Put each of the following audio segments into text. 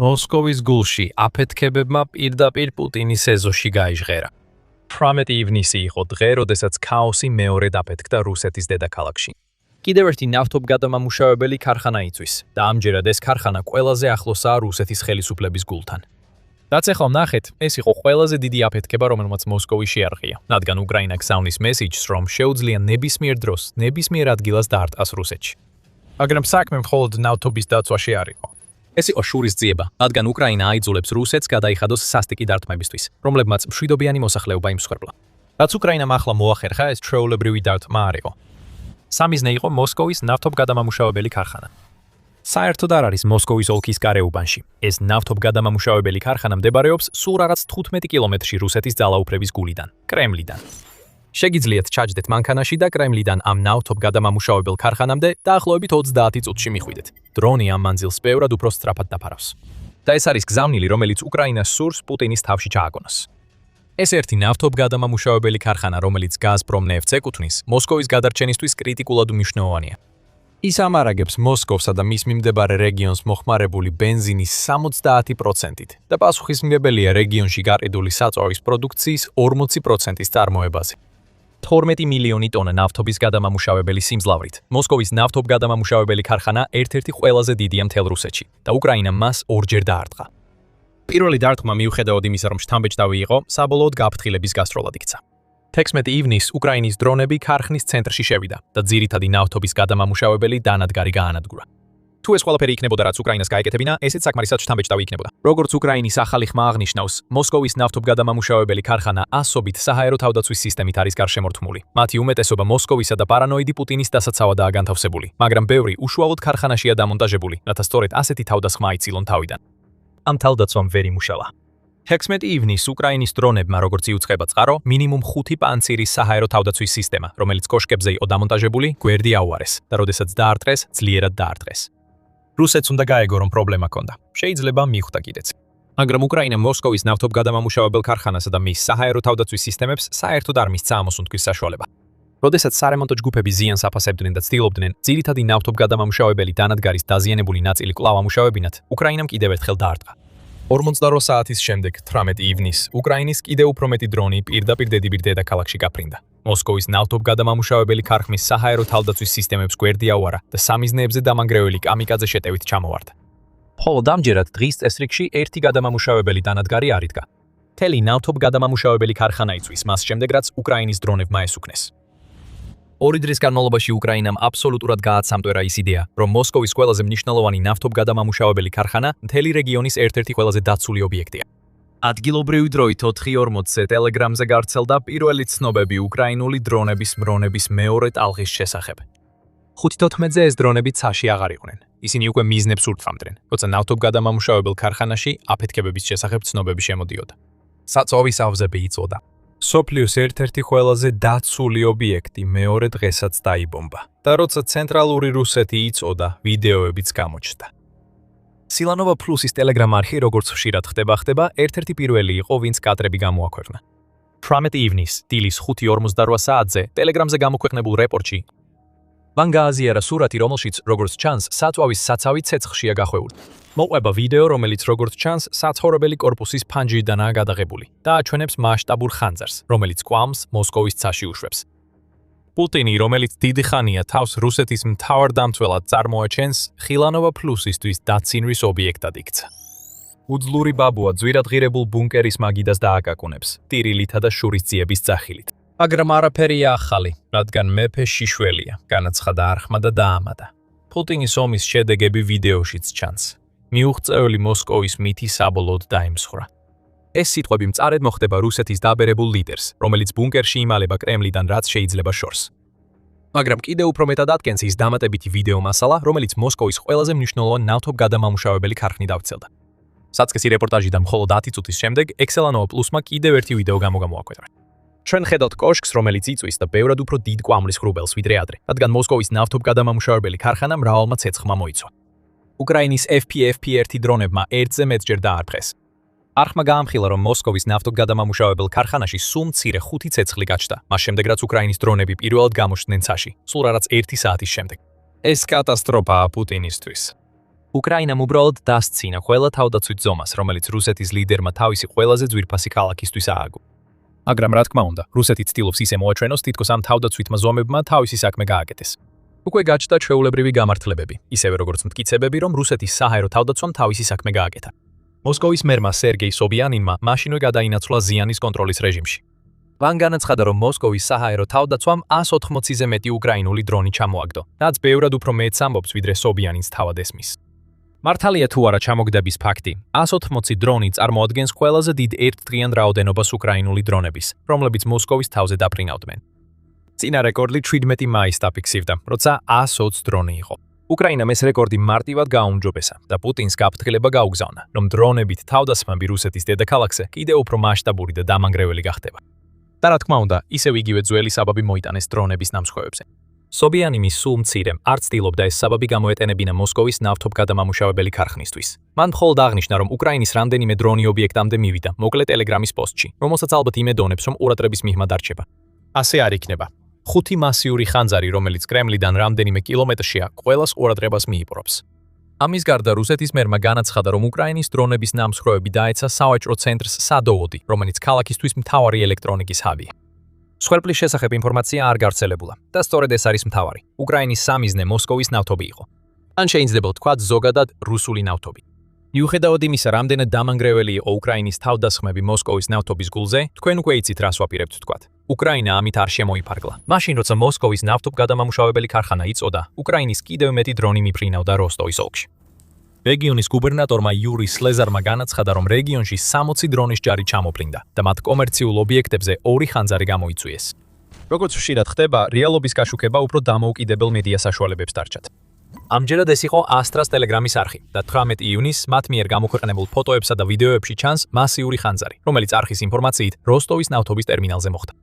მოსკოვის გულში აფეთქებებმა პირდაპირ პუტინის ეზოში გაიჟღერა. 18 ივნისი იყო დღე, როდესაც ქაოსი მეორედ აფეთქდა რუსეთის დედაქალაქში. კიდევ ერთი ნავთობგადამამუშავებელი ქარხანა იწვის და ამჯერად ეს ქარხანა ყველაზე ახლოსაა რუსეთის ხელისუფლების გულთან. რაც ახლა ვნახეთ, ეს იყო ყველაზე დიდი აფეთქება, რომელმაც მოსკოვი შეარღია, რადგან უკრაინა გზავნის მესიჯს, რომ შეუძლია ნებისმიერ დროს, ნებისმიერ ადგილას დაარტყას რუსეთში. მაგრამ საქმე მხოლოდ ნავთობის დაცვაში არ იყო. ეს იყო შურისძიება, რადგან უკრაინა აიძულებს რუსეთს გადაიხადოს სასტიკი დარტყმებისთვის, რომლებმაც მშვიდობიანი მოსახლეობა იმსხვერპლა. რაც უკრაინამ ახლა მოახერხა, ეს ჩვეულებრივი დარტყმა არ იყო. სამიზნე იყო მოსკოვის ნავთობგადამამუშავებელი ქარხანა. საერთოდ არ არის მოსკოვის ოლქის გარეუბანში. ეს ნავთობგადამამუშავებელი ქარხანა მდებარეობს სულ რაღაც 15 კილომეტრში რუსეთის ძალაუფლების გულიდან, კრემლიდან. შეგიძლიათ ჩაჯდეთ მანქანაში და კრემლიდან ამ ნავთობგადამამუშავებელ ქარხანამდე დაახლოებით 30 წუთში მიხვიდეთ. დრონი ამ მანძილს ბევრად უფრო სწრაფად დაფარავს. და ეს არის გზავნილი, რომელიც უკრაინას სურს პუტინის თავში ჩააგონოს. ეს ერთი ნავთობგადამამუშავებელი ქარხანა, რომელიც გაზპრომ ნეფტს ეკუთვნის, მოსკოვის გადარჩენისთვის კრიტიკულად მნიშვნელოვანია. ის ამარაგებს მოსკოვსა და მის მიმდებარე რეგიონს მოხმარებული ბენზინის 70%-ით და პასუხისმგებელია რეგიონში გაყიდული საწვავის პროდუქციის 40%-ის წარმოებაზე. 12 მილიონი ტონა ნავთობის გადამამუშავებელი სიმძლავრით. მოსკოვის ნავთობგადამამუშავებელი ქარხანა ერთ-ერთი ყველაზე დიდია მთელ რუსეთში და უკრაინამ მას ორჯერ დაარტყა. პირველი დარტყმა მიუხედავად იმისა, რომ შთამბეჭდავი იყო, საბოლოოდ გაფრთხილების გასტროლად იქცა. 16 ივნისს უკრაინის დრონები ქარხნის ცენტრში შევიდა და ძირითადი ნავთობის გადამამუშავებელი დანადგარი გაანადგურა. თუ ეს ყველაფერი იქნებოდა, რაც უკრაინას გაეკეთებინა, ესეც საკმარისად შთამბეჭდავი იქნებოდა. როგორც უკრაინის ახალი ხმა აღნიშნავს, მოსკოვის ნავთობგადამამუშავებელი ქარხანა ასობით საჰაერო თავდაცვის სისტემით არის გარშემორტყმული. მათი უმეტესობა მოსკოვისა და პარანოიდი პუტინის დასაცავადაა განთავსებული, მაგრამ ბევრი უშუალოდ ქარხანაშია დამონტაჟებული, რათა სწორედ ასეთი თავდასხმა აიცილონ თავიდან. ამ თავდაცვამ ვერ იმუშავა. 16 ივნისს უკრაინის დრონებმა, როგორც იუწყება წყარო, მინიმუმ 5 პანცირის საჰაერო თავდაცვის სისტემა, რომელიც კოშკებზე იყო დამონტაჟებული, გვერდი აუარეს და როდესაც დაარტყეს, ძლიერად დაარტყეს. რუსეთს უნდა გაეგო, რომ პრობლემა ჰქონდა. შეიძლება მიხვდა კიდეც. მაგრამ უკრაინა მოსკოვის ნავთობგადამამუშავებელ ქარხანასა და მის საჰაერო თავდაცვის სისტემებს საერთოდ არ მისცა ამოსუნთქვის საშუალება. როდესაც სარემონტო ჯგუფები ზიანს აფასებდნენ და ცდილობდნენ ძირითადი ნავთობგადამამუშავებელი დანადგარის დაზიანებული ნაწილი კვლავ ამუშავებინათ, უკრაინამ კიდევ ერთხელ დაარტყა. 48 საათის შემდეგ, 18 ივნისს, უკრაინის კიდევ უფრო მეტი დრონი პირდაპირ დედიბირ დედაქალაქში გაფრინდა. მოსკოვის ნავთობგადამამუშავებელი ქარხნის საჰაერო თავდაცვის სისტემებს გვერდი აუარა და სამიზნეებზე დამანგრეველი კამიკაძე შეტევით ჩამოვარდა. მხოლოდ ამჯერად დღის წესრიგში ერთი გადამამუშავებელი დანადგარი არ იდგა. მთელი ნავთობგადამამუშავებელი ქარხანა იწვის მას შემდეგ, რაც უკრაინის დრონებმა ესუქნეს. 2 დღის განმავლობაში უკრაინამ აბსოლუტურად გააცამტვერა ის იდეა, რომ მოსკოვის ყველაზე მნიშვნელოვანი ნავთობგადამამუშავებელი ქარხანა მთელი რეგიონის ერთ-ერთი ყველაზე დაცული ობიექტია. ადგილობრივი დროით 4:40-ზე ტელეგრამზე გავრცელდა პირველი ცნობები უკრაინული დრონების მრონების მეორე ტალღის შესახებ. 5:14-ზე ეს დრონები ცაში აღარ იყვნენ. ისინი უკვე მიზნებს ურთმამდნენ, როცა ნავთობგადამამუშავებელ ქარხანაში აფეთქებების შესახებ ცნობები შემოდიოდა. საწვავის ავზები იწოდა. სოფლიოს ერთ-ერთი ყველაზე დაცული ობიექტი მეორე დღესაც დაიბომბა და როცა ცენტრალური რუსეთი იწოდა, ვიდეოებიც გამოჩნდა. სილანოვა პლუსის ტელეგრამ არხი, როგორც ხშირად ხდება, ერთ-ერთი პირველი იყო, ვინც კადრები გამოაქვეყნა. 18 ივნისს, დილის 5:48 საათზე ტელეგრამზე გამოქვეყნებულ რეპორტში მან გააზიარა სურათი, რომელშიც, როგორც ჩანს, საწვავის საცავი ცეცხლშია გახვეული. მოყვება ვიდეო, რომელიც, როგორც ჩანს, საცხოვრებელი კორპუსის ფანჯრიდანაა გადაღებული და აჩვენებს მასშტაბურ ხანძარს, რომელიც კვამს მოსკოვის ცაში უშვებს. პუტინი, რომელიც დიდი ხანია თავს რუსეთის მთავარ დამცველად წარმოაჩენს, ხილანოვა პლუსისთვის დაცინვის ობიექტად იქცა. უძლური ბაბუა ძვირად ღირებულ ბუნკერის მაგიდას დააკაკუნებს, ტირილითა და შურისძიების ძახილით. მაგრამ არაფერია ახალი, რადგან მეფე შიშველია, განაცხადა არხმა და დაამატა. პუტინის ომის შედეგები ვიდეოშიც ჩანს. მიუღწეველი მოსკოვის მითი საბოლოოდ დაიმსხვრა. ეს სიტყვები მწარედ მოხდება რუსეთის დაბერებულ ლიდერს, რომელიც ბუნკერში იმალება კრემლიდან რაც შეიძლება შორს. მაგრამ კიდევ უფრო მეტად ადგენს ის დამატებითი ვიდეო მასალა, რომელიც მოსკოვის ყველაზე მნიშვნელოვანი ნავთობგადამამუშავებელი ქარხნით დავრცელდა. საწყისი რეპორტაჟიდან მხოლოდ 10 წუთის შემდეგ ექსელანოვა პლუსმა კიდევ ერთი ვიდეო გამოაქვეყნა. ჩვენ ხედავთ კოშკს, რომელიც იწვის და ბევრად უფრო დიდ კვამლის ღრუბელს ვიდრე ადრე, რადგან მოსკოვის ნავთობგადამამუშავებელი ქარხანა მრავალმა ცეცხლმა მოიცვა. უკრაინის FPFP-1 დრონებმა ერთზე მეტჯერ დაარტყეს. არხმა გაამხილა, რომ მოსკოვის ნავთობგადამამუშავებელ ქარხანაში სულ მცირე 5 ცეცხლი გაჩნდა, მას შემდეგ რაც უკრაინის დრონები პირველად გამოჩნდნენ ცაში, სულ რაღაც 1 საათის შემდეგ. ეს კატასტროფაა პუტინისთვის. უკრაინამ უბრალოდ დასცინა ყველა თავდაცვით ზომას, რომელიც რუსეთის ლიდერმა თავისი ყველაზე ძვირფასი ქალაქისთვის ააგო. მაგრამ რა თქმა უნდა, რუსეთი ცდილობს ისე მოაჩვენოს, თითქოს ამ თავდაცვითმა ზომებმა თავისი საქმე გააკეთეს. უკვე გაჩნდა ჩვეულებრივი გამართლებები, ისევე როგორც მტკიცებები, რომ რუსეთის საჰაერო თავდაცვამ თავისი საქმე გააკეთა. მოსკოვის მერმა სერგეი სობიანინმა მაშინვე გადაინაცვლა ზიანის კონტროლის რეჟიმში. მან განაცხადა, რომ მოსკოვის საჰაერო თავდაცვამ 180-ზე მეტი უკრაინული დრონი ჩამოაგდო, რაც ბევრად უფრო მეტს ამბობს, ვიდრე სობიანინს თავად ესმის. მართალია თუ არა ჩამოგდების ფაქტი, 180 დრონი წარმოადგენს ყველაზე დიდ ერთდღიან რაოდენობას უკრაინული დრონების, რომლებიც მოსკოვის თავზე დაფრინავდნენ. წინა რეკორდი 17 მაისს დაფიქსირდა, როცა 120 დრონი იყო. უკრაინამ ეს რეკორდი მარტივად გააუმჯობესა და პუტინს გაფრთხილება გაუგზავნა, რომ დრონებით თავდასხმები რუსეთის დედაქალაქზე კიდევ უფრო მასშტაბური და დამანგრეველი გახდება. და რა თქმა უნდა, ისევ იგივე ძველი საბაბი მოიტანეს დრონების ნამსხვრევებზე. სობიანინი სულ მცირე არ ცდილობდა ეს საბაბი გამოეტენებინა მოსკოვის ნავთობგადამამუშავებელი ქარხნისთვის. მან მხოლოდ აღნიშნა, რომ უკრაინის რამდენიმე დრონი ობიექტამდე მივიდა, მოკლე ტელეგრამის პოსტში, რომელსაც ალბათ იმედონებს, რომ ყურადღების მიღმა დარჩება. ასე არ იქნება. 5 მასიური ხანძარი, რომელიც კრემლიდან რამდენიმე კილომეტრშია, ყველას ყურადღებას მიიპყრობს. ამის გარდა რუსეთის მერმა განაცხადა, რომ უკრაინის დრონების ნამსხვრევები დაეცა სავაჭრო ცენტრს სადოვოდი, რომელიც ქალაქისთვის მთავარი ელექტრონიკის ჰაბია. სხვერპლის შესახებ ინფორმაცია არ გავრცელებულა და სწორედ ეს არის მთავარი. უკრაინის სამიზნე მოსკოვის ნავთობი იყო. ან შეიძლება ვთქვათ ზოგადად რუსული ნავთობი. მიუხედავად იმისა, რამდენად დამანგრეველი იყო უკრაინის თავდასხმები მოსკოვის ნავთობის გულზე, თქვენ უკვე იცით რას ვაპირებთ ვთქვათ. უკრაინა ამით არ შემოიფარგლა. მაშინ როცა მოსკოვის ნავთობგადამამუშავებელი ქარხანა იწოდა, უკრაინის კიდევ მეტი დრონი მიფრინავდა როსტოვის ოლქში. რეგიონის გუბერნატორმა იური სლეზარმა განაცხადა, რომ რეგიონში 60 დრონის ჯარი ჩამოფრინდა და მათ კომერციულ ობიექტებზე 2 ხანძარი გამოიწვიეს. როგორც ხშირად ხდება, რეალობის გაშუქება უფრო დამოუკიდებელ მედია საშუალებებს დარჩათ. ამჯერად ეს იყო ასტრას ტელეგრამის არხი და 18 ივნისს მათ მიერ გამოქვეყნებულ ფოტოებსა და ვიდეოებში ჩანს მასიური ხანძარი, რომელიც არხის ინფორმაციით როსტოვის ნავთობის ტერმინალზე მოხდა.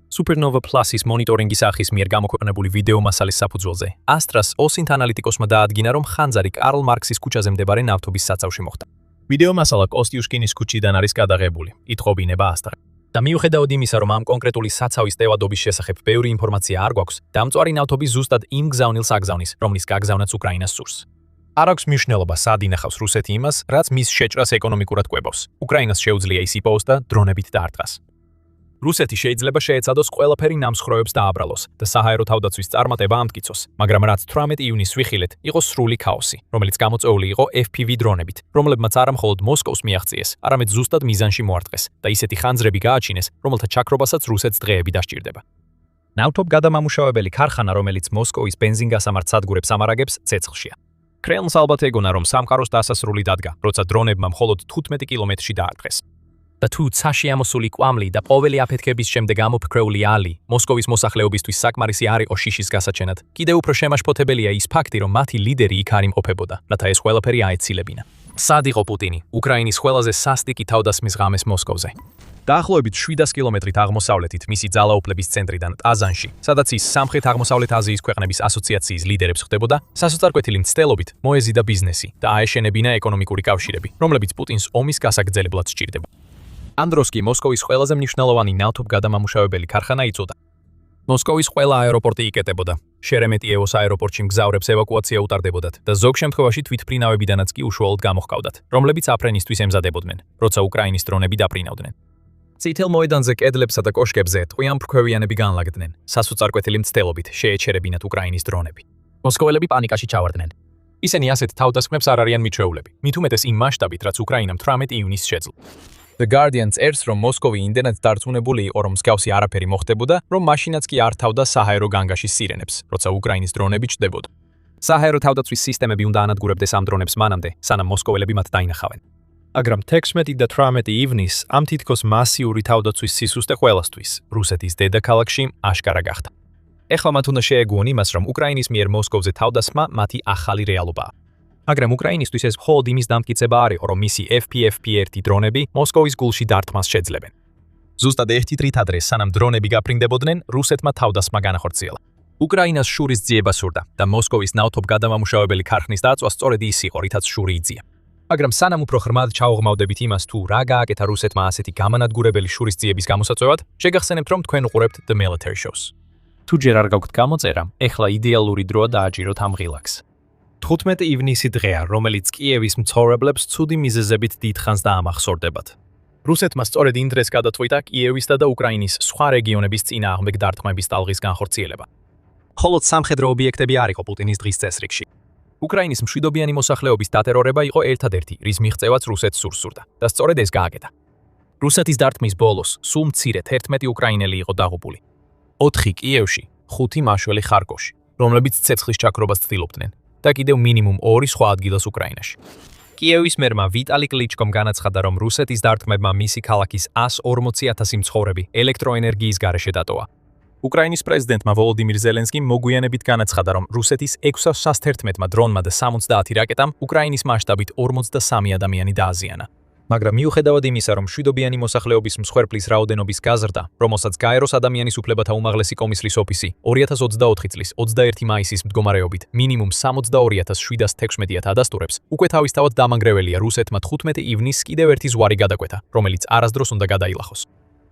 Supernova Plus-ის მონიტორინგის არხის მიერ გამოქვეყნებული ვიდეო მასალის საფუძველზე, ასტრას ოსინთ ანალიტიკოსმა დაადგინა, რომ ხანძარი კარლ მარქსის ქუჩაზე მდებარე ნავთობის საცავში მოხდა. ვიდეო მასალა კოსტიუშკინის ქუჩიდან არის გადაღებული, ითხოვინება ასტრა. და მიუხედავად იმისა, რომ ამ კონკრეტული საცავის ტევადობის შესახებ ბევრი ინფორმაცია არ გვაქვს, დამწვარი ნავთობი ზუსტად იმ გზავნილს აგზავნის, რომლის გაგზავნაც უკრაინას სურს. არ აქვს მნიშვნელობა, სად ინახავს რუსეთი იმას, რაც მის შეჭრას ეკონომიკურად კვებავს. უკრაინას შეუძლია ის იპოვოს და დრონებით დაარტყას. რუსეთი შეიძლება შეეცადოს ყველაფერი ნამსხვრევებს დააბრალოს და საჰაერო თავდაცვის წარმატება ამტკიცოს, მაგრამ რაც 18 ივნისს ვიხილეთ, იყო სრული ქაოსი, რომელიც გამოწვეული იყო FPV დრონებით, რომლებმაც არა მხოლოდ მოსკოვს მიაღწიეს, არამედ ზუსტად მიზანში მოარტყეს და ისეთი ხანძრები გააჩინეს, რომელთა ჩაქრობასაც რუსეთს დღეები დასჭირდება. ნავთობგადამამუშავებელი ქარხანა, რომელიც მოსკოვის ბენზინგასამართ სადგურებს ამარაგებს, ცეცხლშია. კრემლს ალბათ ეგონა, რომ სამყაროს დასასრული დადგა, როცა დრონებმა მხოლოდ 15 კილომეტრში დაარტყეს. და თუ ცაში ამოსული კვამლი და ყოველი აფეთქების შემდეგ ამოფრქვეული ალი მოსკოვის მოსახლეობისთვის საკმარისი არ იყო შიშის გასაჩენად, კიდევ უფრო შემაშფოთებელია ის ფაქტი, რომ მათი ლიდერი იქ არ იმყოფებოდა, რათა ეს ყველაფერი აეცილებინა. სად იყო პუტინი, უკრაინის ყველაზე სასტიკი თავდასხმის ღამეს მოსკოვზე? დაახლოებით 700 კილომეტრით აღმოსავლეთით მისი ძალაუფლების ცენტრიდან ყაზანში, სადაც ის სამხრეთ-აღმოსავლეთ აზიის ქვეყნების ასოციაციის ლიდერებს ხვდებოდა, სასოწარკვეთილი მცდელობით მოეზიდა ბიზნესი და აეშენებინა ეკონომიკური კავშირები, რომლებიც პუტინს ომის გასაგრძელებლად სჭირდება. ამ დროს კი მოსკოვის ყველაზე მნიშვნელოვანი ნავთობგადამამუშავებელი ქარხანა იწოდა. მოსკოვის ყველა აეროპორტი იკეტებოდა. შერემეტიევოს აეროპორტში მგზავრებს ევაკუაცია უტარდებოდათ და ზოგ შემთხვევაში თვითფრინავებიდანაც კი უშუალოდ გამოჰყავდათ, რომლებიც აფრენისთვის ემზადებოდნენ, როცა უკრაინის დრონები დაფრინავდნენ. წითელ მოედანზე კედლებსა და კოშკებზე ტყვიან ფრქვევიანები განლაგდნენ. სასოწარკვეთილი მცდელობით შეეჩერებინათ უკრაინის დრონები. მოსკოველები პანიკაში ჩავარდნენ. ისინი ასეთ თავდასხმებს არ არიან მიჩვეულები, მით უმეტეს იმ მასშტაბით, რაც უკრაინამ 18 ივნისს შეძლო. The Guardian წერს, რომ მოსკოვი იმდენად დარწმუნებული იყო, რომ მსგავსი არაფერი მოხდებოდა, რომ მაშინაც კი არ თავდა საჰაერო განგაშის სირენებს, როცა უკრაინის დრონები ჭდებოდა. საჰაერო თავდაცვის სისტემები უნდა ანადგურებდეს ამ დრონებს მანამდე, სანამ მოსკოველები მათ დაინახავენ. მაგრამ 16 და 18 ივნისს ამ თითქოს მასიური თავდაცვის სისუსტე ყველასთვის, რუსეთის დედაქალაქში აშკარა გახდა. ეხლა მათ უნდა შეეგუონ იმას, რომ უკრაინის მიერ მოსკოვზე თავდასხმა მათი ახალი რეალობაა. მაგრამ უკრაინისთვის ეს მხოლოდ იმის დამტკიცება არ იყო, რომ მისი FPV-1 დრონები მოსკოვის გულში დარტყმას შეძლებენ. ზუსტად ერთი დღით ადრე, სანამ დრონები გაფრინდებოდნენ, რუსეთმა თავდასხმა განახორციელა. უკრაინას შურის ძიება სურდა და მოსკოვის ნავთობგადამამუშავებელი ქარხნის დაწვა სწორედ ის იყო, რითაც შური იძია. მაგრამ სანამ უფრო ღრმად ჩაუღმავდებით იმას, თუ რა გააკეთა რუსეთმა ასეთი გამანადგურებელი შურის ძიების გამოსაწვევად, შეგახსენებთ, რომ თქვენ უყურებთ The Military Shows. თუ ჯერ არ გაქვთ გამოწერა, ეხლა იდეალური დროა დააჭიროთ ამ ღილაკს. 15 ივნისი დღეა, რომელიც კიევის მცხოვრებლებს ცუდი მიზეზებით დიდხანს დაამახსოვრდებათ. რუსეთმა სწორედ იმ დღეს გადაწყვიტა კიევისა და უკრაინის სხვა რეგიონების წინააღმდეგ დარტყმების ტალღის განხორციელება. მხოლოდ სამხედრო ობიექტები არ იყო პუტინის დღის წესრიგში. უკრაინის მშვიდობიანი მოსახლეობის დატერორება იყო ერთადერთი, რის მიღწევაც რუსეთს სურს სურდა და სწორედ ეს გააკეთა. რუსეთის დარტყმის ბოლოს სულ მცირედ 11 უკრაინელი იყო დაღუპული. 4 კიევში, 5 მაშველი ხარკოვში, რომლებიც ცეცხლის ჩაქრობას ცდილობდნენ და კიდევ მინიმუმ 2 სხვა ადგილას უკრაინაში. კიევის მერმა ვიტალი კლიჩკომ განაცხადა, რომ რუსეთის დარტყმებმა მისი ქალაქის 140,000 მცხოვრები ელექტროენერგიის გარეშე დატოვა. უკრაინის პრეზიდენტმა ვოლოდიმირ ზელენსკიმ მოგვიანებით განაცხადა, რომ რუსეთის 611 დრონმა და 70 რაკეტამ უკრაინის მასშტაბით 43 ადამიანი დააზიანა. მაგრამ მიუხედავად იმისა, რომ მშვიდობიანი მოსახლეობის მსხვერპლის რაოდენობის გაზრდა, რომელსაც გაეროს ადამიანის უფლებათა უმაღლესი კომისრის ოფისი 2024 წლის 21 მაისის მდგომარეობით მინიმუმ 62,716 ადასტურებს, უკვე თავისთავად დამანგრეველია რუსეთმა 15 ივნისს კიდევ ერთი ზვარი გადაკვეთა, რომელიც არასდროს უნდა გადაილახოს.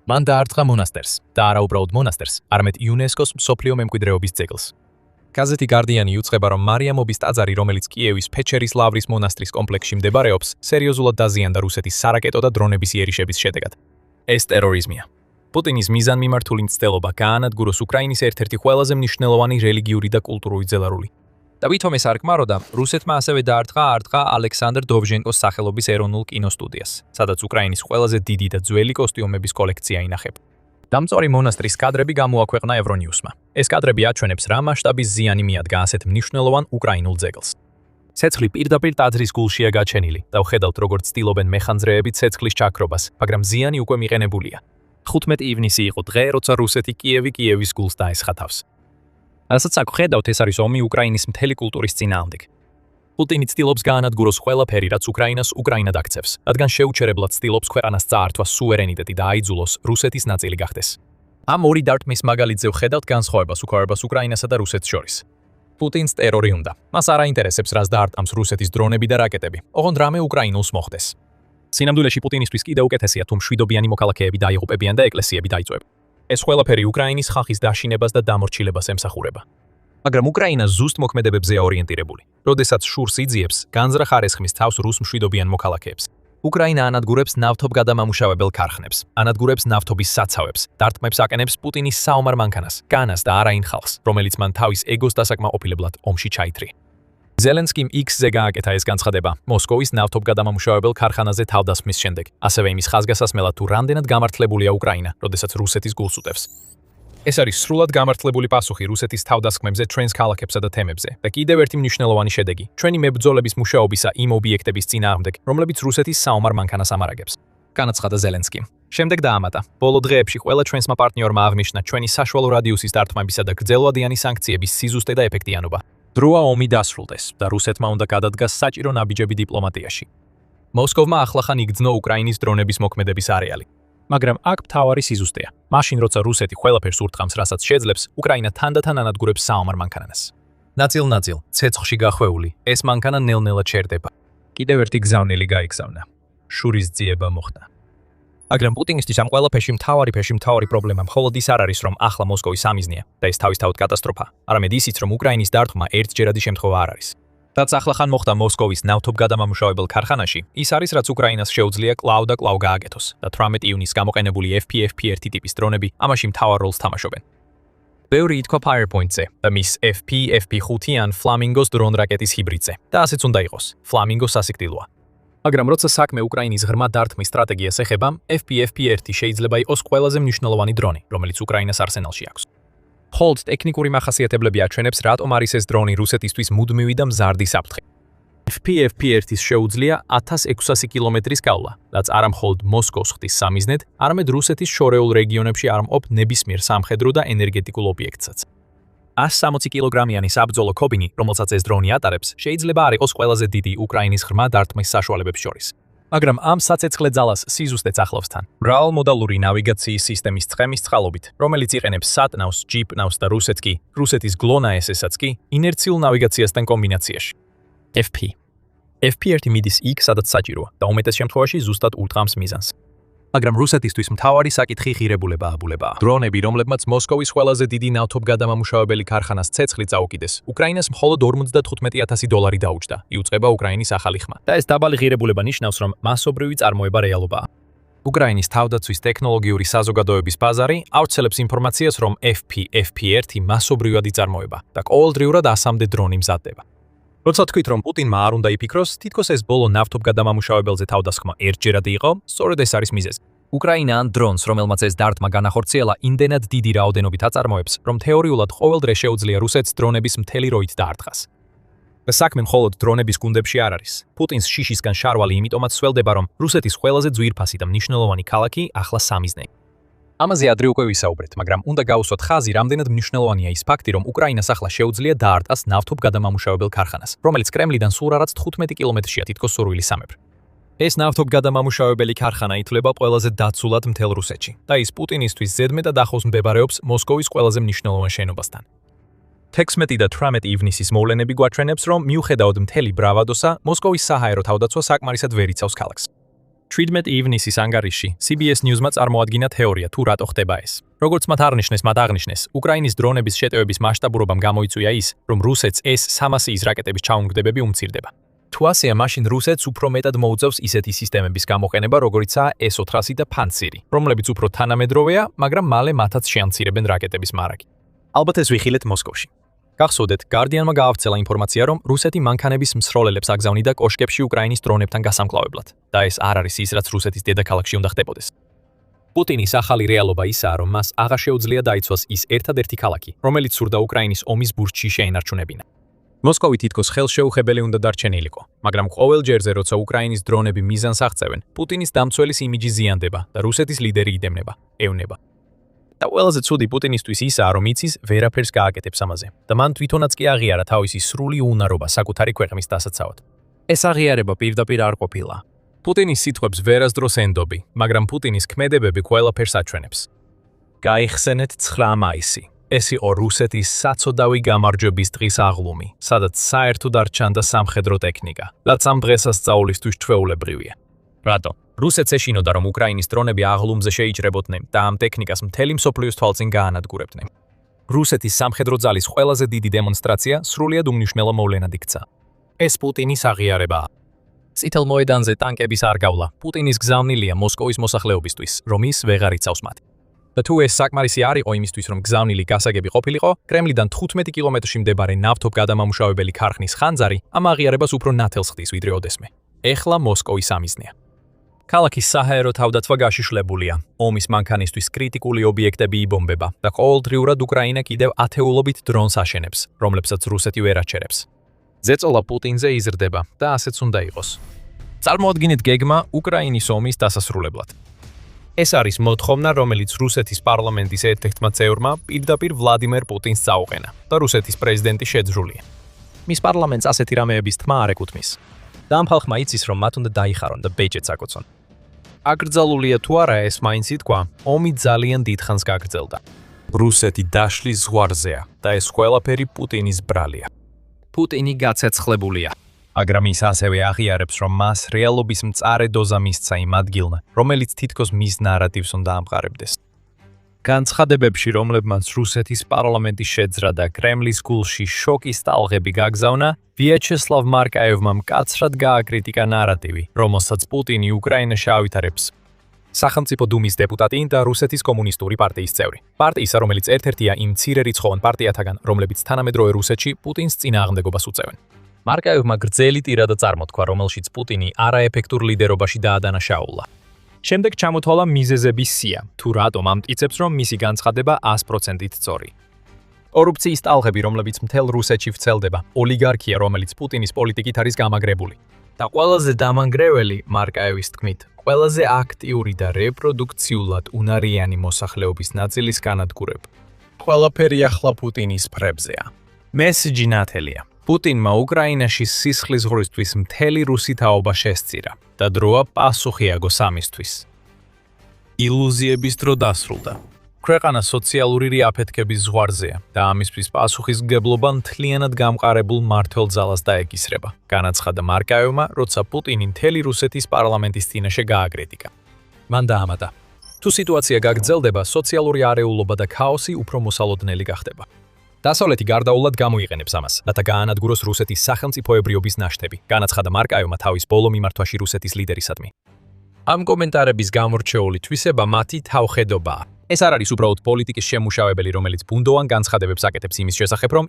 მან დაარტყა მონასტერს და არა უბრალოდ მონასტერს, არამედ იუნესკოს მსოფლიო მემკვიდრეობის ძეგლს. გაზეთი გარდიანი იუწყება, რომ მარიამობის ტაძარი, რომელიც კიევის ფეჩერის ლავრის მონასტრის კომპლექსში მდებარეობს, სერიოზულად დაზიანდა რუსეთის სარაკეტო და დრონების იერიშების შედეგად. ეს ტერორიზმია. პუტინის მიზანმიმართული მცდელობა გაანადგუროს უკრაინის ერთ-ერთი ყველაზე მნიშვნელოვანი რელიგიური და კულტურული ძელარული. და ვითომ ეს არ გმაროდა, რუსეთმა ასევე დაარტყა ალექსანდრ დოვჟენკოს სახელობის ეროვნულ კინოსტუდიას, სადაც უკრაინის ყველაზე დიდი და ძველი კოსტიუმების კოლექცია ინახება. დამწვარი მონასტრის კადრები გამოაქვეყნა ევრონიუსმა. ეს კადრები აჩვენებს, რა მასშტაბის ზიანი მიადგა ასეთ მნიშვნელოვან უკრაინულ ძეგლს. ცეცხლი პირდაპირ ტაძრის გულშია გაჩენილი და ვხედავთ, როგორც ცდილობენ მეხანძრეები ცეცხლის ჩაქრობას, მაგრამ ზიანი უკვე მიყენებულია. 15 ივნისი იყო დღე, როცა რუსეთი კიევის გულს დაესხა თავს. რასაც აქ ვხედავთ, ეს არის ომი უკრაინის მთელი კულტურის წინააღმდეგ. პუტინი ცდილობს გაანადგუროს ყველაფერი, რაც უკრაინას უკრაინად აქცევს, რადგან შეუჩერებლად ცდილობს ქვეყანას წაართვას სუვერენიტეტი და აიძულოს რუსეთის ნაწილი გახდეს. ამ ორი დარტყმის მაგალითზე ვხედავთ განსხვავებას უკრაინასა და რუსეთს შორის. პუტინს ტერორი უნდა. მას არ აინტერესებს, რას დაარტყამს რუსეთის დრონები და რაკეტები, ოღონდ რამე უკრაინულს მოხდეს. სინამდვილეში პუტინისთვის კიდევ უკეთესია, თუ მშვიდობიანი მოქალაქეები დაიღუპებიან და ეკლესიები დაიწვევენ. ეს ყველაფერი უკრაინის ხალხის დაშინებას და დამორჩილებას ემსახურება. მაგრამ უკრაინა ზუსტ მოქმედებებზეა ორიენტირებული. როდესაც შურს იძიებს, განზრახ არ ესხმის თავს რუს მშვიდობიან მოქალაქეებს. უკრაინა ანადგურებს ნავთობგადამამუშავებელ ქარხნებს, ანადგურებს ნავთობის საცავებს, დარტყმებს აკენებს პუტინის საომარ მანქანას, განას და არა იმ ხალხს, რომელიც მან თავის ეგოს დასაკმაყოფილებლად ომში ჩაითრია. ზელენსკიმ X-ზე გააკეთა ეს განცხადება მოსკოვის ნავთობგადამამუშავებელ ქარხანაზე თავდასხმის შემდეგ, ასევე იმის ხაზგასასმელად, თუ რამდენად გამართლებულია უკრაინა, როდესაც რუსეთის გულს უტევს. ეს არის სრულად გამართლებული პასუხი რუსეთის თავდასხმებზე ჩვენს ქალაქებსა და თემებზე და კიდევ ერთი მნიშვნელოვანი შედეგი ჩვენი მებრძოლების მუშაობისა იმ ობიექტების წინააღმდეგ, რომლებიც რუსეთის საომარ მანქანას ამარაგებს. განაცხადა ზელენსკიმ. შემდეგ დაამატა, ბოლო დღეებში ყველა ჩვენსმა პარტნიორმა აღნიშნა ჩვენი საშუალო რადიუსის დარტყმებისა და გრძელვადიანი სანქციების სიზუსტე და ეფექტიანობა. დროა ომი დასრულდეს და რუსეთმა უნდა გადადგას საჭირო ნაბიჯები დიპლომატიაში. მოსკოვმა ახლახან იგრძნო უკრაინის დრონების მოქმედების არეალი. მაგრამ აქ მთავარი სიზუსტეა. მაშინ როცა რუსეთი ყველაფერს ურტყამს, რასაც შეძლებს, უკრაინა თანდათან ანადგურებს საომარ მანქანას. ნაწილ-ნაწილ, ცეცხლში გახვეული, ეს მანქანა ნელ-ნელად შერდება. კიდევ ერთი გზავნილი გაიგზავნა. შურის ძიება მოხდა. მაგრამ პუტინისთვის ამ ყველაფერში მთავარი პრობლემა მხოლოდ ის არ არის, რომ ახლა მოსკოვის სამიზნეა და ეს თავისთავად კატასტროფა, არამედ ისიც, რომ უკრაინის დარტყმა ერთჯერადი შემთხვევა არ არის. რაც ახლახან მოხდა მოსკოვის ნავთობგადამამუშავებელ ქარხანაში, ის არის, რაც უკრაინას შეუძლია კლავ და კლავ გააკეთოს და 18 ივნისს გამოყენებული FP-1 ტიპის დრონები ამაში მთავარ როლს თამაშობენ. ბევრი ითქვა PowerPoint-ზე და მის FP-5 ან Flamingos დრონ რაკეტის ჰიბრიდზე და ასეც უნდა იყოს. Flamingo სასიკვდილოა. მაგრამ როცა საქმე უკრაინის ღრმა დარტყმის სტრატეგიას ეხება, FP-1 შეიძლება იყოს ყველაზე მნიშვნელოვანი დრონი, რომელიც უკრაინას არსენალში აქვს. მხოლოდ ტექნიკური მახასიათებლები აჩვენებს, რატომ არის ეს დრონი რუსეთისთვის მუდმივი და მზარდი საფრთხე. FP-1-ის შეუძლია 1600 კილომეტრის გავლა, რაც არა მხოლოდ მოსკოვს ხდის სამიზნედ, არამედ რუსეთის შორეულ რეგიონებში არ მყოფ ნებისმიერ სამხედრო და ენერგეტიკულ ობიექტსაც. 160 კილოგრამიანი საბრძოლო ქობინი, რომელსაც ეს დრონი ატარებს, შეიძლება არ იყოს ყველაზე დიდი უკრაინის ღრმა დარტყმის საშუალებებს შორის. მაგრამ ამ საცეცხლე ძალას სიზუსტეც ახლავს თან. მრავალმოდალური ნავიგაციის სისტემის ცხემის წყალობით, რომელიც იყენებს სატნავს, ჯიპნავს და რუსეთს კი, რუსეთის GLONASS-საც კი, ინერციულ ნავიგაციასთან კომბინაციაში. FP-1 მიდის იქ, სადაც საჭიროა და უმეტეს შემთხვევაში ზუსტად ურტყამს მიზანს. მაგრამ რუსეთისთვის მთავარი საკითხი ღირებულება აბულებაა. დრონები, რომლებმაც მოსკოვის ყველაზე დიდი ნავთობგადამამუშავებელი ქარხანას ცეცხლი წაუკიდეს, უკრაინას მხოლოდ $55,000 დაუჯდა. იუწყება უკრაინის ახალი ხმა. და ეს დაბალი ღირებულება ნიშნავს, რომ მასობრივი წარმოება რეალობაა. უკრაინის თავდაცვის ტექნოლოგიური საზოგადოების ბაზარი ავრცელებს ინფორმაციას, რომ FP-1 მასობრივად იწარმოება და ყოველდღიურად 100-მდე დრონი მზადდება. როცა თქვით, რომ პუტინმა არ უნდა იფიქროს, თითქოს ეს ბოლო ნავთობგადამამუშავებელზე თავდასხმა ერთჯერადი იყო, სწორედ ეს არის მიზეზი. უკრაინა ან დრონს, რომელმაც ეს დარტმა განახორციელა, იმდენად დიდი რაოდენობით აწარმოებს, რომ თეორიულად ყოველდღე შეუძლია რუსეთს დრონების მთელი როით დაარტყას. და საქმე მხოლოდ დრონების გუნდებში არ არის. პუტინს შიშისგან შარვალი იმიტომაც სველდება, რომ რუსეთის ყველაზე ძვირფასი და მნიშვნელოვანი ქალაქი ახლა სამიზნე. ამაზე ადრე უკვე ვისაუბრეთ, მაგრამ უნდა გავუსვათ ხაზი, რამდენად მნიშვნელოვანია ის ფაქტი, რომ უკრაინას ახლა შეუძლია დაარტყას ნავთობგადამამუშავებელ ქარხანას, რომელიც კრემლიდან სულ რაღაც 15 კილომეტრშია თითქოს სურვილი სამეფრო. ეს ნავთობგადამამუშავებელი ქარხანა ითვლება ყველაზე დაცულად მთელ რუსეთში და ის პუტინისთვის ზედმეტად ახლოს მდებარეობს მოსკოვის ყველაზე მნიშვნელოვან შენობასთან. 16 და 18 ივნისის მოვლენები გვაჩვენებს, რომ მიუხედავად მთელი ბრავადოსა, მოსკოვის საჰაერო თავდაცვა საკმარისად ვერ იცავს ქალაქს. 17 ივნისის ანგარიშში CBS News-მა წარმოადგინა თეორია, თუ რატო ხდება ეს. როგორც მათ აღნიშნეს, უკრაინის დრონების შეტევების მასშტაბურობამ გამოიწვია ის, რომ რუსეთს ეს 300-ის რაკეტების ჩაუნგდებები უმცირდება. თუ ასეა, მაშინ რუსეთს უფრო მეტად მოუწევს ისეთი სისტემების გამოყენება, როგორიცაა S-400 და Pantsir, რომლებიც უფრო თანამედროვეა, მაგრამ მალე მათაც შეამცირებენ რაკეტების მარაგი. ალბათ ეს ვიხილეთ მოსკოვში. გახსოვდეთ, Guardian-მა გაავრცელა ინფორმაცია, რომ რუსეთი მანქანების მსროლელებს აგზავნიდა კოშკებში უკრაინის დრონებთან გასამკლავებლად და ეს არ არის ის, რაც რუსეთის დედაქალაქში უნდა ხდებოდეს. პუტინის ახალი რეალობა ისაა, რომ მას აღარ შეუძლია დაიცვას ის ერთადერთი ქალაქი, რომელიც სურდა უკრაინის ომის ბურჯში შეინარჩუნებინა. მოსკოვი თითქოს ხელშეუხებელი უნდა დარჩენილიყო, მაგრამ ყოველ ჯერზე, როცა უკრაინის დრონები მიზანს აღწევენ, პუტინის დამცველის იმიჯი ზიანდება და რუსეთის ლიდერი იდემნება, ევნება. და ყველაზე ცუდი პუტინისთვის ისაა, რომ იცის ვერაფერს გააკეთებს ამაზე და მან თვითონაც კი აღიარა თავისი სრული უნარობა საკუთარი ქვეყნის დასაცავად. ეს აღიარება პირდაპირ არ ყოფილა. პუტინის სიტყვებს ვერასდროს ენდობი, მაგრამ პუტინის ქმედებები ყველაფერს აჩვენებს. გაიხსენეთ 9 მაისი. ეს იყო რუსეთის საცოდავი გამარჯვების დღის აღლუმი, სადაც საერთოდ არ ჩანდა სამხედრო ტექნიკა, რაც ამ დღესასწაულისთვის ჩვეულებრივია. რატო? რუსეთს ეშინოდა, რომ უკრაინის დრონები აღლუმზე შეიჭრებოდნენ და ამ ტექნიკას მთელი მსოფლიოს თვალწინ გაანადგურებდნენ. რუსეთის სამხედრო ძალის ყველაზე დიდი დემონსტრაცია სრულიად უმნიშვნელო მოვლენად იქცა. ეს პუტინის აღიარებაა. წითელ მოედანზე ტანკების არგავლა პუტინის გზავნილია მოსკოვის მოსახლეობისთვის, რომ ის ვეღარ იცავს მათ. და თუ ეს საკმარისი არ იყო იმისთვის, რომ გზავნილი გასაგები ყოფილიყო, კრემლიდან 15 კილომეტრში მდებარე ნავთობგადამამუშავებელი ქარხნის ხანძარი ამ აღიარებას უფრო ნათელს ხდის, ვიდრე ოდესმე. ეხლა მოსკოვის სამიზნეა. ქალაქის საჰაერო თავდაცვა გაშიშვლებულია, ომის მანქანისთვის კრიტიკული ობიექტები იბომბება და ყოველდღიურად უკრაინა კიდევ ათეულობით დრონს აშენებს, რომლებსაც რუსეთი ვერ აჩერებს. ზეწოლა პუტინზე იზრდება და ასეც უნდა იყოს. წარმოადგინეთ გეგმა უკრაინის ომის დასასრულებლად. ეს არის მოთხოვნა, რომელიც რუსეთის პარლამენტის ერთ-ერთმა წევრმა პირდაპირ ვლადიმერ პუტინს წაუყენა და რუსეთის პრეზიდენტი შეძრულია. მის პარლამენტს ასეთი რამეების თმა არ ეკუთვნის. და ამ ხალხმა იცის, რომ მათ უნდა დაიხარონ და ბეჭედს აკოცონ. აკრძალულია თუ არა ეს მაინც ითქვა, ომი ძალიან დიდხანს გაგრძელდა. რუსეთი დაშლის ზღვარზეა და ეს ყველაფერი პუტინის ბრალია. პუტინი გაცეცხლებულია. მაგრამ ის ასევე აღიარებს, რომ მას რეალობის მწარე დოზა მისცა იმ ადგილმა, რომელიც თითქოს მის ნარატივს უნდა ამყარებდეს. განცხადებებში, რომლებმაც რუსეთის პარლამენტი შეძრა და კრემლის გულში შოკის ტალღები გაგზავნა, ვიაჩესლავ მარკაევმა მკაცრად გააკრიტიკა ნარატივი, რომელსაც პუტინი უკრაინაში ავითარებს. სახელმწიფო დუმის დეპუტატი და რუსეთის კომუნისტური პარტიის წევრი. პარტიისა, რომელიც ერთ-ერთია იმ მცირერიცხოვან პარტიათაგან, რომლებიც თანამედროვე რუსეთში პუტინს წინააღმდეგობას უწევენ. მარკაევმა გრძელი ტირადა წარმოთქვა, რომელშიც პუტინი არაეფექტურ ლიდერობაში დაადანაშაულა. შემდეგ ჩამოთვალა მიზეზების სია, თუ რატომ ამტკიცებს, რომ მისი განცხადება 100%-ით სწორი. კორუფციის ტალღები, რომლებიც მთელ რუსეთში ვრცელდება, ოლიგარქია, რომელიც პუტინის პოლიტიკით არის გამაგრებული. და ყველაზე დამანგრეველი, მარკაევის თქმით, ყველაზე აქტიური და რეპროდუქციულად უნარიანი მოსახლეობის ნაწილის განადგურება. ყველაფერი ახლა პუტინის ფრებზეა. მესიჯი ნათელია. პუტინმა უკრაინაში სისხლის ღრუისთვის მთელი რუსი თაობა შესწირა და დროა პასუხი აგოს ამისთვის. ილუზიების დრო დასრულდა. ქვეყანა სოციალური რეაფეთქების ზღვარზეა და ამისთვის პასუხისმგებლობა მთლიანად გამყარებულ მმართველ ძალას დაეკისრება, განაცხადა მარკაევმა, როცა პუტინი მთელი რუსეთის პარლამენტის წინაშე გააკრიტიკა. მან დაამატა: თუ სიტუაცია გაგრძელდება, სოციალური არეულობა და ქაოსი უფრო მოსალოდნელი გახდება. დასავლეთი გარდაულად გამოიყენებს ამას, რათა გაანადგუროს რუსეთის სახელმწიფოებრიობის ნაშთები, განაცხადა მარკაევმა თავის ბოლო მიმართვაში რუსეთის ლიდერისადმი. ამ კომენტარების გამორჩეული თვისება მათი თავხედობაა. ეს არ არის უბრალოდ პოლიტიკის შემმუშავებელი, რომელიც ბუნდოვან განცხადებებს აკეთებს იმის შესახებ, რომ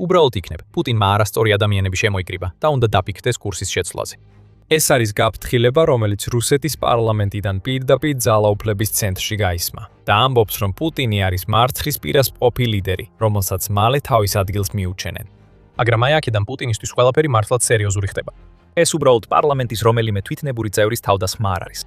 უბრალოდ იქნებ, პუტინმა არასწორი ადამიანები შემოიკრიბა და უნდა დაფიქრდეს კურსის შეცვლაზე. ეს არის გაფრთხილება, რომელიც რუსეთის პარლამენტიდან პირდაპირ ძალაუფლების ცენტრში გაისმა და ამბობს, რომ პუტინი არის მარცხისპირასპყოფი ლიდერი, რომელსაც მალე თავის ადგილს მიუჩენენ. მაგრამ აი აქედან პუტინისთვის ყველაფერი მართლაც სერიოზული ხდება. ეს უბრალოდ პარლამენტის რომელიმე თვითნებური წევრის თავდასხმა არ არის.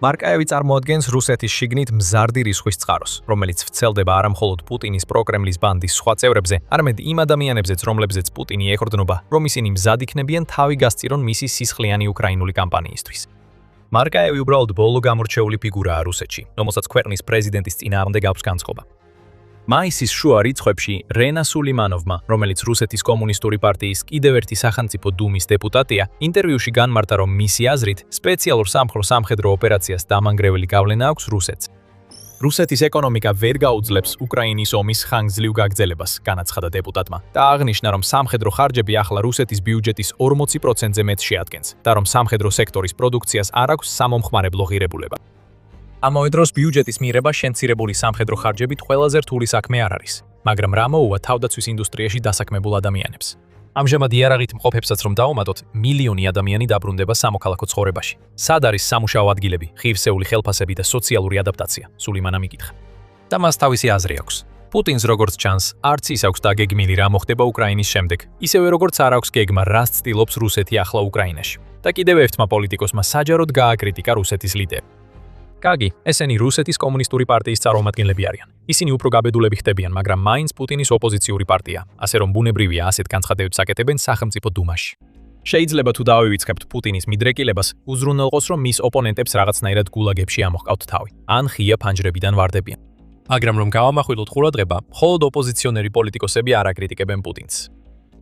მარკაევი წარმოადგენს რუსეთის შიგნით მზარდი რისხვის წყაროს, რომელიც ვრცელდება არა მხოლოდ პუტინის პროკრემლის ბანდის სხვა წევრებზე, არამედ იმ ადამიანებზეც, რომლებზეც პუტინი ეხორდნობა, რომ ისინი მზად იქნებიან თავი გასწირონ მისი სისხლიანი უკრაინული კამპანიისთვის. მარკაევი უბრალოდ ბოლო გამორჩეული ფიგურაა რუსეთში, რომელსაც ქვეყნის პრეზიდენტის წინააღმდეგ აქვს განწყობა. მაისის შუა რიცხვებში რენა სულიმანოვმა, რომელიც რუსეთის კომუნისტური პარტიის კიდევ ერთი სახელმწიფო დუმის დეპუტატია, ინტერვიუში განმარტა, რომ მისი აზრით სპეციალურ სამხედრო ოპერაციას დამანგრეველი გავლენა აქვს რუსეთს. რუსეთის ეკონომიკა ვერ გაუძლებს უკრაინის ომის ხანგრძლივ გაგრძელებას, განაცხადა დეპუტატმა და აღნიშნა, რომ სამხედრო ხარჯები ახლა რუსეთის ბიუჯეტის 40%-ზე მეტს შეადგენს და რომ სამხედრო სექტორის პროდუქციას არ აქვს სამომხმარებლო ღირებულება. ამავე დროს ბიუჯეტის მიღება შემცირებული სამხედრო ხარჯებით ყველაზე რთული საქმე არ არის, მაგრამ რა მოუვა თავდაცვის ინდუსტრიაში დასაქმებულ ადამიანებს. ამჟამად იარაღით მყოფებსაც რომ დავუმატოთ, მილიონი ადამიანი დაბრუნდება სამოქალაქო ცხოვრებაში. სად არის სამუშაო ადგილები, ღირსეული ხელფასები და სოციალური ადაპტაცია? სულიმანამ იკითხა. და მას თავისი აზრი აქვს. პუტინს როგორც ჩანს, არც ის აქვს დაგეგმილი რა მოხდება უკრაინის შემდეგ, ისევე როგორც არ აქვს გეგმა რა ცდილობს რუსეთი ახლა უკრაინაში. და კიდევ ერთმა პოლიტიკოსმა საჯაროდ გააკრიტიკა რუსეთის ლიდერი. კარგი, ესენი რუსეთის კომუნისტური პარტიის წარმომადგენლები არიან. ისინი უფრო გაბედულები ხდებიან, მაგრამ მაინც პუტინის ოპოზიციური პარტია, ასე რომ ბუნებრივია ასეთ განცხადებებს აკეთებენ სახელმწიფო დუმაში. შეიძლება თუ დავივიწყებთ პუტინის მიდრეკილებას, უზრუნველყოს, რომ მის ოპონენტებს რაღაცნაირად გულაგებში ამოჰყავთ თავი, ან ღია ფანჯრებიდან ვარდებიან. მაგრამ რომ გავამახვილოთ ყურადღება, მხოლოდ ოპოზიციონერი პოლიტიკოსები არ აკრიტიკებენ პუტინს.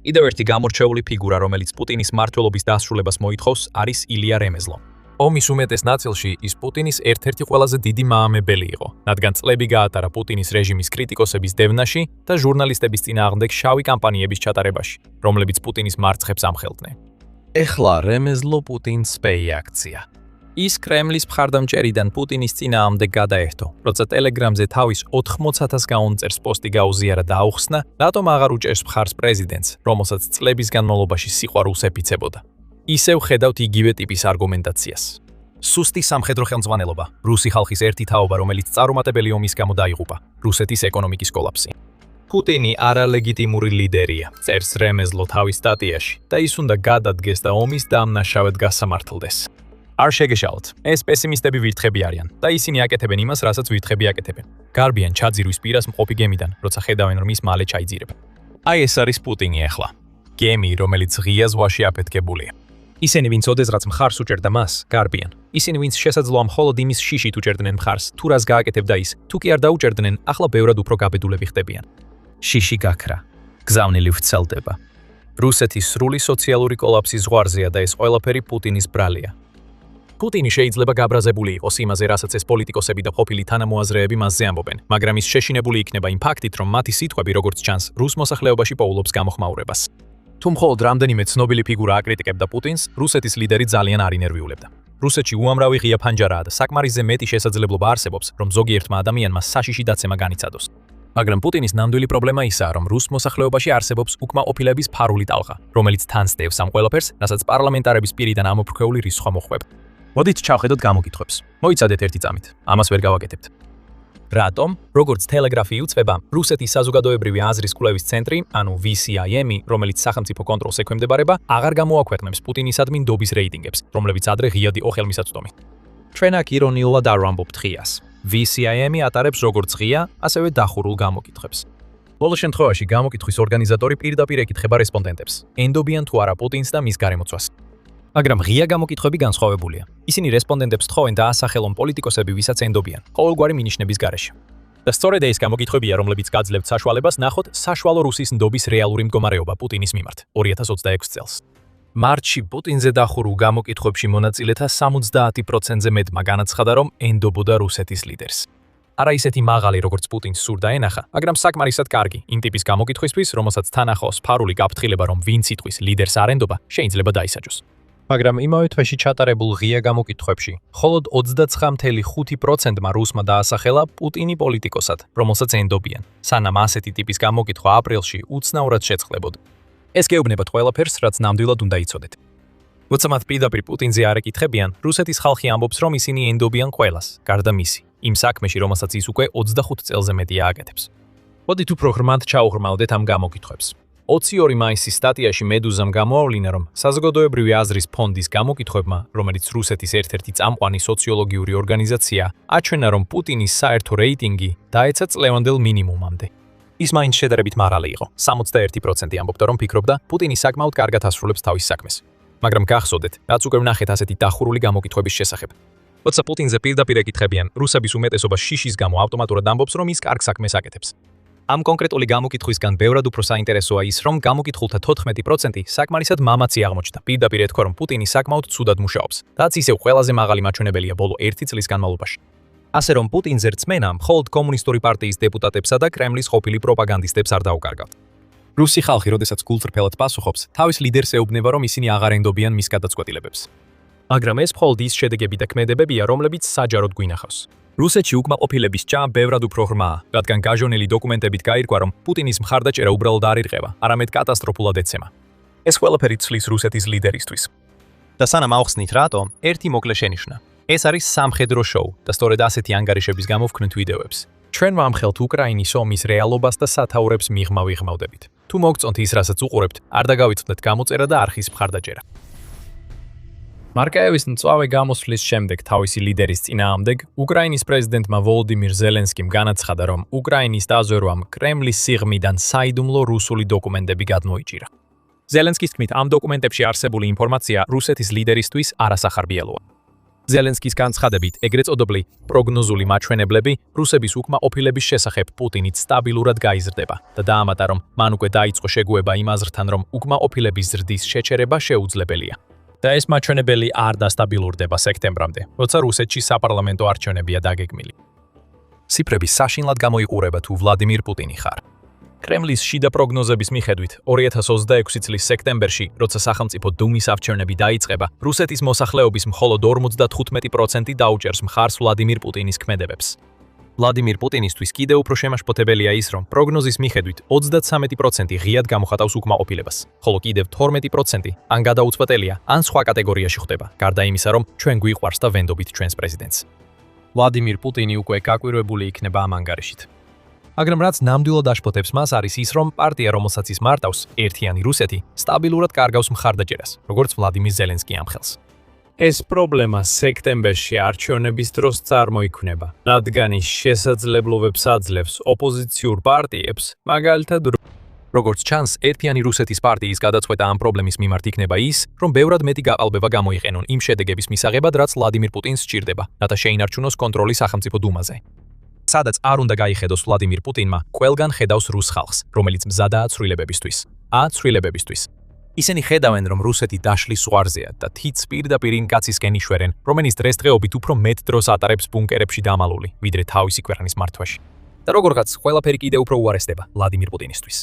კიდევ ერთი გამორჩეული ფიგურა, რომელიც პუტინის მმართველობის დასრულებას მოითხოვს, არის ილია რემეზლო. ომის უმეტეს ნაწილში ის პუტინის ერთ-ერთი ყველაზე დიდი მაამებელი იყო, რადგან წლები გაატარა პუტინის რეჟიმის კრიტიკოსების დევნაში და ჟურნალისტების წინააღმდეგ შავი კამპანიების ჩატარებაში, რომლებიც პუტინის მარცხებს ამხელდნენ. ეხლა რემეზლო პუტინს პეი-აქცია. ის კრემლის მხარდამჭერიდან პუტინის წინააღმდეგ გადაერთო, როცა ტელეგრამზე თავის 80,000 გაუნწერს პოსტი გაუზიარა და აუხსნა, რატომ აღარ უჭერს მხარს პრეზიდენტს, რომელსაც წლების განმავლობაში სიყვარულს ეფიცებოდა. ისევ ხედავთ იგივე ტიპის არგუმენტაციას. სუსტი სამხედრო ხელმძღვანელობა, რუსი ხალხის ერთი თაობა, რომელიც წარუმატებელი ომის გამო დაიღუპა, რუსეთის ეკონომიკის კოლაფსი. პუტინი არალეგიტიმური ლიდერია, წერს რემეზლო თავის სტატიაში და ის უნდა გადადგეს და ომის დამნაშავედ გასამართლდეს. არ შეგეშალოთ, ეს პესიმისტები ვირთხები არიან და ისინი აკეთებენ იმას, რასაც ვირთხები აკეთებენ. გარბიან ჩაძირვის პირას მყოფი გემიდან, როცა ხედავენ, რომ ის მალე ჩაიძირება. აი ეს არის პუტინი ახლა. გემი, რომელიც ღია ზღვაში აფეთქებულია. ისინი, ვინც ოდესღაც მხარს უჭერდა მას, გარბიან. ისინი, ვინც შესაძლოა მხოლოდ იმის შიშით უჭერდნენ მხარს, თუ რას გააკეთებდა ის, თუ კი არ დაუჭერდნენ, ახლა ბევრად უფრო გაბედულები ხდებიან. შიში გაქრა, გზავნილი ვრცელდება. რუსეთის სრული სოციალური კოლაფსის ზღვარზეა და ეს ყველაფერი პუტინის ბრალია. პუტინი შეიძლება გაბრაზებული იყოს იმაზე, რასაც ეს პოლიტიკოსები და ყოფილი თანამოაზრეები მასზე ამბობენ, მაგრამ ის შეშინებული იქნება იმ ფაქტით, რომ მათი სიტყვები, როგორც ჩანს, რუს მოსახლეობაში პოულობს გამოხმაურებას. თუ მხოლოდ რამდენიმე ცნობილი ფიგურა აკრიტიკებდა პუტინს, რუსეთის ლიდერი ძალიან არ ინერვიულებდა. რუსეთში უამრავი ღია ფანჯარაა და საკმარისზე მეტი შესაძლებლობა არსებობს, რომ ზოგიერთმა ადამიანმა საშიში დაცემა განიცადოს. მაგრამ პუტინის ნამდვილი პრობლემა ისაა, რომ რუს მოსახლეობაში არსებობს უკმაყოფილების ფარული ტალღა, რომელიც თან სდევს ამ ყველაფერს, რასაც პარლამენტარების პირიდან ამოფრქვეული რისხვა მოხვდება. მოდით ჩავხედოთ გამოკითხვებს. მოიცადეთ ერთი წამით. ამას ვერ გავაკეთებთ. რატომ, როგორც ტელეგრაფი იწვება, რუსეთის საზოგადოებრივი აზრის კვლევის ცენტრი, ანუ VCIM, რომელიც სახელმწიფო კონტროლს ექვემდებარება, აღარ გამოაქვეყნებს პუტინისადმი ნდობის რეიტინგებს, რომლებიც ადრე ღიად იყო ხელმისაწვდომი. ჩვენ აქ ირონიულად არ ვამბობთ ღიას. VCIM ატარებს როგორც ღია, ასევე დახურულ გამოკითხვებს. ბოლო შემთხვევაში გამოკითხვის ორგანიზატორი პირდაპირ ეკითხება რესპონდენტებს, ენდობიან თუ არა პუტინს და მის გარემოცვას. მაგრამ ღია გამოკითხვები განსხვავებულია. ისინი რესპონდენტებს თხოვენ დაასახელონ პოლიტიკოსები, ვისაც ენდობიან, ყოველგვარი მინიშნების გარეშე. და სწორედ ეს გამოკითხვებია, რომლებიც გაძლევთ საშუალებას ნახოთ საშუალო რუსის ნდობის რეალური მდგომარეობა პუტინის მიმართ 2026 წელს. მარტში პუტინზე დახურულ გამოკითხვებში მონაწილეთა 70%-ზე მეტმა განაცხადა, რომ ენდობოდა რუსეთის ლიდერს. არა ისეთი მაღალი, როგორც პუტინს სურდა ენახა, მაგრამ საკმარისად კარგი იმ ტიპის გამოკითხვისთვის, რომელსაც თან ახლავს ფარული გაფრთხილება, რომ ვინ სიტყვის ლიდერს არ ენდობა, შეიძლება დაისაჯოს. მაგრამ იმავე თვეში ჩატარებულ ღია გამოკითხვებში, მხოლოდ 29.5%-მა რუსმა დაასახელა პუტინი პოლიტიკოსად, რომელსაც ენდობიან, სანამ ასეთი ტიპის გამოკითხვა აპრილში უცნაურად შეწყდებოდა. ეს გეუბნებათ ყველაფერს, რაც ნამდვილად უნდა იცოდეთ. როცა მათ პირდაპირ პუტინზე არ ეკითხებიან, რუსეთის ხალხი ამბობს, რომ ისინი ენდობიან ყველას, გარდა მისი, იმ საქმეში, რომელსაც ის უკვე 25 წელზე მეტია აკეთებს. მოდით უფრო ღრმად ჩაუღრმავდეთ ამ გამოკითხვებს. 22 მაისის სტატიაში მედუზამ გამოავლინა, რომ საზოგადოებრივი აზრის ფონდის გამოკითხვებმა, რომელიც რუსეთის ერთ-ერთი წამყვანი სოციოლოგიური ორგანიზაცია, აჩვენა, რომ პუტინის საერთო რეიტინგი დაეცა წლევანდელ მინიმუმამდე. ის მაინც შედარებით მაღალი იყო. 61% ამბობდა, რომ ფიქრობდა, პუტინი საკმაოდ კარგად ასრულებს თავის საქმეს. მაგრამ გახსოვდეთ, რაც უკვე ვნახეთ ასეთი დახურული გამოკითხვების შესახებ. როცა პუტინზე პირდაპირ ეკითხებიან, რუსების უმეტესობა შიშის გამო ავტომატურად ამბობს, რომ ის კარგ საქმეს აკეთებს. ამ კონკრეტული გამოკითხვისგან ბევრად უფრო საინტერესოა ის, რომ გამოკითხულთა 14% საკმარისად მამაცი აღმოჩნდა. პირდაპირ ეთქვა, რომ პუტინი საკმაოდ ცუდად მუშაობს, რაც ისევ ყველაზე მაღალი მაჩვენებელია ბოლო 1 წლის განმავლობაში. ასე რომ პუტინზე რწმენა მხოლოდ კომუნისტური პარტიის დეპუტატებსა და კრემლის ყოფილი პროპაგანდისტებს არ დაუკარგავთ. რუსი ხალხი, როდესაც გულწრფელად პასუხობს, თავის ლიდერს ეუბნება, რომ ისინი აღარ ენდობიან მის გადაწყვეტილებებს. მაგრამ ეს მხოლოდ ის შედეგები და ქმედებებია, რომლებიც საჯაროდ გვინახავს. რუსეთში უკმაყოფილების ჭა ბევრად უფრო ღრმაა, რადგან გაჟონილი დოკუმენტებით გაირკვა, რომ პუტინის მხარდაჭერა უბრალოდ არ ირღება, არამედ კატასტროფულად ეცემა. ეს ყველაფერი ცვლის რუსეთის ლიდერისთვის. და სანამ ავხსნით რატომ, ერთი მოკლე შენიშვნა. ეს არის სამხედრო შოუ და სწორედ ასეთი ანგარიშების გამო ვქნით ვიდეოებს. ჩვენ ვამხელთ უკრაინის ომის რეალობას და სათაურებს მიღმა ვიღმავდებით. თუ მოგწონთ ის, რასაც უყურებთ, არ დაგავიწყდეთ გამოწერა და არხის მხარდაჭერა. მარკაევის მწვავე გამოსვლის შემდეგ თავისი ლიდერის წინააღმდეგ, უკრაინის პრეზიდენტმა ვოლოდიმირ ზელენსკიმ განაცხადა, რომ უკრაინის დაზვერვამ კრემლის სიღრმიდან საიდუმლო რუსული დოკუმენტები გადმოიჭირა. ზელენსკის თქმით, ამ დოკუმენტებში არსებული ინფორმაცია რუსეთის ლიდერისთვის არასახარბიელოა. ზელენსკის განცხადებით, ეგრეთ წოდებული პროგნოზული მაჩვენებლები რუსების უკმაყოფილების შესახებ პუტინით სტაბილურად გაიზრდება და დაამატა, რომ მან უკვე დაიწყო შეგუება იმ აზრთან, რომ უკმაყოფილების ზრდის შეჩერება შეუძლებელია. და ეს მაჩვენებელი არ დასტაბილურდება სექტემბრამდე, როცა რუსეთში საპარლამენტო არჩევნებია დაგეგმილი. ციფრები საშინლად გამოიყურება თუ ვლადიმირ პუტინი ხარ. კრემლის შიდა პროგნოზების მიხედვით, 2026 წლის სექტემბერში, როცა სახელმწიფო დუმის არჩევნები დაიწყება, რუსეთის მოსახლეობის მხოლოდ 55% დაუჭერს მხარს ვლადიმირ პუტინის ქმედებებს. ვლადიმირ პუტინისთვის კიდევ უფრო შემაშფოთებელია ის, რომ პროგნოზის მიხედვით 33% ღიად გამოხატავს უკმაყოფილებას, ხოლო კიდევ 12% ან გადაუწყვეტელია, ან სხვა კატეგორიაში ხვდება, გარდა იმისა, რომ ჩვენ გვიყვარს და ვენდობით ჩვენს პრეზიდენტს. ვლადიმირ პუტინი უკვე გაკვირვებული იქნება ამ ანგარიშით. მაგრამ რაც ნამდვილად აშფოთებს მას არის ის, რომ პარტია, რომელსაც ის მარტავს, ერთიანი რუსეთი, სტაბილურად კარგავს მხარდაჭერას, როგორც ვლადიმირ ზელენსკი ამხელს. ეს პრობლემა სექტემბერში არჩევნების დროს წარმოიქმნება, რადგან ის შესაძლებლობებს აძლევს ოპოზიციურ პარტიებს, მაგალითად როგორც ჩანს, ერთიანი რუსეთის პარტიის გადაწყვეტა ამ პრობლემის მიმართ იქნება ის, რომ ბევრად მეტი გაყალბება გამოიყენონ იმ შედეგების მისაღებად, რაც ვლადიმირ პუტინს სჭირდება, რათა შეინარჩუნოს კონტროლი სახელმწიფო დუმაზე. სადაც არ უნდა გაიხედოს ვლადიმირ პუტინმა, ყველგან ხედავს რუს ხალხს, რომელიც მზადაა ცვლილებებისთვის. ისინი ხედავენ, რომ რუსეთი დაშლის ზღვარზეა და თითს პირდაპირ იმ კაცისკენ იშვერენ, რომელიც დღესდღეობით უფრო მეტ დროს ატარებს ბუნკერებში დამალული, ვიდრე თავისი ქვეყნის მართვაში. და როგორღაც ყველაფერი კიდევ უფრო უარესდება ვლადიმირ პუტინისთვის.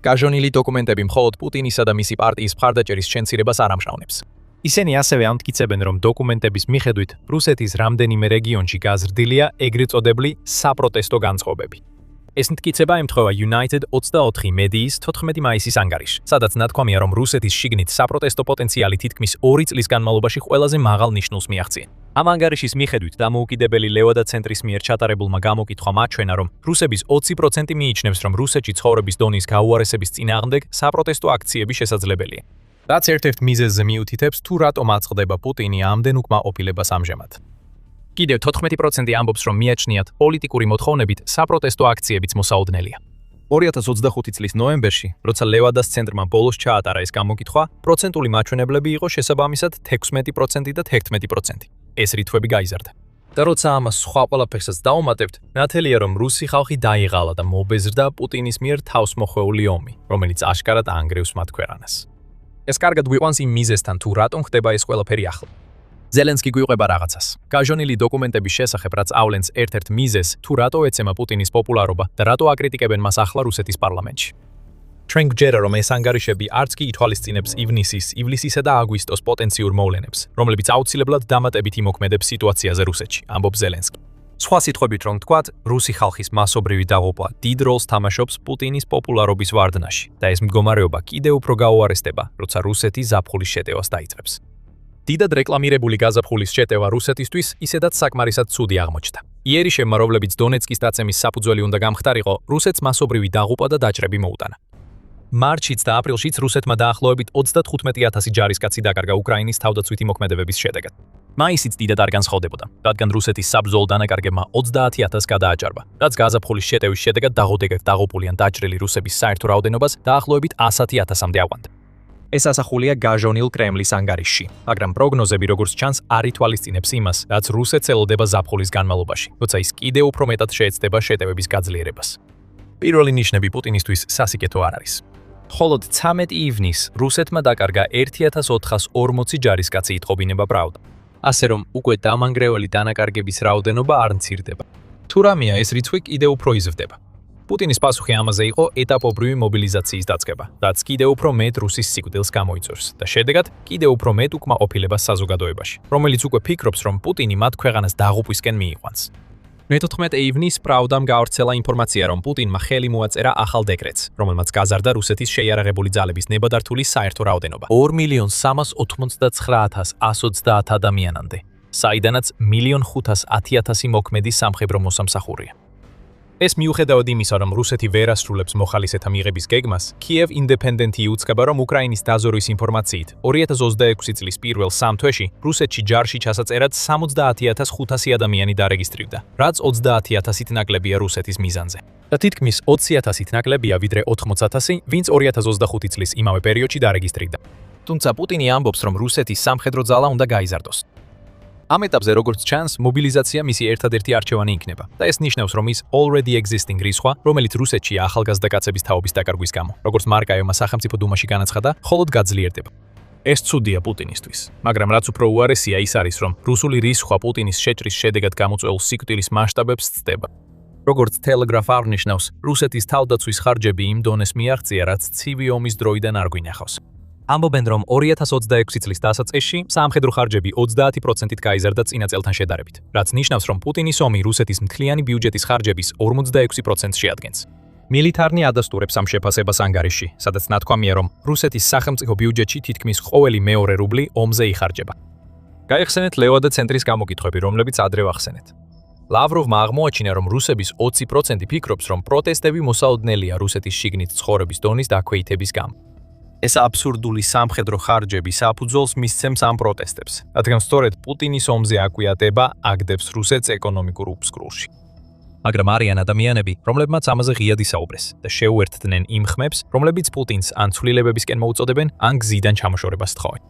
გაჟონილი დოკუმენტები მხოლოდ პუტინისა და მისი პარტიის მხარდაჭერის შემცირებას არ ამჟღავნებს. ისინი ასევე ამტკიცებენ, რომ დოკუმენტების მიხედვით რუსეთის რამდენიმე რეგიონში გაზრდილია ეგრეთ წოდებული საპროტესტო განწყობები. ეს მტკიცება ემთხვევა United 24 მედიის 14 მაისის ანგარიშს, სადაც ნათქვამია, რომ რუსეთის შიგნით საპროტესტო პოტენციალი თითქმის 2 წლის განმავლობაში ყველაზე მაღალ ნიშნულს მიაღწია. ამ ანგარიშის მიხედვით დამოუკიდებელი ლევადა ცენტრის მიერ ჩატარებულმა გამოკითხვამ აჩვენა, რომ რუსების 20% მიიჩნევს, რომ რუსეთში ცხოვრების დონის გაუარესების წინააღმდეგ საპროტესტო აქციები შესაძლებელია. რაც ერთ-ერთ მიზეზზე მიუთითებს, თუ რატომ აწყდება პუტინი ამდენ უკმაყოფილებას ამჟამად. კიდევ 14% ამბობს, რომ მიაჩნიათ პოლიტიკური მოთხოვნებით საპროტესტო აქციებიც მოსაოდნელია. 2025 წლის ნოემბერში, როცა ლევადას ცენტრმა ბოლოს ჩაატარა ეს გამოკითხვა, პროცენტული მაჩვენებლები იყო შესაბამისად 16% და 11%. ეს რითხვები გაიზარდა. და როცა ამას სხვა ყველაფერსაც დავუმატებთ, ნათელია, რომ რუსი ხალხი დაიღალა და მობეზრდა პუტინის მიერ თავს მოხვეული ომი, რომელიც აშკარად ანგრევს მათ ქვეყანას. ეს კარგად გვიყვანს იმ მიზეზთან, თუ რატომ ხდება ეს ყველაფერი ახლა. ზელენსკი გვიყვება რაღაცას. გაჟონილი დოკუმენტების შესახებ, რაც ავლენს ერთ-ერთ მიზეზს, თუ რატო ეცემა პუტინის პოპულარობა და რატო აკრიტიკებენ მას ახლა რუსეთის პარლამენტში. ჩვენ გვჯერა, რომ ეს ანგარიშები არც კი ითვალისწინებს ივლისისა და აგვისტოს პოტენციურ მოვლენებს, რომლებიც აუცილებლად დამატებით იმოქმედებს სიტუაციაზე რუსეთში, ამბობს ზელენსკი. სხვა სიტყვებით რომ ვთქვათ, რუსი ხალხის მასობრივი დაღუპვა დიდ როლს თამაშობს პუტინის პოპულარობის ვარდნაში და ეს მდგომარეობა კიდევ უფრო გაუარესდება, როცა რუსეთი ზაფხულის შეტევას დაიწყებს. დიდად რეკლამირებული გაზაფხულის შეტევა რუსეთისთვის ისედაც საკმარისად ცუდი აღმოჩნდა. იერიშევმა, რომლებიც დონეცკის დაცემის საფუძველი უნდა გამხდარიყო, რუსეთს მასობრივი დაღუპვა და დაჭრები მოუტანა. მარტშიც და აპრილშიც რუსეთმა დაახლოებით 35,000 ჯარისკაცი დაკარგა უკრაინის თავდაცვითი მოქმედებების შედეგად. მაისიც დიდად არ განსხვავდებოდა, რადგან რუსეთის საბრძოლო დანაკარგებმა 30,000 გადააჭარბა, რაც გაზაფხულის შეტევის შედეგად დაღუპული ან დაჭრილი რუსების საერთო რაოდენობას დაახლოებით 110,000-მდე აყვანდა. ეს ასახულია გაჟონილ კრემლის ანგარიშში, მაგრამ პროგნოზები როგორც ჩანს არ ითვალისწინებს იმას, რაც რუსეთს ელოდება ზაფხულის განმავლობაში, როცა ის კიდევ უფრო მეტად შეეცდება შეტევების გაძლიერებას. პირველი ნიშნები პუტინისთვის სასიკეთო არ არის. მხოლოდ 13 ივნისს რუსეთმა დაკარგა 1440 ჯარისკაცი იტყობინება პრავდა. ასე რომ უკვე დამანგრეველი დანაკარგების რაოდენობა არ მცირდება. თუ რამეა ეს რიცხვი კიდევ უფრო იზრდება. პუტინის პასუხი ამაზე იყო ეტაპობრივი მობილიზაციის დაწყება, რაც კიდევ უფრო მეტ რუსის სიკვდილს გამოიწვევს და შედეგად კიდევ უფრო მეტ უკმაყოფილებას საზოგადოებაში, რომელიც უკვე ფიქრობს, რომ პუტინი მათ ქვეყანას დაღუპვისკენ მიიყვანს. მე-14 ივნისს პრავდამ გაავრცელა ინფორმაცია, რომ პუტინმა ხელი მოაწერა ახალ დეკრეტს, რომელმაც გაზარდა რუსეთის შეიარაღებული ძალების ნებადართული საერთო რაოდენობა 2,399,130 ადამიანამდე, საიდანაც 1,510,000 მოქმედი სამხედრო მოსამსახურია. ეს მიუხედავად იმისა, რომ რუსეთი ვერ ასრულებს მოხალისეთა მიღების გეგმას, Kiev Independent იუწყება, რომ უკრაინის დაზვერვის ინფორმაციით 2026 წლის პირველ 3 თვეში რუსეთში ჯარში ჩასაწერად 70,500 ადამიანი დარეგისტრირდა, რაც 30,000-ით ნაკლებია რუსეთის მიზანზე. და თითქმის 20,000-ით ნაკლებია ვიდრე 80,000, ვინც 2025 წლის იმავე პერიოდში დარეგისტრირდა. თუმცა პუტინი ამბობს, რომ რუსეთის სამხედრო ძალა უნდა გაიზარდოს. ამ ეტაპზე როგორც ჩანს, მობილიზაცია მისი ერთადერთი არჩევანი იქნება და ეს ნიშნავს, რომ ის already existing რისხვა, რომელიც რუსეთში ახალგაზრდა კაცების თაობის დაკარგვის გამო, როგორც მარკაევმა სახელმწიფო დუმაში განაცხადა, მხოლოდ გაძლიერდება. ეს ცუდია პუტინისთვის, მაგრამ რაც უფრო უარესია ის არის, რომ რუსული რისხვა პუტინის შეჭრის შედეგად გამოწვეულ სიკვდილის მასშტაბებს ცდება. როგორც Telegraph აღნიშნავს, რუსეთის თავდაცვის ხარჯები იმ დონეს მიაღწია, რაც ცივი ომის დროიდან არ გვინახავს. ამბობენ, რომ 2026 წლის დასაწყისში სამხედრო ხარჯები 30%-ით გაიზარდა წინა წელთან შედარებით, რაც ნიშნავს, რომ პუტინის ომი რუსეთის მთლიანი ბიუჯეტის ხარჯების 46%-ს შეადგენს. მილიტარნი ადასტურებს ამ შეფასებას ანგარიში, სადაც ნათქვამია, რომ რუსეთის სახელმწიფო ბიუჯეტში თითქმის ყოველი მეორე რუბლი ომზე იხარჯება. გაიხსენეთ ლევადა ცენტრის გამოკითხვები, რომლებიც ადრე ვახსენეთ. ლავროვმა აღმოაჩინა, რომ რუსების 20% ფიქრობს, რომ პროტესტები მოსაოდნელია რუსეთის შიგნით ცხოვრების დონის დაქვეითების გამო. ეს აბსურდული სამხედრო ხარჯები საფუძველს მისცემს ამ პროტესტებს, რადგან სწორედ პუტინის ომზე აკვიატება აგდებს რუსეთს ეკონომიკურ უფსკრულში. მაგრამ არიან ადამიანები, რომლებმაც ამაზე ღიად ისაუბრეს და შეუერთდნენ იმ ხმებს, რომლებიც პუტინს ან ცვლილებებისკენ მოუწოდებენ, ან გზიდან ჩამოშორებას თხოვენ.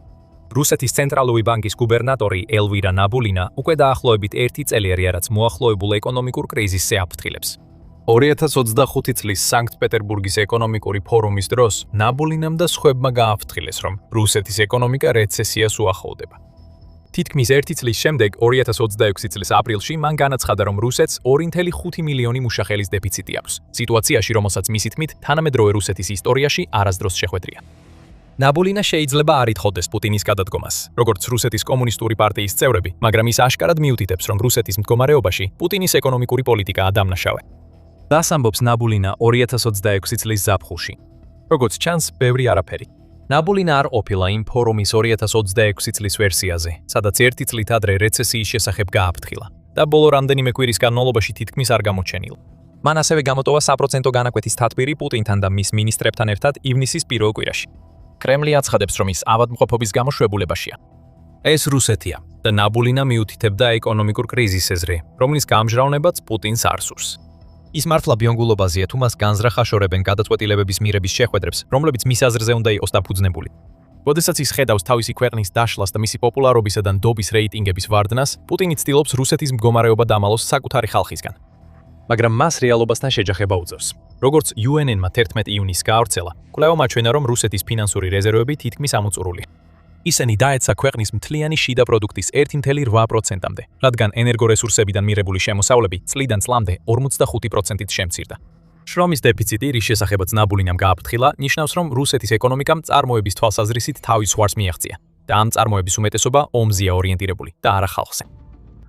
რუსეთის ცენტრალური ბანკის გუბერნატორი ელვირა ნაბულინა უკვე დაახლოებით 1 წელია, რაც მოახლოებულ ეკონომიკურ კრიზისზე აფრთხილებს. 2025 წლის სანქტ-პეტერბურგის ეკონომიკური ფორუმის დროს ნაბულინამ და სხვებმა გააფრთხილეს, რომ რუსეთის ეკონომიკა რეცესიას უახლოვდება. თითქმის 1 წლის შემდეგ 2026 წლის აპრილში მან განაცხადა, რომ რუსეთს 2,5 მილიონი მუშახელის დეფიციტი აქვს, სიტუაციაში, რომელსაც მისი თქმით, თანამედროვე რუსეთის ისტორიაში არასდროს შეხვედრია. ნაბულინა შეიძლება არ ითხოვდეს პუტინის გადადგომას, როგორც რუსეთის კომუნისტური პარტიის წევრები, მაგრამ ის აშკარად მიუთითებს, რომ რუსეთის მდგომარეობაში პუტინის ეკონომიკური პოლიტიკაა დამნაშავე. Das ამბობს ნაბულინა 2026 წლის ზაფხულში. როგორც ჩანს, ბევრი არაფერი. ნაბულინა არ ყოფილა იმ ფორუმის 2026 წლის ვერსიაზე, სადაც 1 წლით ადრე რეცესიის შესახებ გააფრთხილა და ბოლო რამდენიმე კვირის განმავლობაში თითქმის არ გამოჩენილა. მან ასევე გამოტოვა საპროცენტო განაკვეთის თათბირი პუტინთან და მის მინისტრებთან ერთად ივნისის პირველ კვირაში. კრემლი აცხადებს, რომ ის ავადმყოფობის გამო შვებულებაშია. ეს რუსეთია და ნაბულინა მიუთითებდა ეკონომიკურ კრიზისზე, რომლის გამჟღავნებაც პუტინს არ სურს. ის მართლა ბიონგულობაზია, თუ მას განზრახაშორებენ გადაწყვეტილებების მიღების შეხვედრებს, რომლებიც მის აზრზე უნდა იყოს დაფუძნებული. როდესაც ის ხედავს თავისი ქვეყნის დაშლას და მისი პოპულარობისა და ნდობის რეიტინგების ვარდნას, პუტინი ცდილობს რუსეთის მდგომარეობა დამალოს საკუთარი ხალხისგან. მაგრამ მას რეალობასთან შეჯახება უწევს. როგორც UN-მა 11 ივნისს გაავრცელა, კვლევა მაჩვენა, რომ რუსეთის ფინანსური რეზერვები თითქმის ამოწურულია. ისინი დაეცა ქვეყნის მთლიანი შიდა პროდუქტის 1.8%-მდე, რადგან ენერგორესურსებიდან მიღებული შემოსავლები წლიდან წლამდე 45%-ით შემცირდა. შრომის დეფიციტი, რის შესახებაც ნაბულინამ გააფრთხილა, ნიშნავს, რომ რუსეთის ეკონომიკამ წარმოების თვალსაზრისით თავის ზღვარს მიაღწია და ამ წარმოების უმეტესობა ომზეა ორიენტირებული და არა ხალხზე.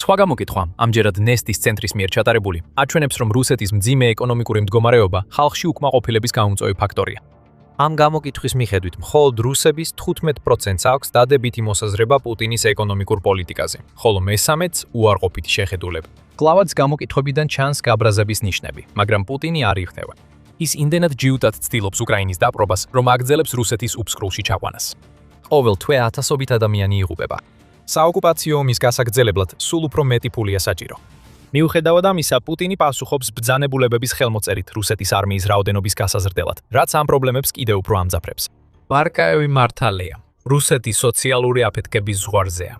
სხვა გამოკითხვა, ამჯერად ნესტის ცენტრის მიერ ჩატარებული, აჩვენებს, რომ რუსეთის მძიმე ეკონომიკური მდგომარეობა ხალხში უკმაყოფილების გამომწვევი ფაქტორია. ამ გამოკითხვის მიხედვით, მხოლოდ რუსების 15%-ს აქვს დადებითი მოსაზრება პუტინის ეკონომიკურ პოლიტიკაზე, ხოლო მესამედს უარყოფითი შეხედულება. კლავაც გამოკითხვებიდან ჩანს გაბრაზების ნიშნები, მაგრამ პუტინი არ იხდევა. ის იმდენად ჯიუტად ცდილობს უკრაინის დაპყრობას, რომ აგრძელებს რუსეთის უფსკრულში ჩაყვანას. ყოველ თვე ათასობით ადამიანი იღუპება. საოკუპაციო ომის გასაგრძელებლად სულ უფრო მეტი ფულია საჭირო. მიუხედავად ამისა, პუტინი პასუხობს ბრძანებულებების ხელმოწერით რუსეთის არმიის რაოდენობის გასაზრდელად, რაც ამ პრობლემებს კიდევ უფრო ამძაფრებს. ბარკაევი მართალია, რუსეთი სოციალური აფეთქების ზღვარზეა.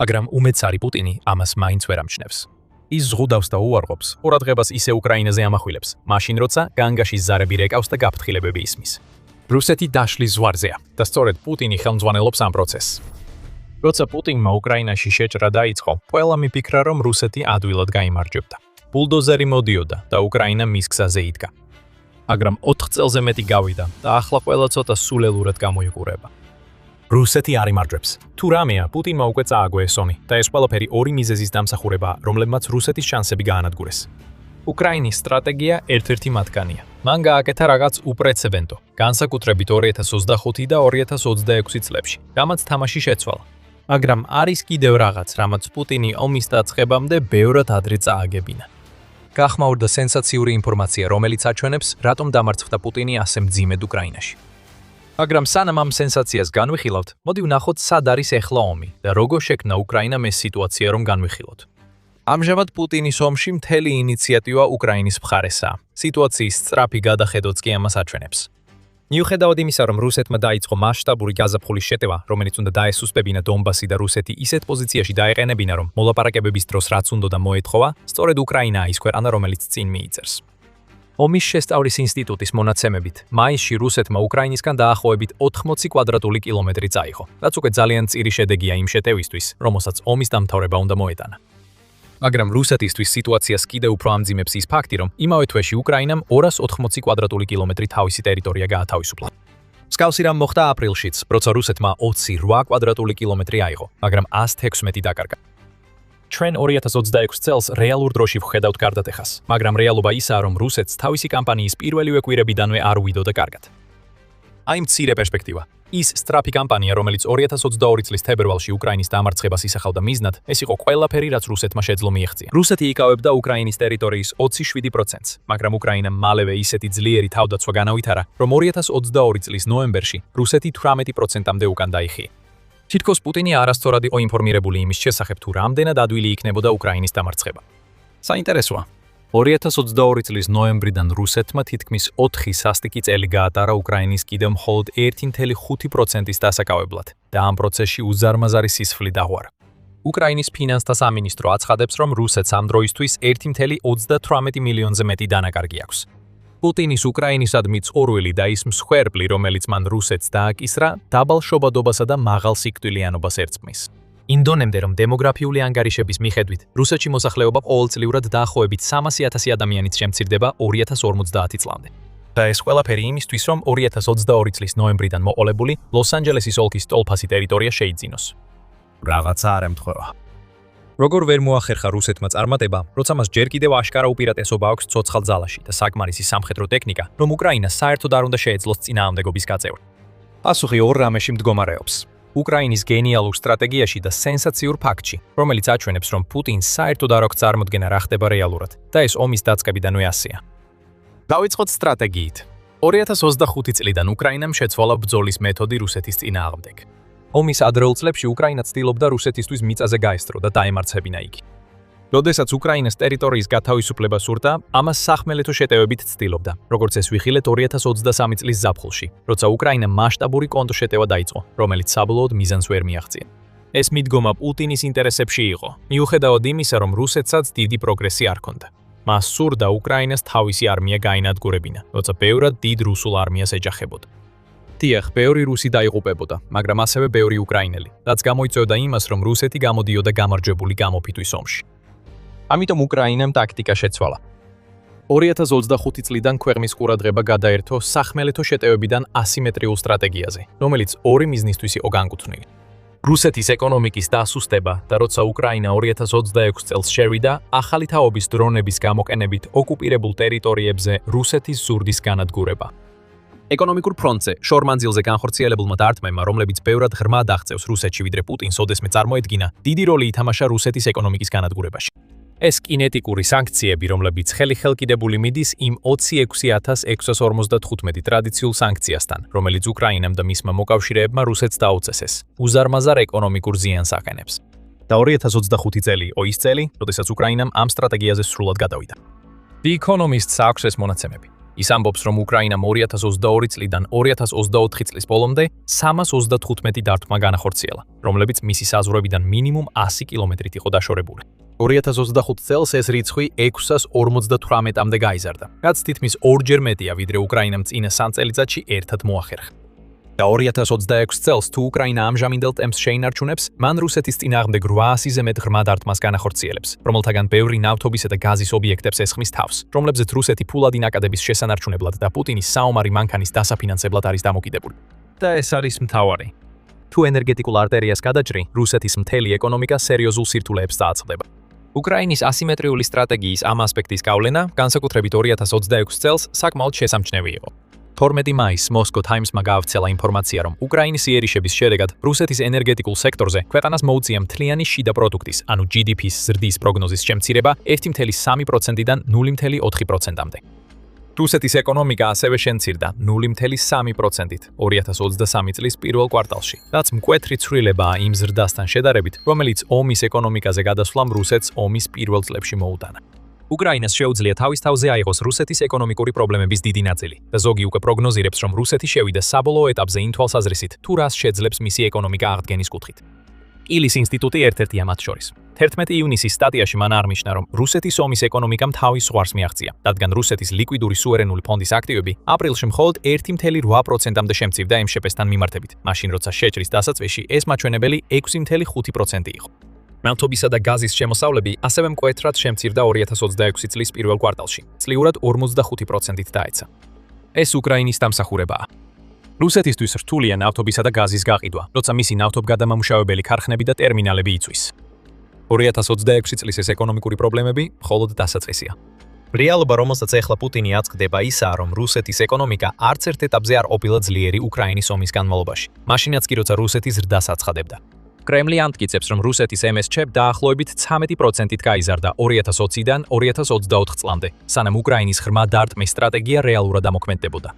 მაგრამ უმეცარი პუტინი ამას მაინც ვერ ამჩნევს. ის ზღუდავს და უარყოფს, ყურადღებას ისე უკრაინაზე ამახვილებს, მაშინ როცა განგაშის ზარები რეკავს და გაფრთხილებები ისმის. რუსეთი დაშლის ზღვარზეა და სწორედ პუტინი ხელმძღვანელობს ამ პროცესს. როცა პუტინმა უკრაინაში შეჭრა დაიწყო, ყველა მიფიქრა, რომ რუსეთი ადვილად გაიმარჯვებდა. ბულდოზერი მოდიოდა და უკრაინა მის გზაზე იდგა. მაგრამ 4 წელზე მეტი გავიდა და ახლა ყველა ცოტა სულელურად გამოიყურება. რუსეთი არ იმარჯვებს. თუ რამეა, პუტინმა უკვე წააგო ეს ომი და ეს ყველაფერი ორი მიზეზის დამსახურებაა, რომლებმაც რუსეთის შანსები გაანადგურეს. უკრაინის სტრატეგია ერთ-ერთი მათგანია. მან გააკეთა რაღაც უპრეცედენტო, განსაკუთრებით 2025 და 2026 წლებში, რამაც თამაში შეცვალა. მაგრამ არის კიდევ რაღაც, რამაც პუტინი ომის დაწყებამდე ბევრად ადრე წააგებინა. გახმაურდა სენსაციური ინფორმაცია, რომელიც აჩვენებს, რატომ დამარცხდა პუტინი ასე მძიმედ უკრაინაში. მაგრამ სანამ ამ სენსაციას განვიხილავთ, მოდი ვნახოთ, სად არის ეხლა ომი და როგორ შექმნა უკრაინამ ეს სიტუაცია, რომ განვიხილოთ. ამჟამად პუტინის ომში მთელი ინიციატივა უკრაინის მხარესაა. სიტუაციის სწრაფი გადახედვაც კი ამას აჩვენებს. მიუხედავად იმისა, რომ რუსეთმა დაიწყო მასშტაბური გაზაფხულის შეტევა, რომელიც უნდა დაესუსტებინა დონბასი და რუსეთი ისეთ პოზიციაში დაეყენებინა, რომ მოლაპარაკებების დროს რაც უნდა მოეთხოვა, სწორედ უკრაინაა ის ქვეყანა, რომელიც წინ მიიწერს. ომის შესწავლის ინსტიტუტის მონაცემებით, მაისში რუსეთმა უკრაინისგან დაახლოებით 80 კვადრატული კილომეტრი წაიღო, რაც უკვე ძალიან წირი შედეგია იმ შეტევისთვის, რომელსაც ომის დამთავრება უნდა მოეტანა. მაგრამ რუსეთისთვის სიტუაციას კიდევ უფრო ამძიმებს ის ფაქტი, რომ იმავე თვეში უკრაინამ 280 კვადრატული კილომეტრი თავისი ტერიტორია გაათავისუფლა. მსგავსი რამ მოხდა აპრილშიც, როცა რუსეთმა 28 კვადრატული კილომეტრი აიღო, მაგრამ 116 დაკარგა. ჩვენ 2026 წელს რეალურ დროში ვხედავთ გარდატეხას, მაგრამ რეალობა ისაა, რომ რუსეთს თავისი კამპანიის პირველივე კვირებიდანვე არ უვიდოდა კარგად. აი მცირე პერსპექტივა. ის სწრაფი კამპანია, რომელიც 2022 წლის თებერვალში უკრაინის დამარცხებას ისახავდა მიზნად, ეს იყო ყველაფერი, რაც რუსეთმა შეძლო მიაღწია. რუსეთი იკავებდა უკრაინის ტერიტორიის 27%-ს, მაგრამ უკრაინამ მალევე ისეთი ძლიერი თავდაცვა განავითარა, რომ 2022 წლის ნოემბერში რუსეთი 18%-მდე უკან დაიხია. თითქოს პუტინი არასწორად იყო ინფორმირებული იმის შესახებ, თუ რამდენად ადვილი იქნებოდა უკრაინის დამარცხება. საინტერესოა. 2022 წლის ნოემბრიდან რუსეთმა თითქმის 4 სასტიკი წელი გაატარა უკრაინის კიდევ მხოლოდ 1.5%-ის დასაკავებლად და ამ პროცესში უზარმაზარი სისხლი დაღვარა. უკრაინის ფინანსთა სამინისტრო აცხადებს, რომ რუსეთს ამ დროისთვის 1.38 მილიონზე მეტი დანაკარგი აქვს. პუტინის უკრაინისადმი წორვილი და ის მსხვერპლი, რომელიც მან რუსეთს დააკისრა, დაბალ შობადობასა და მაღალ სიკვდილიანობას ერწყმის. ინდონემდე, რომ დემოგრაფიული ანგარიშების მიხედვით, რუსეთში მოსახლეობა ყოველწლიურად დაახლოებით 300,000 ადამიანით შემცირდება 2050 წლამდე. და ეს ყველაფერი იმისთვის, რომ 2022 წლის ნოემბრიდან მოყოლებული ლოს-ანჯელესის ოლქის ტოლფასი ტერიტორია შეიძინოს. რაღაცა არ ემთხვევა. როგორ ვერ მოახერხა რუსეთმა წარმატება, როცა მას ჯერ კიდევ აშკარა უპირატესობა აქვს ცოცხალ ძალაში და საკმარისი სამხედრო ტექნიკა, რომ უკრაინა საერთოდ არ უნდა შეეძლოს წინააღმდეგობის გაწევრა. პასუხი ორ რამეში მდგომარეობს. უკრაინის გენიალურ სტრატეგიაში და სენსაციურ ფაქტში, რომელიც აჩვენებს, რომ პუტინს საერთოდ არ აქვს წარმოდგენა რა ხდება რეალურად და ეს ომის დაწყებიდანვე ასეა. დავიწყოთ სტრატეგიით. 2025 წლიდან უკრაინამ შეცვალა ბრძოლის მეთოდი რუსეთის წინააღმდეგ. ომის ადრეულ წლებში უკრაინა ცდილობდა რუსეთისთვის მიწაზე გაესწრო და დაემარცხებინა იგი. როდესაც უკრაინას ტერიტორიის გათავისუფლება სურდა, ამას სახმელეთო შეტევებით ცდილობდა, როგორც ეს ვიხილეთ 2023 წლის ზაფხულში, როცა უკრაინამ მასშტაბური კონტრშეტევა დაიწყო, რომელიც საბოლოოდ მიზანს ვერ მიაღწია. ეს მიდგომა პუტინის ინტერესებში იყო, მიუხედავად იმისა, რომ რუსეთსაც დიდი პროგრესი არ ჰქონდა. მას სურდა უკრაინას თავისი არმია გაენადგურებინა, როცა ბევრად დიდ რუსულ არმიას ეჯახებოდა. დიახ, ბევრი რუსი დაიღუპებოდა, მაგრამ ასევე ბევრი უკრაინელი, რაც გამოიწვევდა იმას, რომ რუსეთი გამოდიოდა გამარჯვებული გამოფიტვის ომში. ამიტომ უკრაინამ ტაქტიკა შეცვალა. 2025 წლიდან ქვეყნის ყურადღება გადაერთო სახმელეთო შეტევებიდან ასიმეტრიულ სტრატეგიაზე, რომელიც ორი მიზნისთვის იყო განკუთვნილი. რუსეთის ეკონომიკის დასუსტება და როცა უკრაინა 2026 წელს შევიდა, ახალი თაობის დრონების გამოყენებით ოკუპირებულ ტერიტორიებზე რუსეთის ზურდის განადგურება. ეკონომიკურ ფრონტზე შორმანძილზე განხორციელებულმა დარტყმებმა, რომლებიც ბევრად ღრმად აღწევს რუსეთში ვიდრე პუტინს ოდესმე წარმოედგინა, დიდი როლი ითამაშა რუსეთის ეკონომიკის განადგურებაში. ეს კინეტიკური სანქციები, რომლებიც ხელკიდებული მიდის იმ 26,645 ტრადიციულ სანქციასთან, რომელიც უკრაინამ და მისმა მოკავშირეებმა რუსეთს დაუწესეს, უზარმაზარ ეკონომიკურ ზიანს აყენებს. და 2025 წელი იყო ის წელი, როდესაც უკრაინამ ამ სტრატეგიაზე სრულად გადავიდა. The Economist-ს აქვს ეს მონაცემები. ის ამბობს, რომ უკრაინამ 2022 წლიდან 2024 წლის ბოლომდე 335 დარტყმა განახორციელა, რომლებიც მისი საზღვრებიდან მინიმუმ 100 კილომეტრით იყო დაშორებული. 2025 წელს ეს რიცხვი 658-მდე გაიზარდა, რაც თითქმის ორჯერ მეტია, ვიდრე უკრაინამ წინა 3 წელიწადში ერთად მოახერხა. და 2026 წელს თუ უკრაინა ამჟამინდელ ტემპს შეინარჩუნებს, მან რუსეთის წინააღმდეგ 800-ზე მეტ ღრმა დარტყმას განახორციელებს, რომელთაგან ბევრი ნავთობისა და გაზის ობიექტებს ესხმის თავს, რომლებზეც რუსეთი ფულადი ნაკადების შესანარჩუნებლად და პუტინის საომარი მანქანის დასაფინანსებლად არის დამოკიდებული. და ეს არის მთავარი. თუ ენერგეტიკულ არტერიას გადაჭრი, რუსეთის მთელი ეკონომიკა სერიოზულ სირთულეებს წააწყდება. უკრაინის ასიმეტრიული სტრატეგიის ამ ასპექტის გავლენა, განსაკუთრებით 2026 წელს, საკმაოდ შესამჩნევი იყო. 12 მაისს Moscow Times-მა გაავრცელა ინფორმაცია, რომ უკრაინის იერიშების შედეგად რუსეთის ენერგეტიკულ სექტორზე ქვეყანას მოუწია მთლიანი შიდა პროდუქტის, ანუ GDP-ს ზრდის პროგნოზის შემცირება 1,3%-დან 0,4%-მდე. რუსეთის ეკონომიკა ასევე შემცირდა 0,3%-ით 2023 წლის პირველ კვარტალში, რაც მკვეთრი ცვლილებაა იმ ზრდასთან შედარებით, რომელიც ომის ეკონომიკაზე გადასვლამ რუსეთს ომის პირველ წლებში მოუტანა. უკრაინას შეუძლია თავის თავზე აიღოს რუსეთის ეკონომიკური პრობლემების დიდი ნაწილი და ზოგი უკვე პროგნოზირებს, რომ რუსეთი შევიდა საბოლოო ეტაპზე იმ თვალსაზრისით, თუ რას შეძლებს მისი ეკონომიკა აღდგენის კუთხით. ილის ინსტიტუტი ერთ-ერთია მათ შორის. 11 ივნისის სტატიაში მან აღნიშნა, რომ რუსეთის ომის ეკონომიკამ თავის ზღვარს მიაღწია, რადგან რუსეთის ლიკვიდური სუვერენული ფონდის აქტივები აპრილში მხოლოდ 1,8%-მდე შემცირდა MŠP-სთან მიმართებით, მაშინ როცა შეჭრის დასაწყისში ეს მაჩვენებელი 6,5% იყო. ნავთობისა და გაზის შემოსავლები ასევე მკვეთრად შემცირდა 2026 წლის პირველ კვარტალში, წლიურად 45%-ით დაეცა. ეს უკრაინის დამსახურებაა. რუსეთისთვის რთულია ნავთობისა და გაზის გაყიდვა, როცა მისი ნავთობგადამამუშავებელი ქარხნები და ტერმინალები იცვის. 2026 წლის ეს ეკონომიკური პრობლემები მხოლოდ დასაწყისია. რეალობა, რომელსაც ეხლა პუტინი აწყდება, ისაა, რომ რუსეთის ეკონომიკა არც ერთ ეტაპზე არ ყოფილა ძლიერი უკრაინის ომის განმავლობაში, მაშინაც კი როცა რუსეთი ზრდას აცხადებდა. კრემლი ამტკიცებს, რომ რუსეთის MSČ დაახლოებით 13%-ით გაიზარდა 2020-დან 2024 წლამდე, სანამ უკრაინის ღრმა დარტყმის სტრატეგია რეალურად ამოქმედდებოდა.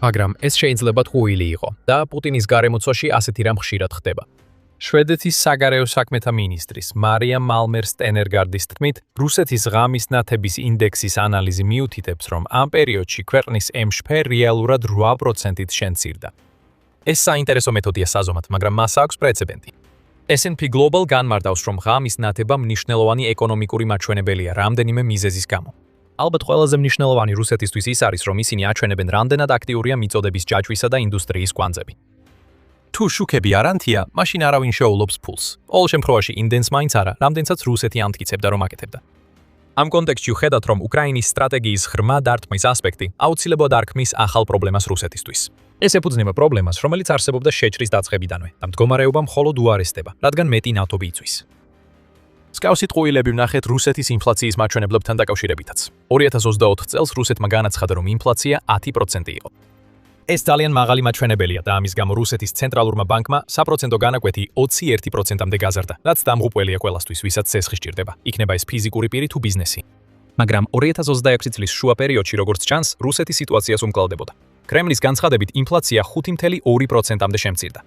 მაგრამ ეს შეიძლება ტყუილი იყო და პუტინის გარემოცვაში ასეთი რამ ხშირად ხდება. შვედეთის საგარეო საქმეთა მინისტრის მარია მალმერ-სტენერგარდის თქმით, რუსეთის ღამის ნათების ინდექსის ანალიზი მიუთითებს, რომ ამ პერიოდში ქვეყნის MŠP რეალურად 8%-ით შემცირდა. ეს საინტერესო მეთოდია საზომად, მაგრამ მას აქვს პრეცედენტი. S&P Global განმარტავს, რომ ღამის ნათება მნიშვნელოვანი ეკონომიკური მაჩვენებელია რამდენიმე მიზეზის გამო. ალბათ ყველაზე მნიშვნელოვანი რუსეთისთვის ის არის, რომ ისინი აჩვენებენ, რამდენად აქტიურია მიწოდების ჯაჭვისა და ინდუსტრიის კვანძები. თუ შუქები არ ანთია, მაშინ არავინ შეულობს ფულს. ყოველ შემთხვევაში იმდენს მაინც არა, რამდენსაც რუსეთი ამტკიცებდა, რომ აკეთებდა. ამ კონტექსტში ვხედავთ, რომ უკრაინის სტრატეგიის ღრმა დარტყმის ასპექტი აუცილებლად არქმის ახალ პრობლემას რუსეთისთვის. ეს ეფუძნება პრობლემას, რომელიც არსებობდა შეჭრის დაწყებიდანვე და მდგომარეობა მხოლოდ უარესდება, რადგან მეტი ნავთობი იცვის. მსგავსი ტყუილები ვნახეთ რუსეთის ინფლაციის მაჩვენებლებთან დაკავშირებითაც. 2024 წელს რუსეთმა განაცხადა, რომ ინფლაცია 10% იყო. ეს ძალიან მაღალი მაჩვენებელია და ამის გამო რუსეთის ცენტრალურმა ბანკმა საპროცენტო განაკვეთი 21%-მდე გაზარდა, რაც დამღუპველია ყველასთვის, ვისაც ცესხი სჭირდება, იქნება ეს ფიზიკური პირი თუ ბიზნესი. მაგრამ 2026 წლის შუა პერიოდში, როგორც ჩანს, რუსეთის სიტუაციას უმკლავდებოდა. კრემლის განცხადებით, ინფლაცია 5,2%-მდე შემცირდა.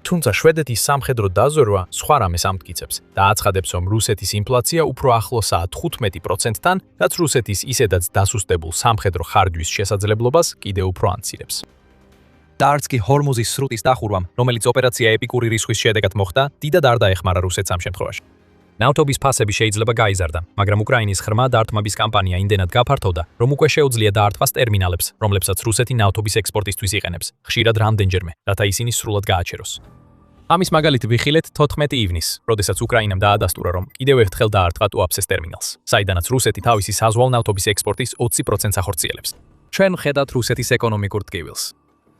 თუმცა შვედეთის სამხედრო დაზვერვა სხვა რამეს ამტკიცებს და აცხადებს, რომ რუსეთის ინფლაცია უფრო ახლოსაა 15%-თან, რაც რუსეთის ისედაც დასუსტებულ სამხედრო ხარჯვის შესაძლებლობას კიდევ უფრო ამცირებს. და არც კი ჰორმუზის სრუტის დახურვამ, რომელიც ოპერაცია ეპიკური რისხვის შედეგად მოხდა, დიდად არ დაეხმარა რუსეთს ამ შემთხვევაში. ნავთობის ფასები შეიძლება გაიზარდა, მაგრამ უკრაინის ღრმა დარტყმების კამპანია იმდენად გაფართოვდა, რომ უკვე შეუძლია დაარტყმას ტერმინალებს, რომლებსაც რუსეთი ნავთობის ექსპორტისთვის იყენებს, ხშირად რამდენჯერმე, რათა ისინი სრულად გააჩეროს. ამის მაგალითი ვიხილეთ 14 ივნისს, როდესაც უკრაინამ დაადასტურა, რომ კიდევ ერთხელ დაარტყა ტუაფსეს ტერმინალს, საიდანაც რუსეთი თავისი საზღვაო ნავთობის ექსპორტის 20%-ს ახორციელებს. ჩვენ ვხედავთ რუსეთის ეკონომიკურ ტკივილს.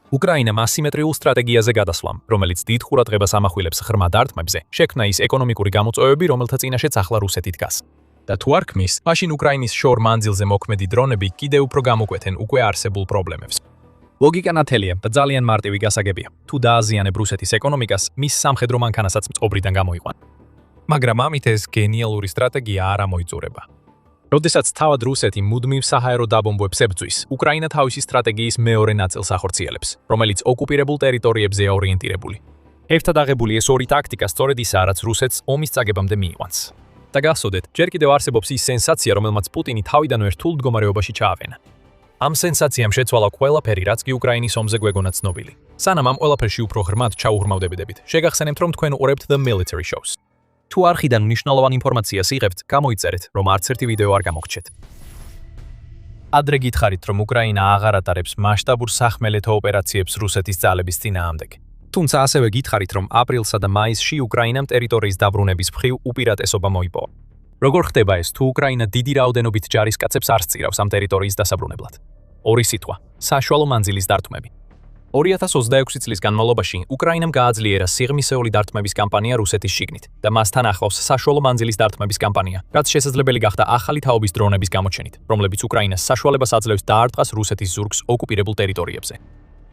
უკრაინამ ასიმეტრიულ სტრატეგიაზე გადასვლამ, რომელიც დიდ ყურადღებას ამახვილებს ღრმა დარტყმებზე, შექმნა ის ეკონომიკური გამოწვევები, რომელთა წინაშეც ახლა რუსეთი დგას. და თუ არ ქმნის, მაშინ უკრაინის შორ მანძილზე მოქმედი დრონები კიდევ უფრო გამოკვეთენ უკვე არსებულ პრობლემებს. ლოგიკა ნათელია და ძალიან მარტივი გასაგებია. თუ დააზიანებ რუსეთის ეკონომიკას, მის სამხედრო მანქანასაც მწყობრიდან გამოიყვან. მაგრამ ამით ეს გენიალური სტრატეგია არ ამოიწურება. როდესაც თავად რუსეთი მუდმივ საჰაერო დაბომბვებს ებრძვის, უკრაინა თავისი სტრატეგიის მეორე ნაწილს ახორციელებს, რომელიც ოკუპირებულ ტერიტორიებზეა ორიენტირებული. ერთად აღებული ეს ორი ტაქტიკა სწორედ ისაა, რაც რუსეთს ომის წაგებამდე მიიყვანს. და გახსოვდეთ, ჯერ კიდევ არსებობს ის სენსაცია, რომელმაც პუტინი თავიდანვე რთულ მდგომარეობაში ჩაავენა. ამ სენსაციამ შეცვალა ყველაფერი, რაც კი უკრაინის ომზე გვეგონა ცნობილი. სანამ ამ ყველაფერში უფრო ღრმად ჩაუღრმავდებოდებით, შეგახსენებთ, რომ თქვენ უყურებთ The Military Shows. თუ არხიდან მნიშვნელოვან ინფორმაციას იღებთ, გამოიწერეთ, რომ არც ერთი ვიდეო არ გამოგრჩეთ. ადრე გითხარით, რომ უკრაინა აღარ ატარებს მასშტაბურ სახმელეთო ოპერაციებს რუსეთის ძალების წინააღმდეგ. თუმცა ასევე გითხარით, რომ აპრილსა და მაისში უკრაინამ ტერიტორიის დაბრუნების მხრივ უპირატესობა მოიპოვა. როგორ ხდება ეს, თუ უკრაინა დიდი რაოდენობით ჯარისკაცებს არ სწირავს ამ ტერიტორიის დასაბრუნებლად? ორი სიტყვა: საშუალო მანძილის დარტყმები. 2026 წლის განმავლობაში უკრაინამ გააძლიერა სიღრმისეული დარტყმების კამპანია რუსეთის შიგნით და მასთან ახლავს საშუალო მანძილის დარტყმების კამპანია, რაც შესაძლებელი გახდა ახალი თაობის დრონების გამოჩენით, რომლებიც უკრაინას საშუალებას აძლევს დაარტყას რუსეთის ზურგს ოკუპირებულ ტერიტორიებზე.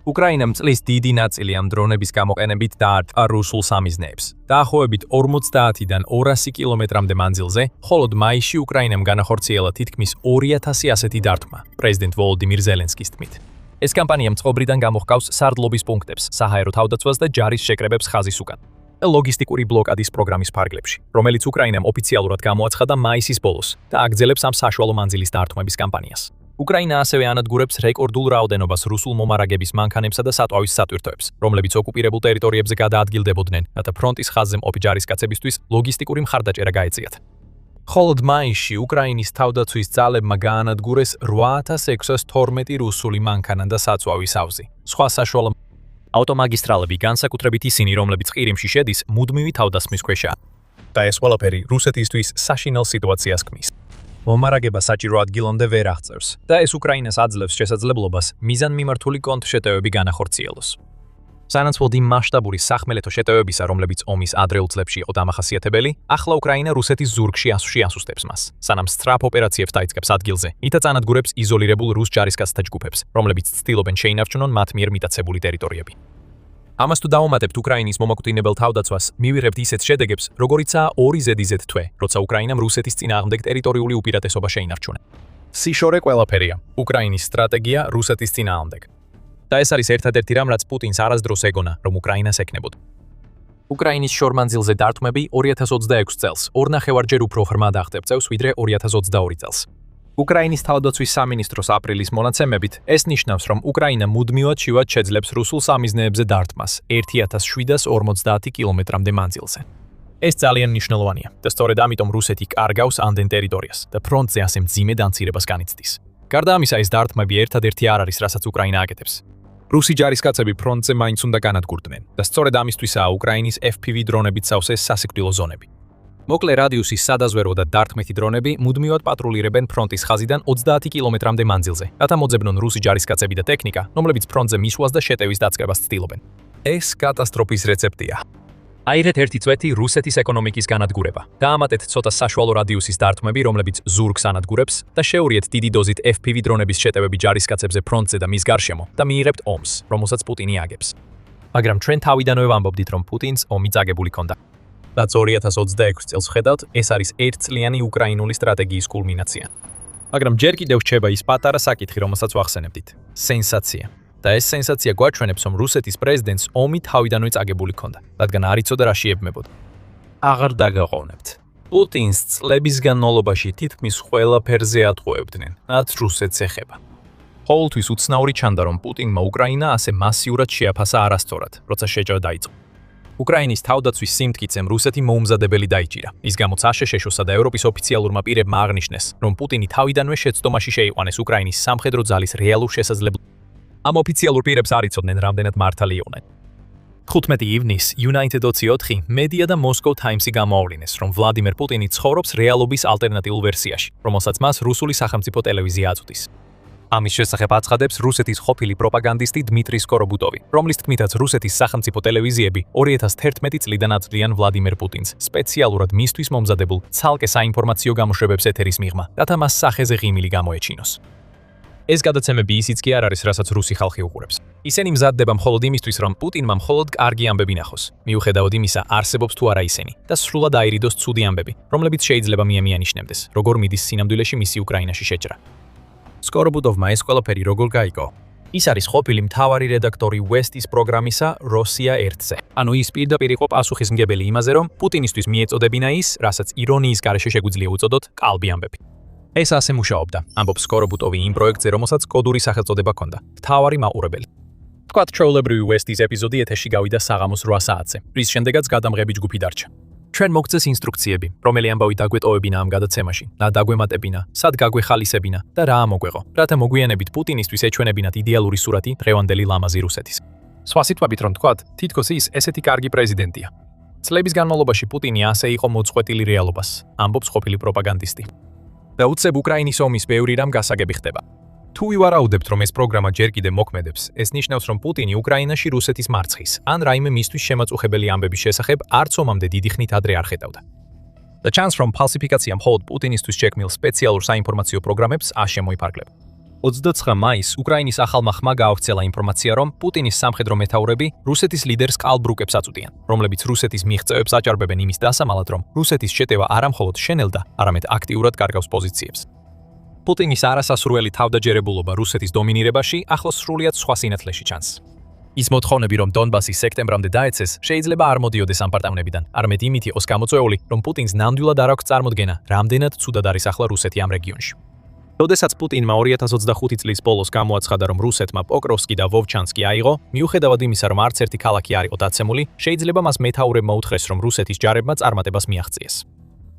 უკრაინამ წლის დიდი ნაწილი ამ დრონების გამოყენებით დაარტყა რუსულ სამიზნეებს, დაახლოებით 50-დან 200 კილომეტრამდე მანძილზე, ხოლო მაისში უკრაინამ განახორციელა თითქმის 2000 ასეთი დარტყმა, პრეზიდენტ ვოლოდიმირ ზელენსკის თქმით. ეს კამპანია მწყობრიდან გამოჰყავს სარდლობის პუნქტებს, საჰაერო თავდაცვას და ჯარის შეკრებებს ხაზის უკან. და ლოგისტიკური ბლოკადის პროგრამის ფარგლებში, რომელიც უკრაინამ ოფიციალურად გამოაცხადა მაისის ბოლოს და აგრძელებს ამ საშუალო მანძილის დარტყმების კამპანიას. უკრაინა ასევე ანადგურებს რეკორდულ რაოდენობას რუსულ მომარაგების მანქანებსა და სატყავის სატვირთოებს, რომლებიც ოკუპირებულ ტერიტორიებზე გადაადგილდებოდნენ, რათა ფრონტის ხაზზე მყოფი ჯარისკაცებისთვის ლოგისტიკური მხარდაჭერა გაეწიათ. ხოლო მაისში უკრაინის თავდაცვის ძალებმა გაანადგურეს 8612 რუსული მანქანა და საწვავის ავზი. სხვა საშუალო ავტომაგისტრალები, განსაკუთრებით ისინი, რომლებიც ყირიმში შედის, მუდმივი თავდასხმის ქვეშაა. და ეს ყველაფერი რუსეთისთვის საშინელ სიტუაციას ქმნის. მომარაგება საჭირო ადგილამდე ვერ აღწევს და ეს უკრაინას აძლევს შესაძლებლობას მიზანმიმართული კონტრშეტევები განახორციელოს. სანაცვლოდ იმ მასშტაბური სახმელეთო შეტევებისა, რომლებიც ომის ადრეულ წლებში იყო დამახასიათებელი, ახლა უკრაინა რუსეთის ზურგში ასვში ასუსტებს მას, სანამ სწრაფ ოპერაციებს დაიწყებს ადგილზე, ითაც ანადგურებს იზოლირებულ რუს ჯარისკაცთა ჯგუფებს, რომლებიც ცდილობენ შეინარჩუნონ მათ მიერ მიტაცებული ტერიტორიები. ამას თუ დავუმატებთ უკრაინის მომაკვდინებელ თავდაცვას, მივიღებთ ისეთ შედეგებს, როგორიცაა 2Z თვე, როცა უკრაინამ რუსეთის წინააღმდეგ ტერიტორიული უპირატესობა შეინარჩუნა. სიშორე ყველაფერია, უკრაინის სტრატეგია რუსეთის წინააღმდეგ. და ეს არის ერთადერთი რამ, რაც პუტინს არასდროს ეგონა, რომ უკრაინას ეკნებოდა. უკრაინის შორმანძილზე დარტყმები 2026 წელს 2.5-ჯერ უფრო ღრმად აღწევს, ვიდრე 2022 წელს. უკრაინის თავდაცვის სამინისტროს აპრილის მონაცემებით, ეს ნიშნავს, რომ უკრაინა მუდმივად შივად შეძლებს რუსულ სამიზნეებზე დარტყმას 1750 კილომეტრამდე მანძილზე. ეს ძალიან მნიშვნელოვანია და სწორედ ამიტომ რუსეთი კარგავს ანდენ ტერიტორიას და ფრონტზე ასე მძიმე დამცირებას განიცდის. გარდა ამისა, ეს დარტყმები ერთადერთი არ არის, რასაც უკრაინა აკეთებს. რუსი ჯარისკაცები ფრონტზე მაინც უნდა განადგურდნენ და სწორედ ამისთვისაა უკრაინის FPV დრონებით სავსე სასიკვდილო ზონები. მოკლე რადიუსის სადაზვერო და დარტყმითი დრონები მუდმივად პატრულირებენ ფრონტის ხაზიდან 20 კილომეტრამდე მანძილზე, რათა მოძებნონ რუსი ჯარისკაცები და ტექნიკა, რომლებიც ფრონტზე მისვლას და შეტევის დაწყებას ცდილობენ. ეს კატასტროფის რეცეპტია. აირეთ ერთი წვეთი რუსეთის ეკონომიკის განადგურება. დაამატეთ ცოტა საშუალო რადიუსის დარტყმები, რომლებიც ზურგს ანადგურებს და შეურიეთ დიდი დოზით FPV დრონების შეტევები ჯარისკაცებზე ფრონტზე და მის გარშემო და მიიღებთ ომს, რომელსაც პუტინი აგებს. მაგრამ ჩვენ თავიდანვე ვამბობდით, რომ პუტინს ომი წაგებული ჰქონდა. რაც 2026 წელს ხედავთ, ეს არის ერთწლიანი უკრაინული სტრატეგიის კულმინაცია. მაგრამ ჯერ კიდევ რჩება ის პატარა საკითხი, რომელსაც ვახსენებდით. სენსაცია. და ეს სენსაცია გვაჩვენებს, რომ რუსეთის პრეზიდენტს ომი თავიდანვე წაგებული ჰქონდა, რადგან არ იცოდა რა შეებმებოდა. აღარ დაგაყოვნებთ. პუტინს წლების განმავლობაში თითქმის ყველაფერზე ატყუებდნენ, რაც რუსეთს ეხება. ყოველთვის უცნაური ჩანდა, რომ პუტინმა უკრაინა ასე მასიურად შეაფასა არასწორად, როცა შეჭრა დაიწყო. უკრაინის თავდაცვის სიმტკიცემ რუსეთი მოუმზადებელი დაიჭირა. ის გამოც აშშ-სა და ევროპის ოფიციალურმა პირებმა აღნიშნეს, რომ პუტინი თავიდანვე შეცდომაში შეიყვანეს უკრაინის სამხედრო ძალის რეალურ შესაძლებლობას. ამ ოფიციალურ პირებს არ იცოდნენ, რამდენად მართალი იყვნენ. 15 ივნისს United-24 მედია და Moscow Times-ი გამოავლინეს, რომ ვლადიმერ პუტინი ცხოვრობს რეალობის ალტერნატიულ ვერსიაში, რომელსაც მას რუსული სახელმწიფო ტელევიზია აწვდის. ამის შესახებ აცხადებს რუსეთის ყოფილი პროპაგანდისტი დმიტრი სკორობუტოვი, რომლის თქმითაც რუსეთის სახელმწიფო ტელევიზიები 2011 წლიდან აწვდიან ვლადიმერ პუტინს სპეციალურად მისთვის მომზადებულ ცალკე საინფორმაციო გამოშვებებს ეთერის მიღმა, რათა მას სახეზე ღიმილი გამოეჩინოს. ეს გადაცემები ისიც კი არ არის, რასაც რუსი ხალხი უყურებს. ისინი მზადდება მხოლოდ იმისთვის, რომ პუტინმა მხოლოდ კარგი ამბები ნახოს, მიუხედავად იმისა, არსებობს თუ არა ისინი, და სრულად აირიდოს ცუდი ამბები, რომლებიც შეიძლება მიანიშნებდეს, როგორ მიდის სინამდვილეში მისი უკრაინაში შეჭრა. სკორობუტოვმა ეს ყველაფერი როგორ გაიგო? ის არის ყოფილი მთავარი რედაქტორი West-ის პროგრამისა Rossia 1-ზე. ანუ ის პირდაპირ იყო პასუხისმგებელი იმაზე, რომ პუტინისთვის მიეწოდებინა ის, რასაც ირონიის გარეშე შეგვიძლია უწოდოთ კალბი ამბები. ეს ასე მუშაობდა, ამბობს სკორობუტოვი იმ პროექტზე, რომელსაც კოდური სახელწოდება ჰქონდა, მთავარი მაყურებელი. თქვათ, ჩვეულებრივი West-ის ეპიზოდი ეთერში გავიდა საღამოს 8 საათზე, რის შემდეგაც გადამღები ჯგუფი დარჩა. ჩვენ მოგწეს ინსტრუქციები, რომელი ამბავი დაგვეტოვებინა ამ გადაცემაში, რა დაგვემატებინა, სად გაგვეხალისებინა და რა ამოგვეღო, რათა მოგვიანებით პუტინისთვის ეჩვენებინათ იდეალური სურათი დღევანდელი ლამაზი რუსეთის. სხვა სიტყვებით რომ თქვათ, თითქოს ის ესეთი კარგი პრეზიდენტია. წლების განმავლობაში პუტინი ასე იყო მოწყვეტილი რეალობას, ამბობს ყოფილი პროპაგანდისტი. და უცებ უკრაინის ომის ბევრი რამ გასაგები ხდება. თუ ვივარაუდებთ, რომ ეს პროგრამა ჯერ კიდევ მოქმედებს, ეს ნიშნავს, რომ პუტინი უკრაინაში რუსეთის მარცხის, ან რაიმე მისთვის შემაწუხებელი ამბების შესახებ არც ომამდე დიდი ხნით ადრე არ ხედავდა. The chance from falsification მხოლოდ პუტინისთვის შექმნილ სპეციალურ საინფორმაციო პროგრამებს არ შემოიფარგლებ. 29 მაისს უკრაინის ახალმა ხმა გაავრცელა ინფორმაცია, რომ პუტინის სამხედრო მეთაურები რუსეთის ლიდერს კალბრუკებს აწვდიან, რომლებიც რუსეთის მიღწევებს აჭარბებენ იმის დასამალად, რომ რუსეთის შეტევა არა მხოლოდ შენელდა, არამედ აქტიურად კარგავს პოზიციებს. პუტინის არასასურველი თავდაჯერებულობა რუსეთის დომინირებაში ახლო სრულიად სხვა სინათლეში ჩანს. ის მოთხოვნები, რომ დონბასი სექტემბრამდე დაეცეს, შეიძლება არ მოდიოდეს ამ პარტნიორებიდან, არამედ იმით იყოს გამოწვეული, რომ პუტინს ნამდვილად არ აქვს წარმოდგენა, რამდენად ცუდად არის ახლა რუსეთი ამ რეგიონში. როდესაც პუტინმა 2025 წლის ბოლოს გამოაცხადა, რომ რუსეთმა პოკროვსკი და ვოვჩანსკი აიღო, მიუხედავად იმისა, რომ არც ერთი ქალაქი არ იყო დაცემული, შეიძლება მას მეთაურებმა უთხრეს, რომ რუსეთის ჯარებმა წარმატებას მიაღწიეს.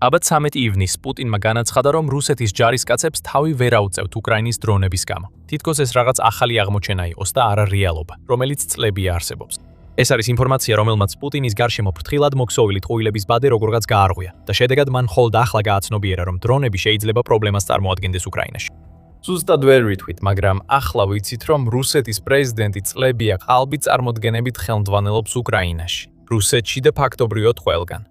აბა 13 ივნისს პუტინმა განაცხადა, რომ რუსეთის ჯარისკაცებს თავი ვერ აუწევთ უკრაინის დრონების გამო. თითქოს ეს რაღაც ახალი აღმოჩენა იყოს და არა რეალობა, რომელიც წლებია არსებობს. ეს არის ინფორმაცია, რომელმაც პუტინის გარშემო ფრთხილად მოქსოვილი ტყუილების ბადე როგორღაც გაარღვია და შედეგად მან მხოლოდ ახლა გააცნობიერა, რომ დრონები შეიძლება პრობლემას წარმოადგენდეს უკრაინაში. ზუსტად ვერ ვითვლით, მაგრამ ახლა ვიცით, რომ რუსეთის პრეზიდენტი წლებია ყალბი წარმოდგენებით ხელმძღვანელობს უკრაინაში, რუსეთში და ფაქტობრივად ყველგან.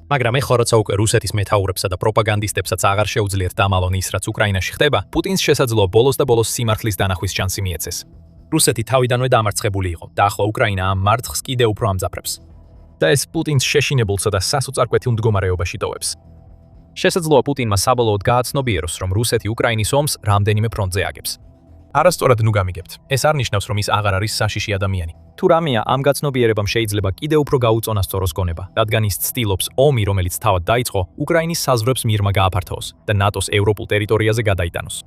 მაგრამ ეხლა როცა უკვე რუსეთის მეთაურებსა და პროპაგანდისტებსაც აღარ შეუძლიათ დამალონ ის, რაც უკრაინაში ხდება, პუტინს შესაძლოა ბოლოს და ბოლოს სიმართლის დანახვის შანსი მიეცეს. რუსეთი თავიდანვე დამარცხებული იყო და ახლა უკრაინა ამ მარცხს კიდევ უფრო ამძაფრებს. და ეს პუტინს შეშინებულსა და სასოწარკვეთილ მდგომარეობაში ტოვებს. შესაძლოა პუტინმა საბოლოოდ გააცნობიეროს, რომ რუსეთი უკრაინის ომს რამდენიმე ფრონტზე აგებს. არასწორად ნუ გამიგებთ. ეს არ ნიშნავს, რომ ის აღარ არის საშიში ადამიანი. თუ რამეა ამ გაცნობიერებამ შეიძლება კიდევ უფრო გაუწონასწოროს გონება, რადგან ის ცდილობს ომი, რომელიც თავად დაიწყო, უკრაინის საზღვრებს მიღმა გააფართოოს და ნატოს ევროპულ ტერიტორიაზე გადაიტანოს.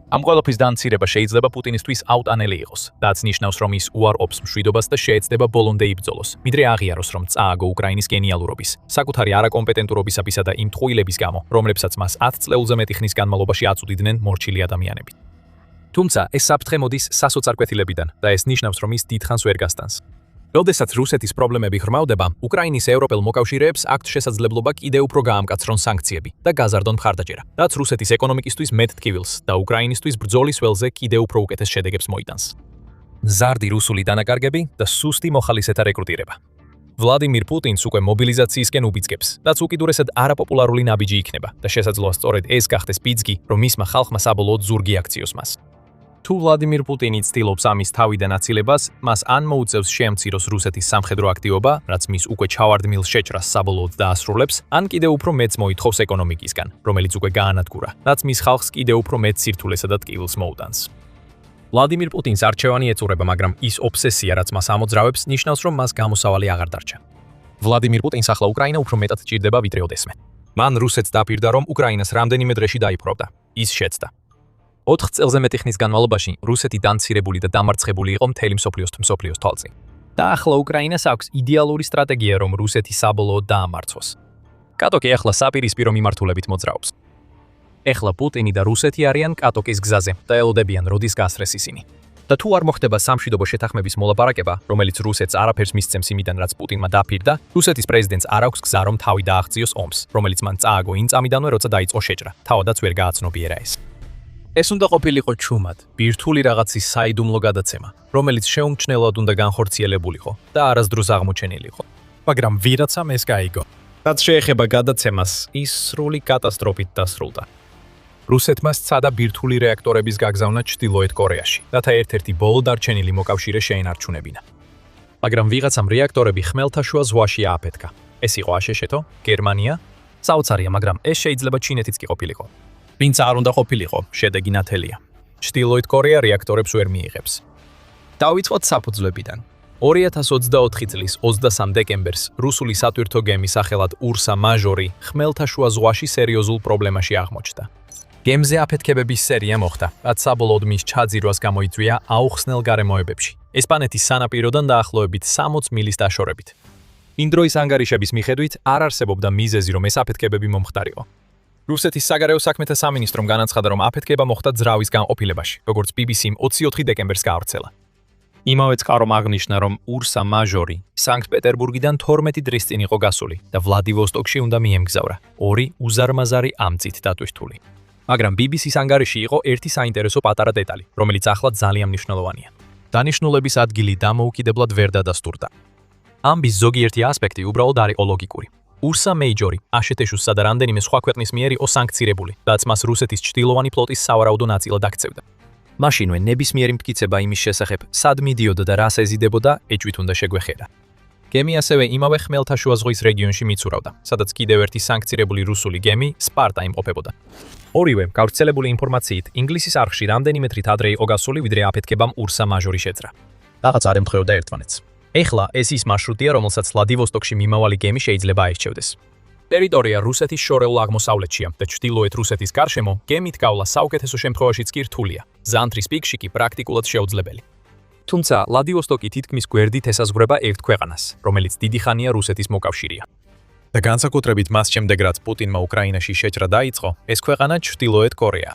ამ ყველაფრის დამცირება შეიძლება პუტინისთვის აუტანელი იყოს, რაც ნიშნავს, რომ ის უარყოფს მშვიდობას და შეეცდება ბოლომდე იბრძოლოს, მიდრე აღიაროს, რომ წააგო უკრაინის გენიალურობის, საკუთარი არაკომპეტენტურობისაფისა და იმ ტყუილების გამო, რომლებსაც მას 10 წლეულზე მეტი ხნის განმავლობაში აწვდიდნენ მორჩილი ადამიანები. თუმცა ეს საფრთხე მოდის სასოწარკვეთილებიდან და ეს ნიშნავს, რომ ის დიდხანს ვერ გასტანს. როდესაც რუსეთის პრობლემები ღრმავდება, უკრაინის ევროპელ მოკავშირეებს აქვთ შესაძლებლობა კიდევ უფრო გაამკაცრონ სანქციები და გაზარდონ მხარდაჭერა, რაც რუსეთის ეკონომიკისთვის მეტ ტკივილს და უკრაინისთვის ბრძოლის ველზე კიდევ უფრო უკეთეს შედეგებს მოიტანს. ზარდი რუსული დანაკარგები და სუსტი მოხალისეთა რეკრუტირება. ვლადიმირ პუტინს უკვე მობილიზაციისკენ უბიძგებს, რაც უკიდურესად არაპოპულარული ნაბიჯი იქნება და შესაძლოა სწორედ ეს გახდეს პიძგი, რომ მისმა ხალხმა საბოლოოდ ზურგი აქციოს მას. თუ ვლადიმირ პუტინი ცდილობს ამის თავიდან აცილებას, მას ან მოუწევს შეამციროს რუსეთის სამხედრო აქტივობა, რაც მის უკვე ჩავარდმილ შეჭრას საბოლოოდ დაასრულებს, ან კიდევ უფრო მეც მოითხოვს ეკონომიკისგან, რომელიც უკვე გაანადგურა, რაც მის ხალხს კიდევ უფრო მეტ სირთულესა და ტკივილს მოუტანს. ვლადიმირ პუტინს არჩევანი ეწურება, მაგრამ ის ობსესია, რაც მას ამოძრავებს, ნიშნავს, რომ მას გამოსავალი აღარ დარჩა. ვლადიმირ პუტინს ახლა უკრაინა უფრო მეტად ჭირდება, ვიდრე ოდესმე. მან რუსეთს დაპირდა, რომ უკრაინას რამდენიმე დრეში დაიპყრობდა. ის შეცდა. 4 წელზე მეტი ხნის განმავლობაში რუსეთი დამცირებული და დამარცხებული იყო მთელი მსოფლიოს თვალწინ. და ახლა უკრაინას აქვს იდეალური სტრატეგია, რომ რუსეთი საბოლოოდ დაამარცხოს. კატოკი ახლა საპირისპირო მიმართულებით მოძრაობს. ეხლა პუტინი და რუსეთი არიან კატოკის გზაზე და ელოდებიან, როდის გასრეს ისინი. და თუ არ მოხდება სამშვიდობო შეთანხმების მოლაპარაკება, რომელიც რუსეთს არაფერს მისცემს იმიდან, რაც პუტინმა დაფირდა, რუსეთის პრეზიდენტს არ აქვს გზა, რომ თავი დააღწიოს ომს, რომელიც მან წააგო იმ წამიდანვე, როცა დაიწყო შეჭრა. თავადაც ვერ გააცნობიერა ეს. ეს უნდა ყოფილიყო ჩუმად, ბირთვული რაღაცის საიდუმლო გადაცემა, რომელიც შეუმჩნევლად უნდა განხორციელებულიყო და არასდროს აღმოჩენილიყო. მაგრამ ვირაცამ ეს გაიგო. რაც შეეხება გადაცემას, ის სრული კატასტროფით დასრულდა. რუსეთმა სცადა ბირთვული რეაქტორების გაგზავნა ჩრდილოეთ კორეაში, რათა ერთ-ერთი ბოლო დარჩენილი მოკავშირე შეენარჩუნებინა. მაგრამ ვიღაცამ რეაქტორები ხმელთაშუა ზღვაში ააფეთქა. ეს იყო აშშ-ო, გერმანია? საოცარია, მაგრამ ეს შეიძლება ჩინეთიც კი ყოფილიყო. ვინც არ უნდა ყოფილიყო, შედეგი ნათელია. ჩრდილოეთ კორეა რეაქტორებს ვერ მიიღებს. დავიწყოთ საფუძვლებიდან. 2024 წლის 23 დეკემბერს რუსული სატვირთო გემი სახელად ურსა მაჟორი ხმელთაშუა ზღვაში სერიოზულ პრობლემაში აღმოჩნდა. გემზე აფეთქებების სერია მოხდა, რაც საბოლოოდ მის ჩაძირვას გამოიწვია აუხსნელ გარემოებებში, ესპანეთის სანაპიროდან დაახლოებით 60 მილის დაშორებით. იმ დროის ანგარიშების მიხედვით არ არსებობდა მიზეზი, რომ ეს აფეთქებები მომხდარიყო. რუსეთის საგარეო საქმეთა სამინისტრომ განაცხადა, რომ აფეთქება მოხდა ძრავის განყოფილებაში, როგორც BBC-მ 24 დეკემბერს გაავრცელა. იმავე წყარომ აღნიშნა, რომ ურსა მაჟორი სანქტ-პეტერბურგიდან 12 დღის წინ იყო გასული და ვლადივოსტოკში უნდა მიემგზავრა, ორი უზარმაზარი ამწით დატვირთული. მაგრამ BBC-ს ანგარიში იყო ერთი საინტერესო პატარა დეტალი, რომელიც ახლა ძალიან მნიშვნელოვანია. დანიშნულების ადგილი დამოუკიდებლად ვერ დადასტურდა. ამბის ზოგიერთი ასპექტი უბრალოდ არ იყო ლოგიკური. ურსა მეიჯორი აშშ-ს და რამდენიმე სხვა ქვეყნის მიერ იყო სანქცირებული, რაც მას რუსეთის ჩრდილოვანი ფლოტის სავარაუდო ნაწილად აქცევდა. მაშინვე ნებისმიერი მტკიცება იმის შესახებ, სად მიდიოდა და რას ეზიდებოდა, ეჭვით უნდა შეგვეხედა. გემი ასევე იმავე ხმელთაშუა ზღვის რეგიონში მიცურავდა, სადაც კიდევ ერთი სანქცირებული რუსული გემი სპარტა იმყოფებოდა. ორივე, გავრცელებული ინფორმაციით, ინგლისის არხში რამდენიმე თვით ადრე იყო გასული, ვიდრე აფეთქებამ ურსა მაჟორი შეძრა. რაღაც არ ემთხვეოდა ერთმანეთს. ეხლა ეს ის მარშრუტია, რომელსაც ვლადივოსტოკში მიმავალი გემი შეიძლება აირჩევდეს. ტერიტორია რუსეთის შორეულ აღმოსავლეთშია და ჩრდილოეთ რუსეთის გარშემო გემით გავლა საუკეთესო შემთხვევაშიც კი რთულია, ზამთრის პიკში კი პრაქტიკულად შეუძლებელი. თუმცა ვლადივოსტოკი თითქმის გვერდით ესაზღვრება ერთ ქვეყანას, რომელიც დიდი ხანია რუსეთის მოკავშირეა. და განსაკუთრებით მას შემდეგ, რაც პუტინმა უკრაინაში შეჭრა დაიწყო, ეს ქვეყანა ჩრდილოეთ კორეა.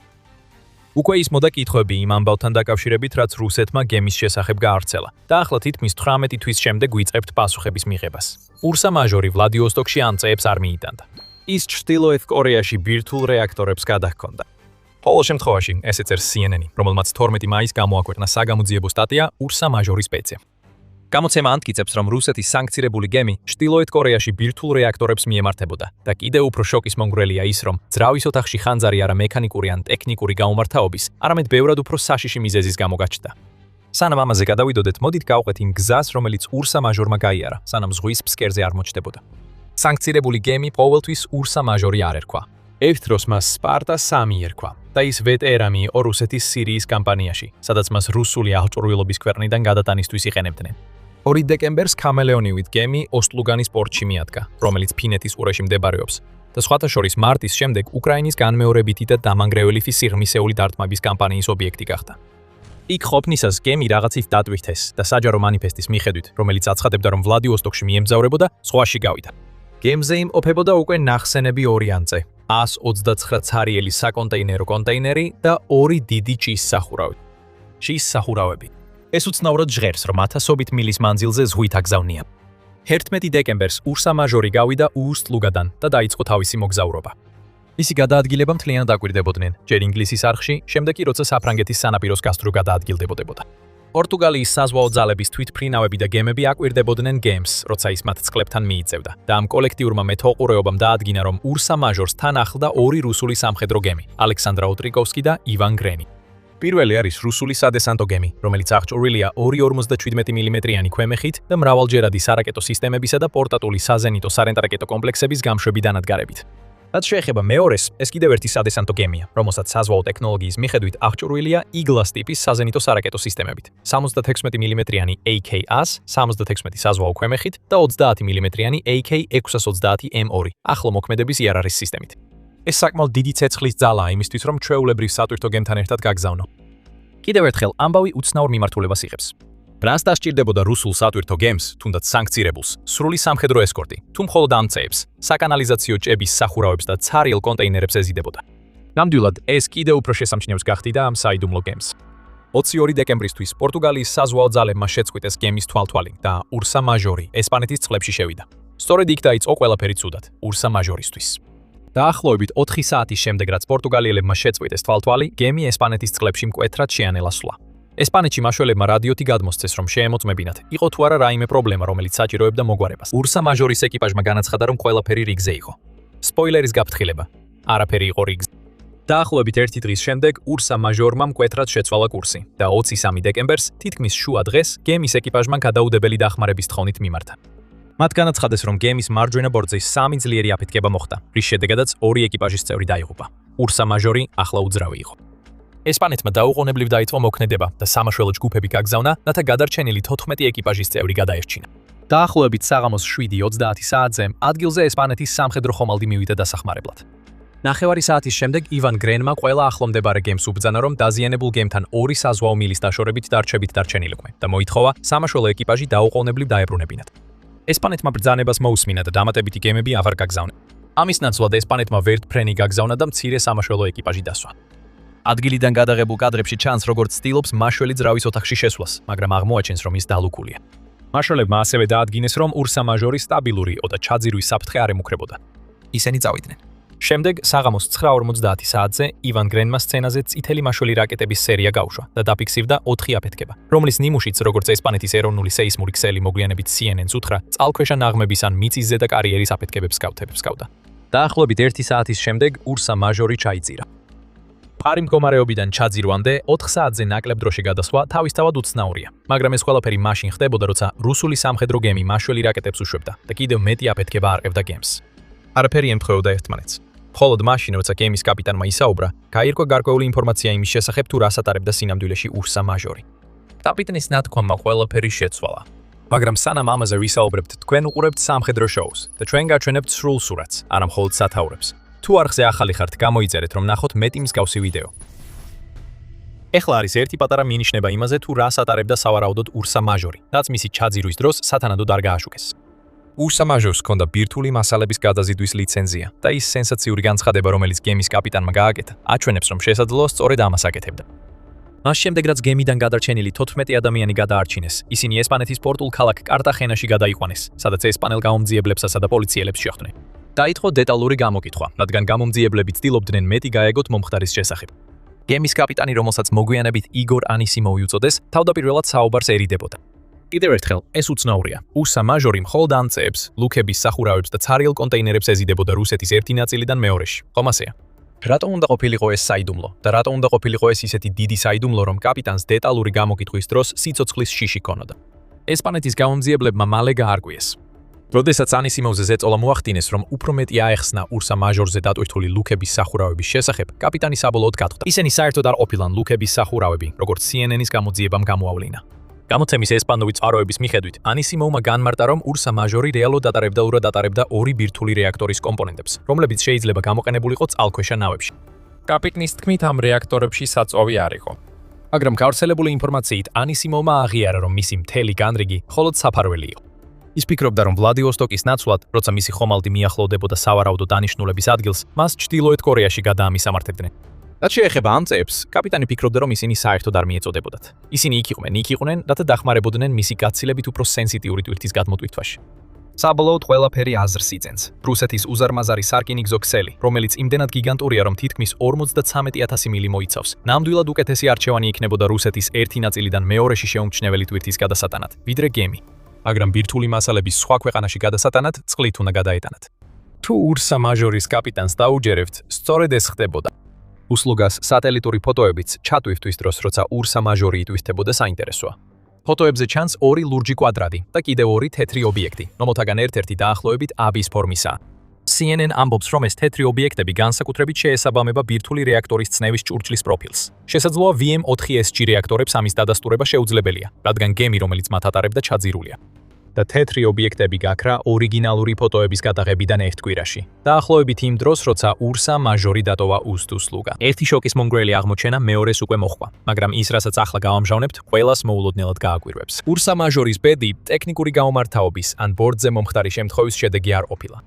უკვე ისმოდა კითხვები იმ ამბავთან დაკავშირებით, რაც რუსეთმა გემის შესახებ გაავრცელა და ახლა თითქმის 18 თვის შემდეგ ვიწყებთ პასუხების მიღებას. ურსა მაჟორი ვლადივოსტოკში ამ წეებს არ მიიტანდა. ის ჩრდილოეთ კორეაში ბირთვულ რეაქტორებს გადაჰქონდა. ყოველ შემთხვევაში, ესე წერს CNN, რომელმაც 12 მაისს გამოაქვეყნა საგამოძიებო სტატია ურსა მაჟორის პეცე. გამოცემა ამტკიცებს, რომ რუსეთის სანქცირებული გემი ჩრდილოეთ კორეაში ბირთვულ რეაქტორებს მიემართებოდა და კიდევ უფრო შოკის მომგვრელია ის, რომ ძრავის ოთახში ხანძარი არა მექანიკური ან ტექნიკური გაუმართავობის, არამედ ბევრად უფრო საშიში მიზეზის გამო გაჩნდა. სანამ ამაზე გადავიდოდეთ, მოდით გავყვეთ იმ გზას, რომელიც ურსა მაჟორმა გაიარა, სანამ ზღვის ფსკერზე არ მოჩნდებოდა. სანქცირებული გემი ყოველთვის ურსა მაჟორი არ ერქვა. ერთ დროს მას სპარტა 3 ერქვა და ის ვეტერანი იყო რუსეთის სირიის კამპანიაში, სადაც მას რუსული აღჭურვილობის ქვეყნიდან გადატანისთვის იყენებდნენ. 2 დეკემბერს ქამელეონივით გემი ოსტლუგანის პორტში მიადგა, რომელიც ფინეთის ყურეში მდებარეობს და სხვათა შორის მარტის შემდეგ უკრაინის განმეორებითი და დამანგრეველი სიღრმისეული დარტყმების კამპანიის ობიექტი გახდა. იქ ყოფნისას გემი რაღაცით დატვირთეს და საჯარო მანიფესტის მიხედვით, რომელიც აცხადებდა, რომ ვლადივოსტოკში მიემგზავრებოდა, ზღვაში გავიდა. გემზე იმყოფებოდა უკვე ნახსენები 2 ანწე, 129 ცარიელი საკონტეინერო კონტეინერი და 2 დიდი ჭის სახურავი. ჭის სახურავები. ეს უცნაურად ჟღერს, რომ ათასობით მილის მანძილზე ზღვით აგზავნია. 11 დეკემბერს ურსა მაჟორი გავიდა უსტლუგადან და დაიწყო თავისი მოგზაურობა. მისი გადაადგილება მთლიანად აკვირდებოდნენ, ჯერ ინგლისის არხში, შემდეგ კი როცა საფრანგეთის სანაპიროს გასწვრივ გადაადგილდებოდებოდა. პორტუგალიის საზღვაო ძალების თვითმფრინავები და გემები აკვირდებოდნენ გემს, როცა ის მათ წყლებთან მიიწევდა და ამ კოლექტიურმა მეთვალყურეობამ დაადგინა, რომ ურსა მაჟორს თან ახლდა 2 რუსული სამხედრო გემი, ალექსანდრა ოტრიკოვსკი და ივან გრენი. პირველი არის რუსული სადესანტო გემი, რომელიც აღჭურვილია 2.57 მმ-იანი ქვემეხით და მრავალჯერადი სარაკეტო სისტემებისა და პორტატული საზენიტო სარენტარაკეტო კომპლექსების გამშვები დანადგარებით. რაც შეეხება მეორეს, ეს კიდევ ერთი სადესანტო გემია, რომელსაც საზღვაო ტექნოლოგიის მიხედვით აღჭურვილია იგლას ტიპის საზენიტო სარაკეტო სისტემებით, 76 მმ-იანი AK-100, 76 საზღვაო ქვემეხით და 30 მმ-იანი AK-630M2 ახლო მოქმედების იარაღის სისტემით. ეს საკმაოდ დიდი ცეცხლის ძალაა იმისთვის, რომ ჩვეულებრივ სატვირთო გემთან ერთად გაგზავნო. კიდევ ერთხელ ამბავი უცნაურ მიმართულებას იღებს. რას დასჭირდებოდა რუსულ სატვირთო გემს, თუნდაც სანქცირებულს, სრული სამხედრო ესკორტი, თუ მხოლოდ ამ წეებს, საკანალიზაციო ჭების სახურავებს და ცარიელ კონტეინერებს ეზიდებოდა. ნამდვილად, ეს კიდევ უფრო შესამჩნევს გახდიდა ამ საიდუმლო გემს. 22 დეკემბრისთვის პორტუგალიის საზღვაო ძალებმა შეწყვიტეს გემის თვალთვალი და ურსა მაჟორი ესპანეთის წყლებში შევიდა. სწორედ იქ დაიწყო ყველაფერი ცუდად, ურსა მაჟორისთვის. დაახლოებით 4 საათის შემდეგ, რაც პორტუგალიელებმა შეწყვიტეს თვალთვალი, გემი ესპანეთის წყლებში მკვეთრად შეანელასვლა. ესპანეთში მაშველებმა რადიოთი გადმოსცეს, რომ შეემოწმებინათ, იყო თუ არა რაიმე პრობლემა, რომელიც საჭიროებდა მოგვარებას. ურსა მაჟორის ეკიპაჟმა განაცხადა, რომ ყველაფერი რიგზე იყო. სპოილერის გაფრთხილება. არაფერი იყო რიგზე. დაახლოებით 1 დღის შემდეგ ურსა მაჟორმა მკვეთრად შეცვალა კურსი და 23 დეკემბერს, თითქმის შუა დღეს, გემის ეკიპაჟმა გადაუდებელი დახმარების თხოვნით მიმართა. მათ განაცხადეს, რომ გემის მარჯვენა ბორცის 3 ძლიერი აფეთქება მოხდა, რის შედეგადაც 2 ეკიპაჟის წევრი დაიღუპა. ურსა მაჟორი ახლა უძრავი იყო. ესპანეთმა დაუყოვნებლივ დაიწყო მოქმედება და სამაშველო ჯგუფები გაგზავნა, რათა გადარჩენილი 14 ეკიპაჟის წევრი გადაერჩინა. დაახლოებით საღამოს 7:30 საათზე ადგილზე ესპანეთის სამხედრო ხომალდი მივიდა დასახმარებლად. ნახევარი საათის შემდეგ ივან გრენმა ყველა ახლომდებარე გემს უბრძანა, რომ დაზიანებულ გემთან 2 საზღვაო მილის დაშორებით დარჩებით დარჩენილიყვნენ და მოითხოვა სამაშველო ეკიპაჟი დაუყოვნებლივ დაებრუნებინათ. ესპანეთმა ბრძანებას მოусმინა და დამატებითი გემები აღარ გაგზავნა. ამის ნაცვლად ესპანეთმა ვერტფრენი გაგზავნა და მცირე სამაშველო ეკიპაჟი დასვა. ადგილიდან გადაღებულ კადრებში ჩანს, როგორც ცდილობს მაშველი ძრავის ოთახში შესვლას, მაგრამ აღმოაჩენს, რომ ის დალუქულია. მაშველებმა ასევე დაადგინეს, რომ ურსა მაჟორი სტაბილური იყო და ჩაძირვის საფრთხე არ ემუქრებოდა. ისინი წავიდნენ. შემდეგ, საღამოს 9:50 საათზე, ივან გრენმა სცენაზე წითელი მაშველი რაკეტების სერია გაუშვა და დაფიქსირდა 4 აფეთქება, რომლის ნიმუშიც, როგორც ესპანეთის ეროვნული სეისმური ქსელი მოგვიანებით CNN-ს უთხრა, წყალქვეშა ნაღმების ან მიწისზედა და კარიერის აფეთქებებს გავდა. დაახლოებით 1 საათის შემდეგ ურსა მაჟორი ჩაიძირა. ფარი მდგომარეობიდან ჩაძირვამდე 4 საათზე ნაკლებ დროში გადასვლა თავისთავად უცნაურია, მაგრამ ეს ყველაფერი მაშინ ხდებოდა, როცა რუსული სამხედრო გემი მაშველი რაკეტებს უშვებდა და კიდევ მეტი აფეთქება არყევდა გემს. არაფერი ემთხვეოდა ერთმანეთს. მხოლოდ მაშინ, როცა გემის კაპიტანმა ისაუბრა, გაირკვა გარკვეული ინფორმაცია იმის შესახებ, თუ რას ატარებდა სინამდვილეში ურსა მაჟორი. კაპიტანის ნათქვამმა ყველაფერი შეცვალა. მაგრამ სანამ ამაზე ვისაუბრებთ, თქვენ უყურებთ სამხედრო შოუს და ჩვენ გაჩვენებთ სრულ სურათს, არა მხოლოდ სათაურებს. თუ არხზე ახალი ხართ, გამოიწერეთ, რომ ნახოთ მეტი მსგავსი ვიდეო. ეხლა არის ერთი პატარა მინიშნება იმაზე, თუ რას ატარებდა სავარაუდოდ ურსა მაჟორი, რაც მისი ჩაძირვის დროს სათანადოდ არ გააშუქეს. ურსა მაჟორს ჰქონდა ბირთვული მასალების გადაზიდვის ლიცენზია და ის სენსაციური განცხადება, რომელიც გემის კაპიტანმა გააკეთა, აჩვენებს, რომ შესაძლოა სწორედ ამას აკეთებდა. მას შემდეგ, რაც გემიდან გადარჩენილი 14 ადამიანი გადაარჩინეს, ისინი ესპანეთის პორტულ ქალაქ კარტახენაში გადაიყვანეს, სადაც ესპანელ გაუმძიებლებსა და პოლიციელებს შეხვდნენ. დაიწყო დეტალური გამოკითხვა, რადგან გამომძიებლები ცდილობდნენ მეტი გაეგოთ მომხდარის შესახებ. გემის კაპიტანი, რომელსაც მოგვიანებით იგორ ანისიმოვი უწოდეს, თავდაპირველად საუბარს ერიდებოდა. კიდევ ერთხელ, ეს უცნაურია. ურსა მაჟორი მხოლოდ ამ წეებს, ლუქების სახურავებს და ცარიელ კონტეინერებს ეზიდებოდა რუსეთის ერთი ნაწილიდან მეორეში. ხომ ასეა? რატო უნდა ყოფილიყო ეს საიდუმლო და რატო უნდა ყოფილიყო ეს ისეთი დიდი საიდუმლო, რომ კაპიტანს დეტალური გამოკითხვის დროს სიცოცხლის შიში ქონოდა? ესპანეთის გამომძიებლებმა მალე გაარკვიეს. როდესაც ანისიმოვზე ზეწოლა მოახდინეს, რომ უფრო მეტი აეხსნა ურსა მაჟორზე დატვირთული ლუქების სახურავების შესახებ, კაპიტანი საბოლოოდ გათხოვდა. ისინი საერთოდ არ ყოფილან ლუქების სახურავები, როგორც CNN-ის გამოძიებამ გამოავლინა. გამოცემის ესპანური წყაროების მიხედვით, ანისიმოვმა განმარტა, რომ ურსა მაჟორი რეალურად ატარებდა 2 ბირთვული რეაქტორის კომპონენტებს, რომლებიც შეიძლება გამოყენებულიყო წყალქვეშა ნავებში. კაპიტნის თქმით, ამ რეაქტორებში საწვავი არ იყო. მაგრამ გავრცელებული ინფორმაციით, ანისიმოვმა აღიარა, რომ მისი მთელი განრიგი მხოლოდ საფარველი იყო. ის ფიქრობდა, რომ ვლადივოსტოკის ნაცვლად, როცა მისი ხომალდი მიახლოვდებოდა სავარაუდო დანიშნულების ადგილს, მას ჩრდილოეთ კორეაში გადაამისამართებდნენ. რაც შეეხება ამ წეებს, კაპიტანი ფიქრობდა, რომ ისინი საერთოდ არ მიეწოდებოდათ. ისინი იქ იყვნენ, რათა დახმარებოდნენ მისი გაცილებით უფრო სენსიტიური ტვირთის გადმოტვირთვაში. საბოლოოდ ყველაფერი აზრს იძენს. რუსეთის უზარმაზარი სარკინიგზო ქსელი, რომელიც იმდენად გიგანტურია, რომ თითქმის 53,000 მილი მოიცავს. ნამდვილად უკეთესი არჩევანი იქნებოდა რუსეთის ერთი ნაწილიდან მეორეში შეუმჩნეველი ტვირთის გადასატანად, ვიდრე გემი. მაგრამ ბირთვული მასალების სხვა ქვეყანაში გადასატანად წყლით უნდა გადაეტანათ. თუ ურსა მაჟორის კაპიტანს დაუჯერებთ, სწორედ ეს ხდებოდა. უსლუგას სატელიტური ფოტოებიც ჩატვირთვის დროს, როცა ურსა მაჟორი იტვირთებოდა საინტერესოა. ფოტოებზე ჩანს 2 ლურჯი კვადრატი და კიდევ 2 თეთრი ობიექტი, რომელთაგან ერთ-ერთი დაახლოებით აბის ფორმისაა. CNN ამბობს, რომ ეს თეთრი ობიექტები განსაკუთრებით შეესაბამება ბირთვული რეაქტორის წნევის ჭურჭლის პროფილს. შესაძლოა VM4SG რეაქტორებს ამის დადასტურება შეუძლებელია, რადგან გემი, რომელიც მათ ატარებდა, ჩაძირულია. და თეთრი ობიექტები გაქრა ორიგინალური ფოტოების გადაღებიდან ერთ კვირაში. დაახლოებით იმ დროს, როცა ურსა მაჟორი დატოვა უსტუს ლუგა. ერთი შოკის მომგვრელი აღმოჩენა მეორეს უკვე მოჰყვა, მაგრამ ის, რასაც ახლა გავამჟავნებთ, ყველას მოულოდნელად გააკვირვებს. ურსა მაჟორის ბედი ტექნიკური გაუმართავობის ან ბორდზე მომხდარი შემთხვევის შედეგი არ ყოფილა.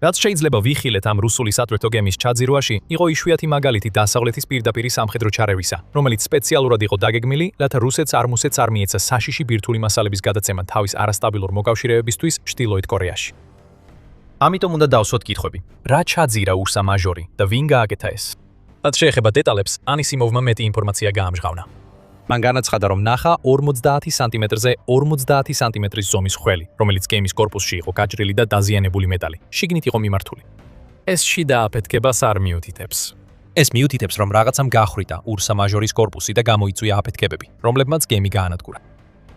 რაც შეიძლება ვიხილეთ ამ რუსული სატვირთო გემის ჩაძირვაში, იყო იშვიათი მაგალითი დასავლეთის პირდაპირი სამხედრო ჩარევისა, რომელიც სპეციალურად იყო დაგეგმილი, რათა რუსეთს არ მიეცა საშიში ბირთვული მასალების გადაცემა თავის არასტაბილურ მოკავშირეებისთვის ჩრდილოეთ კორეაში. ამიტომ უნდა დავსვათ კითხვები. რა ჩაძირა ურსა მაჟორი და ვინ გააკეთა ეს? რაც შეეხება დეტალებს, ანისიმოვმა მეტი ინფორმაცია გაამჟღავნა. მან განაცხადა, რომ ნახა 50 სანტიმეტრზე 50 სანტიმეტრის ზომის ხვრელი, რომელიც გემის კორპუსში იყო გაჭრილი და დაზიანებული მეტალი. შიგნით იყო მიმართული. ეს შიდა აფეთქებას არ მიუთითებს. ეს მიუთითებს, რომ რაღაცამ გახრიტა ურსა მაჟორის კორპუსი და გამოიწვია აფეთქებები, რომლებმაც გემი გაანადგურა.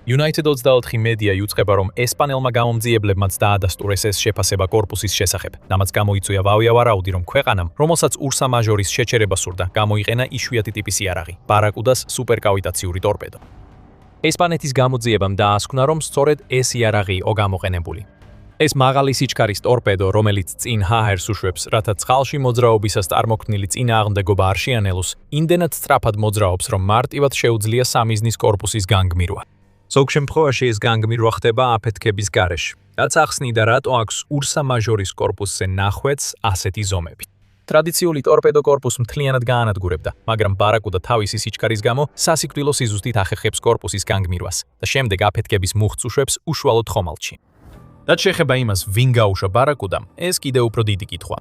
United 24 მედია იუწყება, რომ ესპანელმა გამომძიებლებმაც დაადასტურეს ეს შეფასება კორპუსის შესახებ. დამაც გამოიწვია ვარაუდი, რომ ქვეყანამ, რომელსაც ურსა მაჟორის შეჩერება სურდა, გამოიყენა იშვიათი ტიპის იარაღი, ბარაკუდას სუპერკავიტაციური ტორპედო. ესპანეთის გამოძიებამ დაასკვნა, რომ სწორედ ეს იარაღი იყო გამოყენებული. ეს მაღალი სიჩქარის ტორპედო, რომელიც წინ ჰაერს უშვებს, რათა წყალში მოძრაობისას წარმოქმნილი წინააღმდეგობა არ შეანელოს, იმდენად სწრაფად მოძრაობს, რომ მარტივად შეუძლია სამიზნის კორპუსის განგმირვა. ზოგ შემთხვევაში ეს განგმირვა ხდება აფეთქების გარეშე, რაც ახსნიდა, რატო აქვს ურსა მაჟორის კორპუსზე ნახვეც ასეთი ზომები. ტრადიციული ტორპედო კორპუსს მთლიანად გაანადგურებდა, მაგრამ ბარაკუდა თავისი სიჩქარის გამო სასიკვდილო სიზუსტით ახერხებს კორპუსის განგმირვას და შემდეგ აფეთქების მუხტს უშვებს უშუალოდ ხომალდში. რაც შეეხება იმას, ვინ გაუშვა ბარაკუდამ, ეს კიდევ უფრო დიდი კითხვა.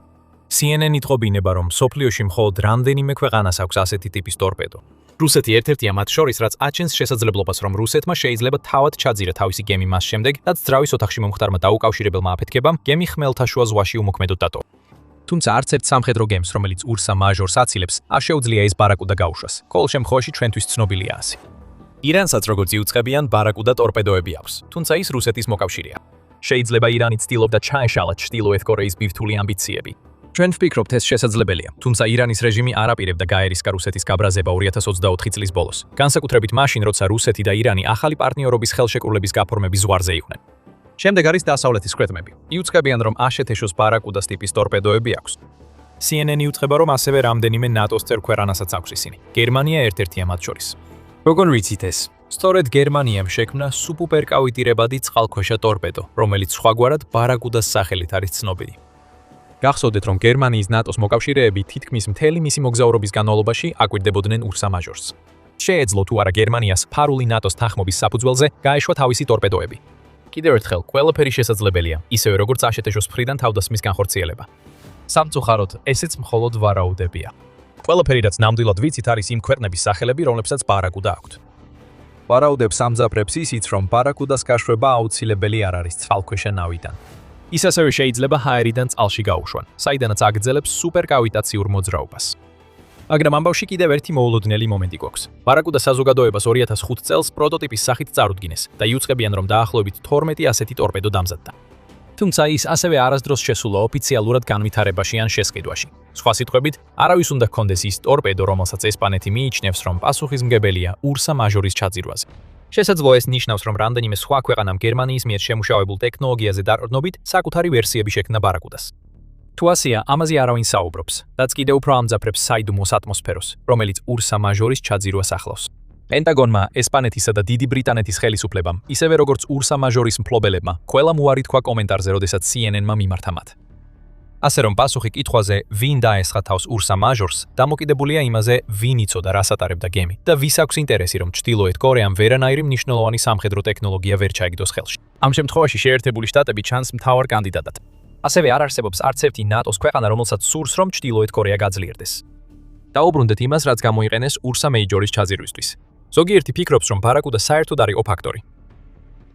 CNN იტყობინება, რომ სოფლიოში მხოლოდ რამდენიმე ქვეყანას აქვს ასეთი ტიპის ტორპედო. რუსეთი ერთ-ერთია მათ შორის, რაც აჩენს შესაძლებლობას, რომ რუსეთმა შეიძლება თავად ჩაძირა თავისი გემი მას შემდეგ, რაც ძრავის ოთახში მომხდარმა დაუკავშირებელმა აფეთქებამ გემი ხმელთაშუა ზღვაში უმოქმედოდ დატოვა. თუმცა არც ერთ სამხედრო გემს, რომელიც ურსა მაჟორს აცილებს, არ შეუძლია ეს ბარაკუდა გაუშვას. ყოველ შემთხვევაში ჩვენთვის ცნობილია ასე. ირანსაც როგორც იუწყებიან, ბარაკუდა ტორპედოები აქვს, თუმცა ის რუსეთის მოკავშირეა. შეიძლება ირანი ცდილობდა ჩაეშალა ჩრდილოეთ კორეის ბირთვული ამბიციები. ჩვენ ვფიქრობთ, ეს შესაძლებელია, თუმცა ირანის რეჟიმი არ აპირებდა გაერისკა რუსეთის გაბრაზება 2024 წლის ბოლოს, განსაკუთრებით მაშინ, როცა რუსეთი და ირანი ახალი პარტნიორობის ხელშეკრულების გაფორმების ზღვარზე იყვნენ. შემდეგ არის დასავლეთის ქვეყნები. იუწყებიან, რომ აშეთეშოს ბარაკუდას ტიპის ტორპედოები აქვს. CNN იუწყება, რომ ასევე რამდენიმე ნატოს წევრ ქვეყანასაც აქვს ისინი. გერმანია ერთ-ერთია მათ შორის. როგორ ვიცით ეს? სწორედ გერმანიამ შექმნა სუპერკავიტირებადი წყალქვეშა ტორპედო, რომელიც სხვაგვარად ბარაკუდას სახელით არის ცნობილი. გახსოვდეთ, რომ გერმანიის ნატოს მოკავშირეები თითქმის მთელი მისი მოგზაურობის განმავლობაში აკვირდებოდნენ ურსა მაჟორს. შეეძლო თუ არა გერმანიას ფარული ნატოს თანხმობის საფუძველზე გაეშვა თავისი ტორპედოები. კიდევ ერთხელ, ყველაფერი შესაძლებელია, ისევე როგორც აშეთეშოს მხრიდან თავდასხმის განხორციელება. სამწუხაროდ, ესეც მხოლოდ ვარაუდებია. ყველაფერი, რაც ნამდვილად ვიცით, არის იმ ქვეყნების სახელები, რომლებსაც ბარაკუდა აქვთ. ვარაუდებს ამძაფრებს ისიც, რომ ბარაკუდას გაშვება აუცილებელი არ არის წყალქვეშა ნავიდან. ის ასევე შეიძლება ჰაერიდან წყალში გაუშვან, საიდანაც აგრძელებს სუპერკავიტაციურ მოძრაობას. მაგრამ ამბავში კიდევ ერთი მოულოდნელი მომენტი გვაქვს. ბარაკუდა საზოგადოებას 2005 წელს პროტოტიპის სახით წარუდგინეს და იუწყებიან, რომ დაახლოებით 12 ასეთი ტორპედო დამზადდა. თუმცა ის ასევე არასდროს შესულა ოფიციალურად განვითარებაში ან შესყიდვაში. სხვა სიტყვებით, არავის უნდა ჰქონდეს ის ტორპედო, რომელსაც ესპანეთი მიიჩნევს, რომ პასუხისმგებელია ურსა მაჟორის ჩაძირვაზე. შესაძლოა ეს ნიშნავს, რომ რამდენიმე სხვა ქვეყანამ გერმანიის მიერ შემუშავებულ ტექნოლოგიაზე დარყრდნობით საკუთარი ვერსიები შექმნა ბარაკუდას. თუ ასეა, ამაზე არავინ საუბრობს, რაც კიდევ უფრო ამძაფრებს საიდუმლოს ატმოსფეროს, რომელიც ურსა მაჟორის ჩაძირვას ახლავს. პენტაგონმა, ესპანეთისა და დიდი ბრიტანეთის ხელისუფლებამ, ისევე როგორც ურსა მაჟორის მფლობელებმა, ყველამ უარი თქვა კომენტარზე, როდესაც CNN-მა მიმართა მათ. ასე რომ პასუხი კითხვაზე, ვინ დაესხა თავს ურსა მაჟორს, დამოკიდებულია იმაზე, ვინ იცოდა რას ატარებდა გემი და ვის აქვს ინტერესი, რომ ჩრდილოეთ კორეამ ვერანაირი მნიშვნელოვანი სამხედრო ტექნოლოგია ვერ ჩაიგდოს ხელში. ამ შემთხვევაში შეერთებული შტატები ჩანს მთავარ კანდიდატად. ასევე არ არსებობს არც ერთი ნატოს ქვეყანა, რომელსაც სურს, რომ ჩრდილოეთ კორეა გაძლიერდეს. დაუბრუნდეთ იმას, რაც გამოიყენეს ურსა მეიჯორის ჩაძირვისთვის. ზოგიერთი ფიქრობს, რომ ბარაკუდა საერთოდ არ იყო ფაქტორი.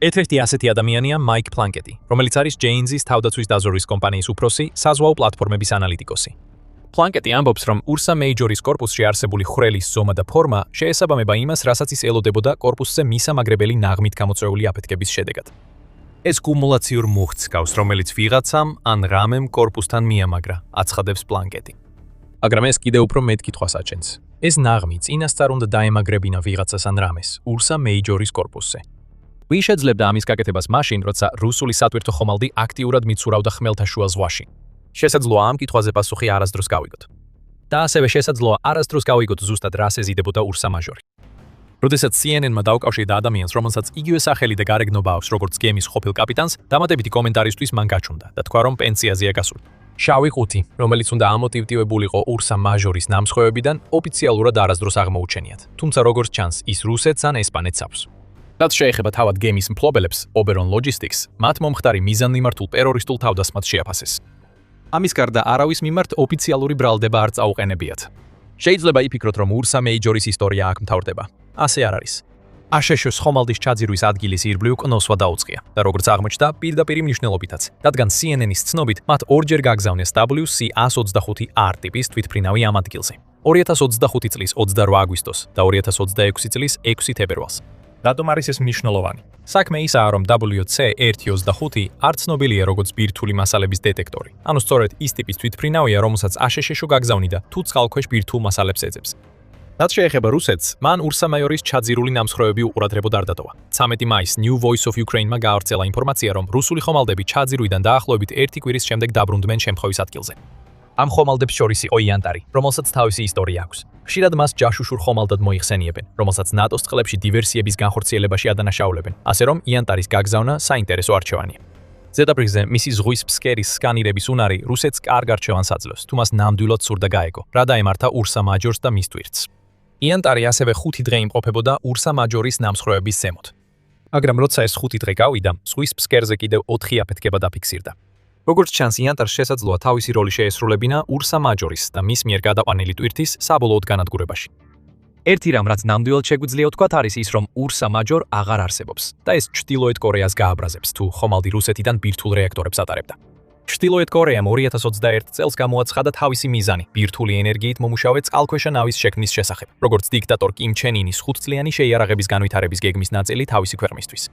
ერთ-ერთი ასეთი ადამიანია მაიკ პლანკეტი, რომელიც არის ჯეინზის თავდაცვის დაზვერვის კომპანიის უფროსი, საზღვაო პლატფორმების ანალიტიკოსი. პლანკეტი ამბობს, რომ ურსა მეიჯორის კორპუსში არსებული ხვრელის ზომა და ფორმა შეესაბამება იმას, რასაც ის ელოდებოდა კორპუსზე მისამაგრებელი ნაღმით გამოწვეული აფეთქების შედეგად. ეს კუმულაციურ მუხტს გავს, რომელიც ვიღაცამ ან რამემ კორპუსთან მიამაგრა, აცხადებს პლანკეტი. მაგრამ ეს კიდევ უფრო მეტ კითხვას აჩენს. ეს ნაღმი წინასწარ უნდა დაემაგრებინა ვიღაცას ან რამეს ურსა მეიჯორის კორპუსზე. ვის შეძლებდა ამის გაკეთებას მაშინ, როცა რუსული სატვირთო ხომალდი აქტიურად მიცურავდა ხმელთაშუა ზღვაში. შესაძლოა ამ კითხვაზე პასუხი არასდროს გავიგოთ. და ასევე შესაძლოა არასდროს გავიგოთ ზუსტად რას ეზიდებოდა ურსა მაჟორი. როდესაც CNN-მა დაუკავშირდა ადამიანს, რომელსაც იგივე სახელი და გარეგნობა აქვს, როგორც გემის ყოფილ კაპიტანს, დამატებითი კომენტარისთვის მან გაჩნდა და თქვა, რომ პენსიაზეა გასული. შავი ყუთი, რომელიც უნდა ამოტივტივებულიყო ურსა მაჟორის ნამსხვრევებიდან, ოფიციალურად არასდროს აღმოუჩენიათ. თუმცა როგორც ჩანს, ის რუსეთს ან ესპანეთს აქვს. რაც შეეხება თავად გემის მფლობელებს, Oberon Logistics, მათ მომხდარი მიზანმიმართულ ტერორისტულ თავდასხმად შეაფასეს. ამის გარდა არავის მიმართ ოფიციალური ბრალდება არ წაუყენებიათ. შეიძლება იფიქროთ, რომ ურსა მეიჯორის ისტორია აქ მთავრდება. ასე არ არის. აშშ-ის ხომალდის ჩაძირვის ადგილის ირბლივ კნოსვა დაუწყია და როგორც აღმოჩნდა, პირდაპირი მნიშვნელობითაც, რადგან CNN-ის ცნობით, მათ ორჯერ გაგზავნეს WC-125R ტიპის თვითმფრინავი ამ ადგილზე. 2025 წლის 28 აგვისტოს და 2026 წლის 6 თებერვალს. რატომ არის ეს მნიშვნელოვანი? საქმე ისაა, რომ WC-125 არ ცნობილია როგორც ბირთვული მასალების დეტექტორი. ანუ სწორედ ის ტიპის თვითმფრინავია, რომელსაც აშშ-ში გაგზავნიდა თუ წყალქვეშ ბირთვულ მასალებს ეძებს. რაც შეეხება რუსეთს, მან ურსა მაჟორის ჩაძირული ნამსხვრევები უყურადღებოდ არ დატოვა. 13 მაისს New Voice of Ukraine-მა გაავრცელა ინფორმაცია, რომ რუსული ხომალდები ჩაძირვიდან დაახლოებით 1 კვირის შემდეგ დაბრუნდნენ შემთხვევის ადგილზე. ამ ხომალდებს შორის იყო იანტარი, რომელსაც თავისი ისტორია აქვს. ხშირად მას ჯაშუშურ ხომალდად მოიხსენიებენ, რომელსაც ნატოს წყლებში დივერსიების განხორციელებაში ადანაშაულებენ, ასე რომ იანტარის გაგზავნა საინტერესო არჩევანია. ზედაპირზე მისი ზღვის ფსკერის სკანირების უნარი რუსეთს კარგ არჩევანს აძლევს, თუ მას ნამდვილად სურდა გაეგო, რა დაემართა ურსა მაჟორს და მის ტვირთს. იანტარი ასევე 5 დღე იმყოფებოდა ურსა მაჟორის ნამსხვრევების ზემოთ. მაგრამ როცა ეს 5 დღე გავიდა, ზღვის ფსკერზე კიდევ 4 აფეთქება დაფიქსირდა. როგორც ჩანს, იანტარს შესაძლოა თავისი როლი შეესრულებინა ურსა მაჟორის და მის მიერ გადაყვანილი ტვირთის საბოლოოდ განადგურებაში. ერთი რამ, რაც ნამდვილად შეგვიძლია ვთქვათ, არის ის, რომ ურსა მაჟორ აღარ არსებობს და ეს ჩრდილოეთ კორეას გააბრაზებს, თუ ხომალდი რუსეთიდან ბირთვულ რეაქტორებს ატარებდა. ჩრდილოეთ კორეამ 2021 წელს გამოაცხადა თავისი მიზანი ბირთვული ენერგიით მომუშავე წყალქვეშა ნავის შექმნის შესახებ, როგორც დიქტატორ კიმ ჩენ ინის 5-წლიანი შეიარაღების განვითარების გეგმის ნაწილი თავისი ქვეყნისთვის.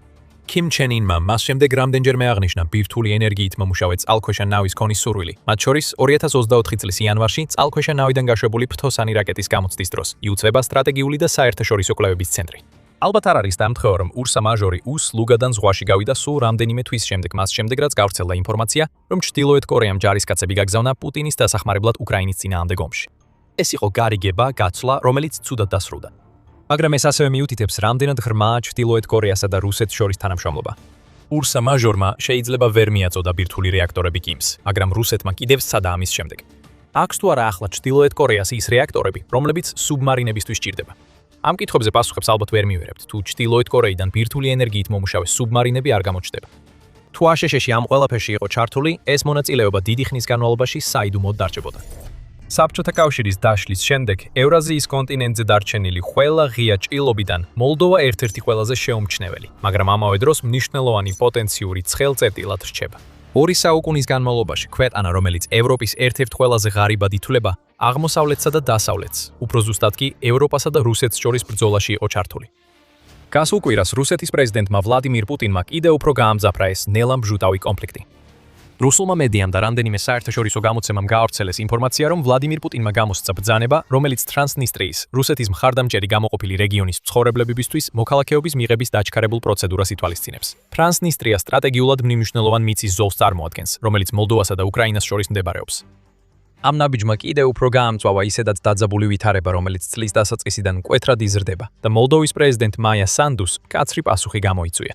კიმ ჩენ ინმა მას შემდეგ რამდენჯერმე აღნიშნა ბირთვული ენერგიით მომუშავე წყალქვეშა ნავის ქონის სურვილი, მათ შორის 2024 წლის იანვარში წყალქვეშა ნავიდან გაშვებული ფთოსანი რაკეტის გამოცდის დროს იუწება სტრატეგიული და საერთაშორისო კვლევების ცენტრი. ალბათ არ არის დამთხევა, რომ ურსა მაჟორი უსლუგადან ზღვაში გავიდა სულ რამდენიმე თვის შემდეგ, მას შემდეგ რაც გავრცელდა ინფორმაცია, რომ ჩრდილოეთ კორეამ ჯარისკაცები გაგზავნა პუტინის დასახმარებლად უკრაინის წინააღმდეგ ომში. ეს იყო გარიგება, გაცვლა, რომელიც ცუდად დასრულდა. მაგრამ ეს ასევე მიუთითებს, რამდენად ღრმაა ჩრდილოეთ კორეასა და რუსეთს შორის თანამშრომლობა. ურსა მაჟორმა შეიძლება ვერ მიაწოდა ბირთვული რეაქტორები კიმს, მაგრამ რუსეთმა კიდევ სცადა ამის შემდეგ. აქვს თუ არა ახლა ჩრდილოეთ კორეას ის რეაქტორები, რომლებიც სუბმარინებისთვის სჭირდება? ამ კითხვებზე პასუხებს ალბათ ვერ მივიღებთ, თუ ჩრდილოეთ კორეიდან ბირთვული ენერგიით მომუშავე სუბმარინები არ გამოჩნდება. თუ აშშ-ში ამ ყველაფერში იყო ჩართული, ეს მონაწილეობა დიდი ხნის განმავლობაში საიდუმოდ დარჩებოდა. საბჭოთა კავშირის დაშლის შემდეგ ევრაზიის კონტინენტზე დარჩენილი ყველა ღია ჭრილობიდან მოლდოვა ერთ-ერთი ყველაზე შეუმჩნეველი, მაგრამ ამავე დროს მნიშვნელოვანი პოტენციური ცხელწერტილად რჩება. 2 საუკუნის განმავლობაში ქვეყანა, რომელიც ევროპის ერთ-ერთ ყველაზე ღარიბად ითვლება, აღმოსავლეთსა და დასავლეთს, უფრო ზუსტად კი ევროპასა და რუსეთს შორის ბრძოლაში იყო ჩართული. გასულ კვირას რუსეთის პრეზიდენტმა ვლადიმირ პუტინმა კიდევ უფრო გაამძაფრა ეს ნელამბჟუტავი კონფლიქტი. რუსულმა მედიამ და რამდენიმე საერთაშორისო გამოცემამ გაავრცელეს ინფორმაცია, რომ ვლადიმირ პუტინმა გამოსცა ბრძანება, რომელიც ტრანსნისტრიის, რუსეთის მხარდამჭერი გამოყოფილი რეგიონის მცხოვრებლებისთვის მოქალაქეობის მიღების დაჩქარებულ პროცედურას ითვალისწინებს. ტრანსნისტრია სტრატეგიულად მნიშვნელოვან მიწის ზოლს წარმოადგენს, რომელიც მოლდოვასა და უკრაინას შორის მდებარეობს. ამ ნაბიჯმა კიდევ უფრო გაამწვავა ისედაც დაძაბული ვითარება, რომელიც წლის დასაწყისიდან მკვეთრად იზრდება და მოლდოვის პრეზიდენტ მაია სანდუს მკაცრი პასუხი გამოიწვია.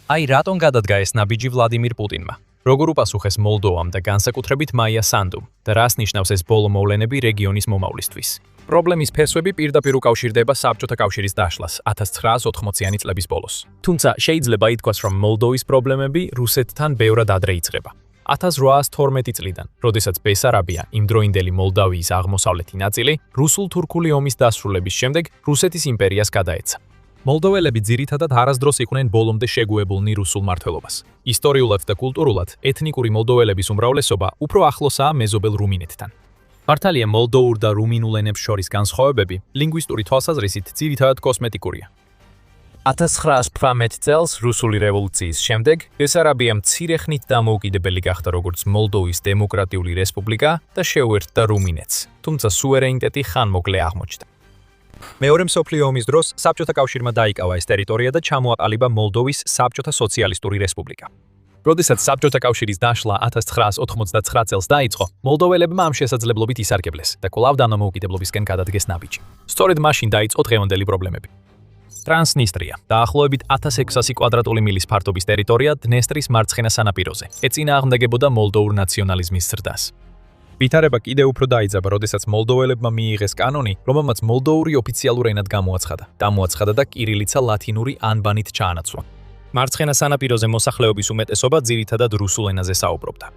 აი რატომ გადადგა ეს ნაბიჯი ვლადიმირ პუტინმა? როგორ უპასუხეს მოლდოვამ და განსაკუთრებით მაია სანდუმ და რას ნიშნავს ეს ბოლო მოვლენები რეგიონის მომავლისთვის? პრობლემის ფესვები პირდაპირ უკავშირდება საბჭოთა კავშირის დაშლას 1980-იანი წლების ბოლოს. თუმცა შეიძლება ითქვას, რომ მოლდოვის პრობლემები რუსეთთან ბევრად ადრე იწყება. 1812 წლიდან, როდესაც ბესარაბია, იმდროინდელი მოლდავიის აღმოსავლეთი ნაწილი, რუსულ-თურქული ომის დასრულების შემდეგ რუსეთის იმპერიას გადაეცა. მოლდოველები ძირითადად არასდროს იყვნენ ბოლომდე შეგუებულნი რუსულ მმართველობას. ისტორიულად და კულტურულად ეთნიკური მოლდოველების უმრავლესობა უფრო ახლოსაა მეზობელ რუმინეთთან. მართალია მოლდოურ და რუმინულ ენებს შორის განსხვავებები ლინგვისტური თვალსაზრისით ძირითადად კოსმეტიკურია. 1918 წელს რუსული რევოლუციის შემდეგ ბესარაბია მცირე ხნით დამოუკიდებელი გახდა როგორც მოლდოვის დემოკრატიული რესპუბლიკა და შეუერთდა რუმინეთს, თუმცა სუვერენიტეტი ხანმოკლე აღმოჩნდა. მეორე მსოფლიო ომის დროს საბჭოთა კავშირმა დაიკავა ეს ტერიტორია და ჩამოაყალიბა მოლდოვის საბჭოთა სოციალისტური რესპუბლიკა. როდესაც საბჭოთა კავშირის დაშლა 1989 წელს დაიწყო, მოლდოველებმა ამ შესაძლებლობით ისარგებლეს და კვლავ დამოუკიდებლობისკენ გადადგეს ნაბიჯი. სწორედ მაშინ დაიწყო დღევანდელი პრობლემები. ტრანსნისტრია, დაახლოებით 1600 კვადრატული მილის ფართობის ტერიტორია დნესტრის მარცხენა სანაპიროზე, ეწინააღმდეგებოდა მოლდოურ ნაციონალიზმის ზრდას. ვითარება კიდევ უფრო დაიძაბა, როდესაც მოლდოველებმა მიიღეს კანონი, რომელმაც მოლდოური ოფიციალურ ენად გამოაცხადა და კირილიცა ლათინური ანბანით ჩაანაცვლა. მარცხენა სანაპიროზე მოსახლეობის უმეტესობა ძირითადად რუსულ ენაზე საუბრობდა.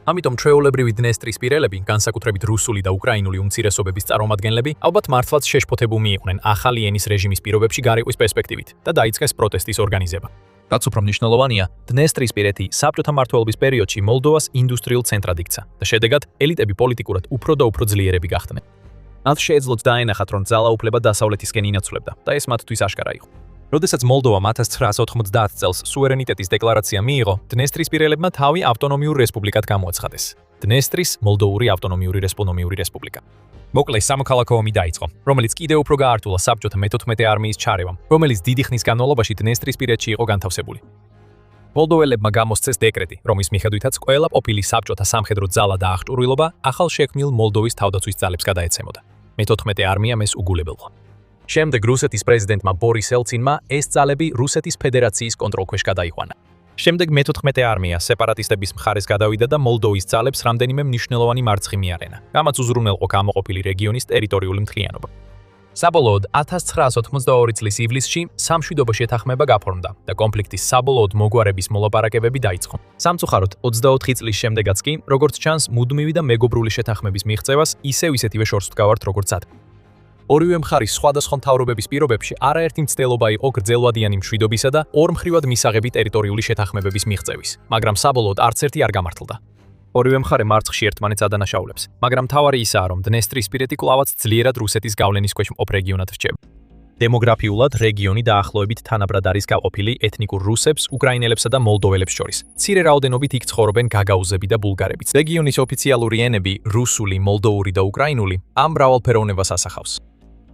ამიტომ ჩვეულებრივი დნესტრის პირელები, განსაკუთრებით რუსული და უკრაინული უმცირესობების წარმომადგენლები, ალბათ მართლაც შეშფოთებულნი იყვნენ ახალი ენის რეჟიმის პირობებში გარიყვის პერსპექტივით და დაიწყეს პროტესტის ორგანიზება. რაც უფრო მნიშვნელოვანია, დნესტრისპირეთი საბჭოთა მმართველობის პერიოდში მოლდოვას ინდუსტრიულ ცენტრად იქცა და შედეგად ელიტები პოლიტიკურად უფრო და უფრო ძლიერები გახდნენ. მათ შეეძლოთ დაენახათ, რომ ძალაუფლება დასავლეთისკენ ინაცვლებდა და ეს მათთვის აშკარა იყო. როდესაც მოლდოვამ 1990 წელს სუვერენიტეტის დეკლარაცია მიიღო, დნესტრისპირელებმა თავი ავტონომიურ რესპუბლიკად გამოაცხადეს. დნესტრის მოლდოვური ავტონომიური რესპუბლიკა. მოკლე სამოქალაქო ომი დაიწყო, რომელიც კიდევ უფრო გაართულა საბჭოთა მე-14 არმიის ჩარევამ, რომელიც დიდი ხნის განმავლობაში დნესტრისპირეთში იყო განთავსებული. მოლდოველებმა გამოსცეს დეკრეტი, რომლის მიხედვითაც ყველა ყოფილი საბჭოთა სამხედრო ძალა და აღჭურვილობა ახალ შექმნილ მოლდოვის თავდაცვის ძალებს გადაეცემოდა. მე-14 არმიამ ეს უგულებელყო. შემდეგ რუსეთის პრეზიდენტმა ბორის ელცინმა ეს ძალები რუსეთის ფედერაციის კონტროლქვეშ გადაიყვანა. შემდეგ მე-14 არმია სეპარატისტების მხარეს გადავიდა და მოლდოვის ძალებს რამდენიმე მნიშვნელოვანი მარცხი მიარენა, რამაც უზრუნველყო გამოყოფილი რეგიონის ტერიტორიული მთლიანობა. საბოლოოდ 1992 წლის ივლისში სამშვიდობო შეთანხმება გაფორმდა და კონფლიქტის საბოლოოდ მოგვარების მოლაპარაკებები დაიწყო. სამწუხაროდ 24 წლის შემდეგაც კი, როგორც ჩანს, მუდმივი და მეგობრული შეთანხმების მიღწევას ისევ ისეთივე შორს ვდგავართ, როგორც ად. ორივე მხარის სხვადასხვა მთავრობების პირობებში არაერთი მცდელობა იყო გრძელვადიანი მშვიდობისა და ორმხრივად მისაღები ტერიტორიული შეთანხმებების მიღწევის, მაგრამ საბოლოოდ არც ერთი არ გამართლდა. ორივე მხარე მარცხში ერთმანეთს ადანაშაულებს, მაგრამ მთავარი ისაა, რომ დნესტრისპირეთი კვლავაც ძლიერად რუსეთის გავლენის ქვეშ მყოფ რეგიონად რჩება. დემოგრაფიულად რეგიონი დაახლოებით თანაბრად არის გაყოფილი ეთნიკურ რუსებს, უკრაინელებსა და მოლდოველებს შორის. მცირე რაოდენობით იქ ცხოვრობენ გაგაუზები და ბულგარებიც. რეგიონის ოფიციალური ენები, რუსული, მოლდოური და უკრაინული, ამ მრავალფეროვნებას ასახავს.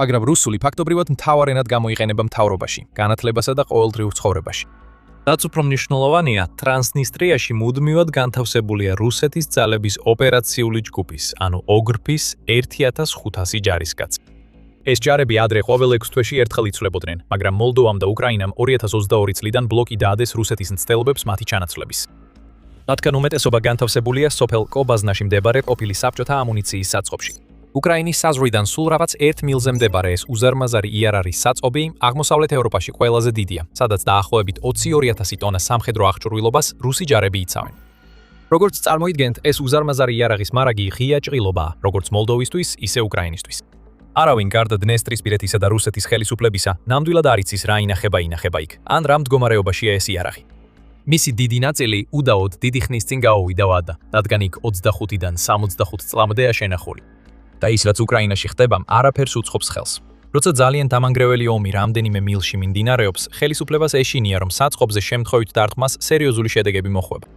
მაგრამ რუსული ფაქტობრივად მთავარ ენად გამოიყენება მთავრობაში, განათლებასა და ყოველდღიურ ცხოვრებაში. რაც უფრო მნიშვნელოვანია, ტრანსნისტრიაში მუდმივად განთავსებულია რუსეთის ძალების ოპერაციული ჯგუფის, ანუ ოგრფის 1500 ჯარისკაცი. ეს ჯარები ადრე ყოველ 6 თვეში ერთხელ იცვლებოდნენ, მაგრამ მოლდოვამ და უკრაინამ 2022 წლიდან ბლოკი დაადეს რუსეთის მცდელობებს მათი ჩანაცვლების. რადგან უმეტესობა განთავსებულია სოფელ კობაზნაში მდებარე ყოფილი საბჭოთა ამუნიციის საწყობში. უკრაინის საზღვრიდან სულ რაღაც 1 მილზე მდებარე ეს უზარმაზარი იარარის საწყობი აღმოსავლეთ ევროპაში ყველაზე დიდია, სადაც დაახლოებით 22,000 ტონა სამხედრო აღჭურვილობას რუსი ჯარები იცავენ. როგორც წარმოიდგენთ, ეს უზარმაზარი იარაღის მარაგი ღია ჭრილობაა, როგორც მოლდოვისთვის, ისე უკრაინისთვის. არავინ გარდა დნესტრისპირეთისა და რუსეთის ხელისუფლებისა ნამდვილად არ იცის რა ინახება იქ, ან რა მდგომარეობაშია ეს იარაღი. მისი დიდი ნაწილი უდაოდ დიდი ხნის წინ გაუვიდა ვადა, რადგან იქ 25-დან 65 წლამდეა შენახული. და ის, რაც უკრაინაში ხდება, არაფერს უწყობს ხელს. როცა ძალიან დამანგრეველი ომი რამდენიმე მილში მიმდინარეობს, ხელისუფლებას ეშინია, რომ საწყობზე შემთხვევით დარტყმას სერიოზული შედეგები მოხვება.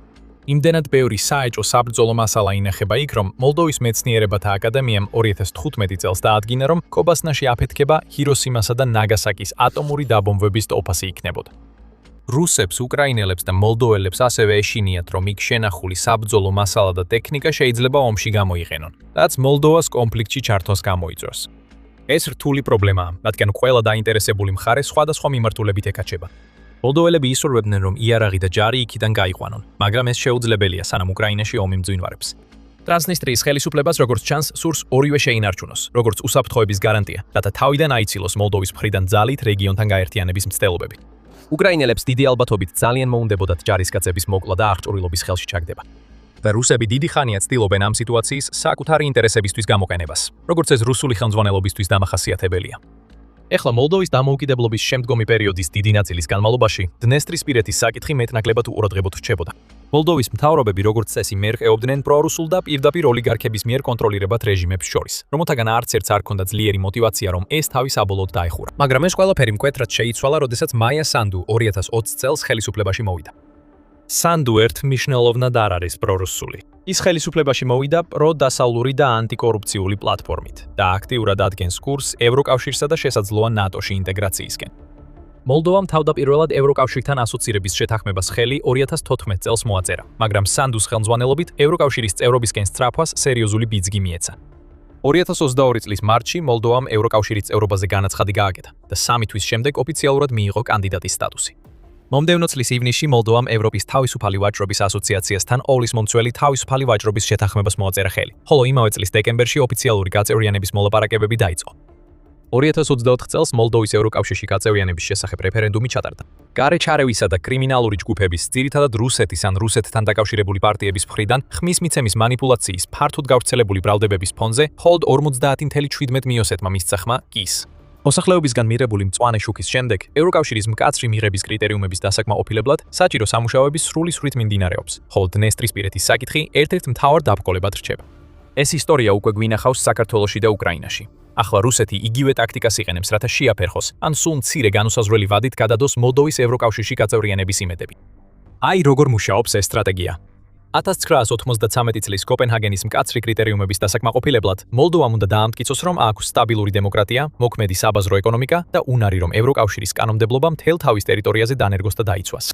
იმდენად ბევრი საეჭვო საბრძოლო მასალა ინახება იქ, რომ მოლდოვის მეცნიერებათა აკადემიამ 2015 წელს დაადგინა, რომ კობასნაში აფეთქება ჰიროსიმასა და ნაგასაკის ატომური დაბომბვების ტოფასი იქნებოდა. რუსებს, უკრაინელებს და მოლდოველებს ასევე ეშინიათ, რომ იქ შენახული საბრძოლო მასალა და ტექნიკა შეიძლება ომში გამოიყენონ, რაც მოლდოვას კონფლიქტში ჩართვას გამოიწვევს. ეს რთული პრობლემაა, რადგან ყველა დაინტერესებული მხარე სხვადასხვა მიმართულებით ეკაჩება. მოლდოველები ისურვებდნენ, რომ იარაღი და ჯარი იქიდან გაიყვანონ, მაგრამ ეს შეუძლებელია, სანამ უკრაინაში ომი მძვინვარებს. ტრანსნისტრიის ხელისუფლებას, როგორც ჩანს, სურს ორივე შეინარჩუნოს, როგორც უსაფრთხოების გარანტია, რათა თავიდან აიცილოს მოლდოვის მხრიდან ძალით რეგიონთან გაერთიანების მცდელობები. უკრაინელებს დიდი ალბათობით ძალიან მოუნდებოდათ ჯარისკაცების მოკლა და აღჭურვილობის ხელში ჩაგდება. და რუსები დიდი ხანია ცდილობენ ამ სიტუაციის საკუთარი ინტერესებისთვის გამოყენებას, როგორც ეს რუსული ხელმძღვანელობისთვის დამახასიათებელია. ეხლა მოლდოვის დამოუკიდებლობის შემდგომი პერიოდის დიდი ნაწილის განმავლობაში დნესტრისპირეთის საკითხი მეტნაკლებად უყურადღებოდ რჩებოდა. მოლდოვის მთავრობები, როგორც წესი, მერყეობდნენ პრორუსულ და პირდაპირ ოლიგარქების მიერ კონტროლირებად რეჟიმებს შორის, რომელთაგან არც ერთს არ ჰქონდა ძლიერი мотиваცია, რომ ეს თავი საბოლოოდ დაეხურა. მაგრამ ეს ყველაფერი მკვეთრად შეიცვალა, როდესაც მაია სანდუ 2020 წელს ხელისუფლებაში მოვიდა. სანდუ ერთ მნიშვნელოვნად არ არის პრორუსული. ის ხელისუფლებაში მოვიდა პრო-დასავლური და ანტიკორუფციული პლატფორმით და აქტიურად ადგენს კურსს ევროკავშირსა და შესაძლოა ნატოში ინტეგრაციისკენ. მოლდოვამ თავდაპირველად ევროკავშირთან ასოცირების შეთანხმებას ხელი 2014 წელს მოაწერა, მაგრამ სანდუს ხელმძღვანელობით ევროკავშირის წევრობისკენ სწრაფვას სერიოზული ბიძგი მიეცა. 2022 წლის მარტში მოლდოვამ ევროკავშირის წევრობაზე განაცხადი გააკეთა და 3 თვის შემდეგ ოფიციალურად მიიღო კანდიდატის სტატუსი. მომდევნო წლის ივნისში მოლდოვამ ევროპის თავისუფალი ვაჭრობის ასოციაციასთან ოვლის მომცველი თავისუფალი ვაჭრობის შეთანხმებას მოაწერა ხელი, ხოლო იმავე წლის დეკემბერში ოფიციალური გაწევრიანების მოლაპარაკებები დაიწყო. 2024 წელს მოლდოვის ევროკავშირში გაწევრიანების შესახებ რეფერენდუმი ჩატარდა. გარეჩარევისა და კრიმინალური ჯგუფების, ძირითადად რუსეთის ან რუსეთთან დაკავშირებული პარტიების მხრიდან ხმის მიცემის მანიპულაციის ფართოდ გავრცელებული ბრალდებების ფონზე მხოლოდ 50.7 მიოსეთმა მისცა ხმა კის. მოსახლეობისგან მიღებული მწვანე შუქის შემდეგ ევროკავშირის მკაცრი მიღების კრიტერიუმების დასაკმაყოფილებლად საჭირო სამუშაოების სრული სრვით მიმდინარეობს, ხოლო დნესტრისპირეთის საკითხი ერთ-ერთ მთავარ დაბრძოლებად რჩება. ეს ისტორია უკვე გვინახავს საქართველოში და უკრაინაში. ახლა რუსეთი იგივე ტაქტიკას იყენებს, რათა შეაფერხოს, ან სულ მცირე განუსაზღვრელი ვადით გადადოს მოლდოვის ევროკავშირში გაწევრიანების იმედები. აი როგორ მუშაობს ეს სტრატეგია. 1993 წლის კოპენჰაგენის მკაცრი კრიტერიუმების დასაკმაყოფილებლად მოლდოვამ უნდა დაამტკიცოს, რომ აქვს სტაბილური დემოკრატია, მოქმედი საბაზრო ეკონომიკა და უნარი, რომ ევროკავშირის კანონმდებლობა მთელ თავის ტერიტორიაზე დანერგოს და დაიცვას.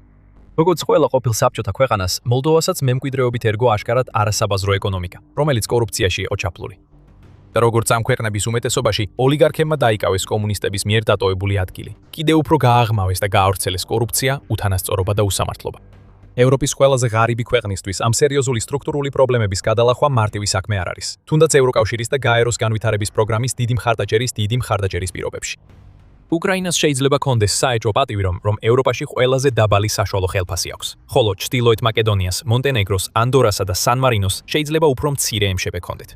როგორც ყველა ყოფილ საბჭოთა ქვეყანას, მოლდოვასაც მემკვიდრეობით ერგო აშკარად არასაბაზრო ეკონომიკა, რომელიც კორუფციაში იყო ჩაფლული. და როგორც ამ ქვეყნების უმეტესობაში, ოლიგარქებმა დაიკავეს კომუნისტების მიერ დატოვებული ადგილი. კიდევ უფრო გააღმავეს და გაავრცელეს კორუფცია, უთანასწორობა და უსამართლობა. ევროპის ყველაზე ღარიბი ქვეყნისთვის ამ სერიოზული სტრუქტურული პრობლემების გადალახვა მარტივი საქმე არ არის, თუნდაც ევროკავშირის და გაეროს განვითარების პროგრამის დიდი მხარდაჭერის პირობებში. უკრაინას შეიძლება კონდეს საეჭვო პატივი, რომ ევროპაში ყველაზე დაბალი საშუალო ხელფასი აქვს, ხოლო ჩრდილოეთ მაკედონიას, მონტენეგროს, ანდორასა და სან-მარინოს შეიძლება უფრო მცირე ემშეპე ჰქონდეთ.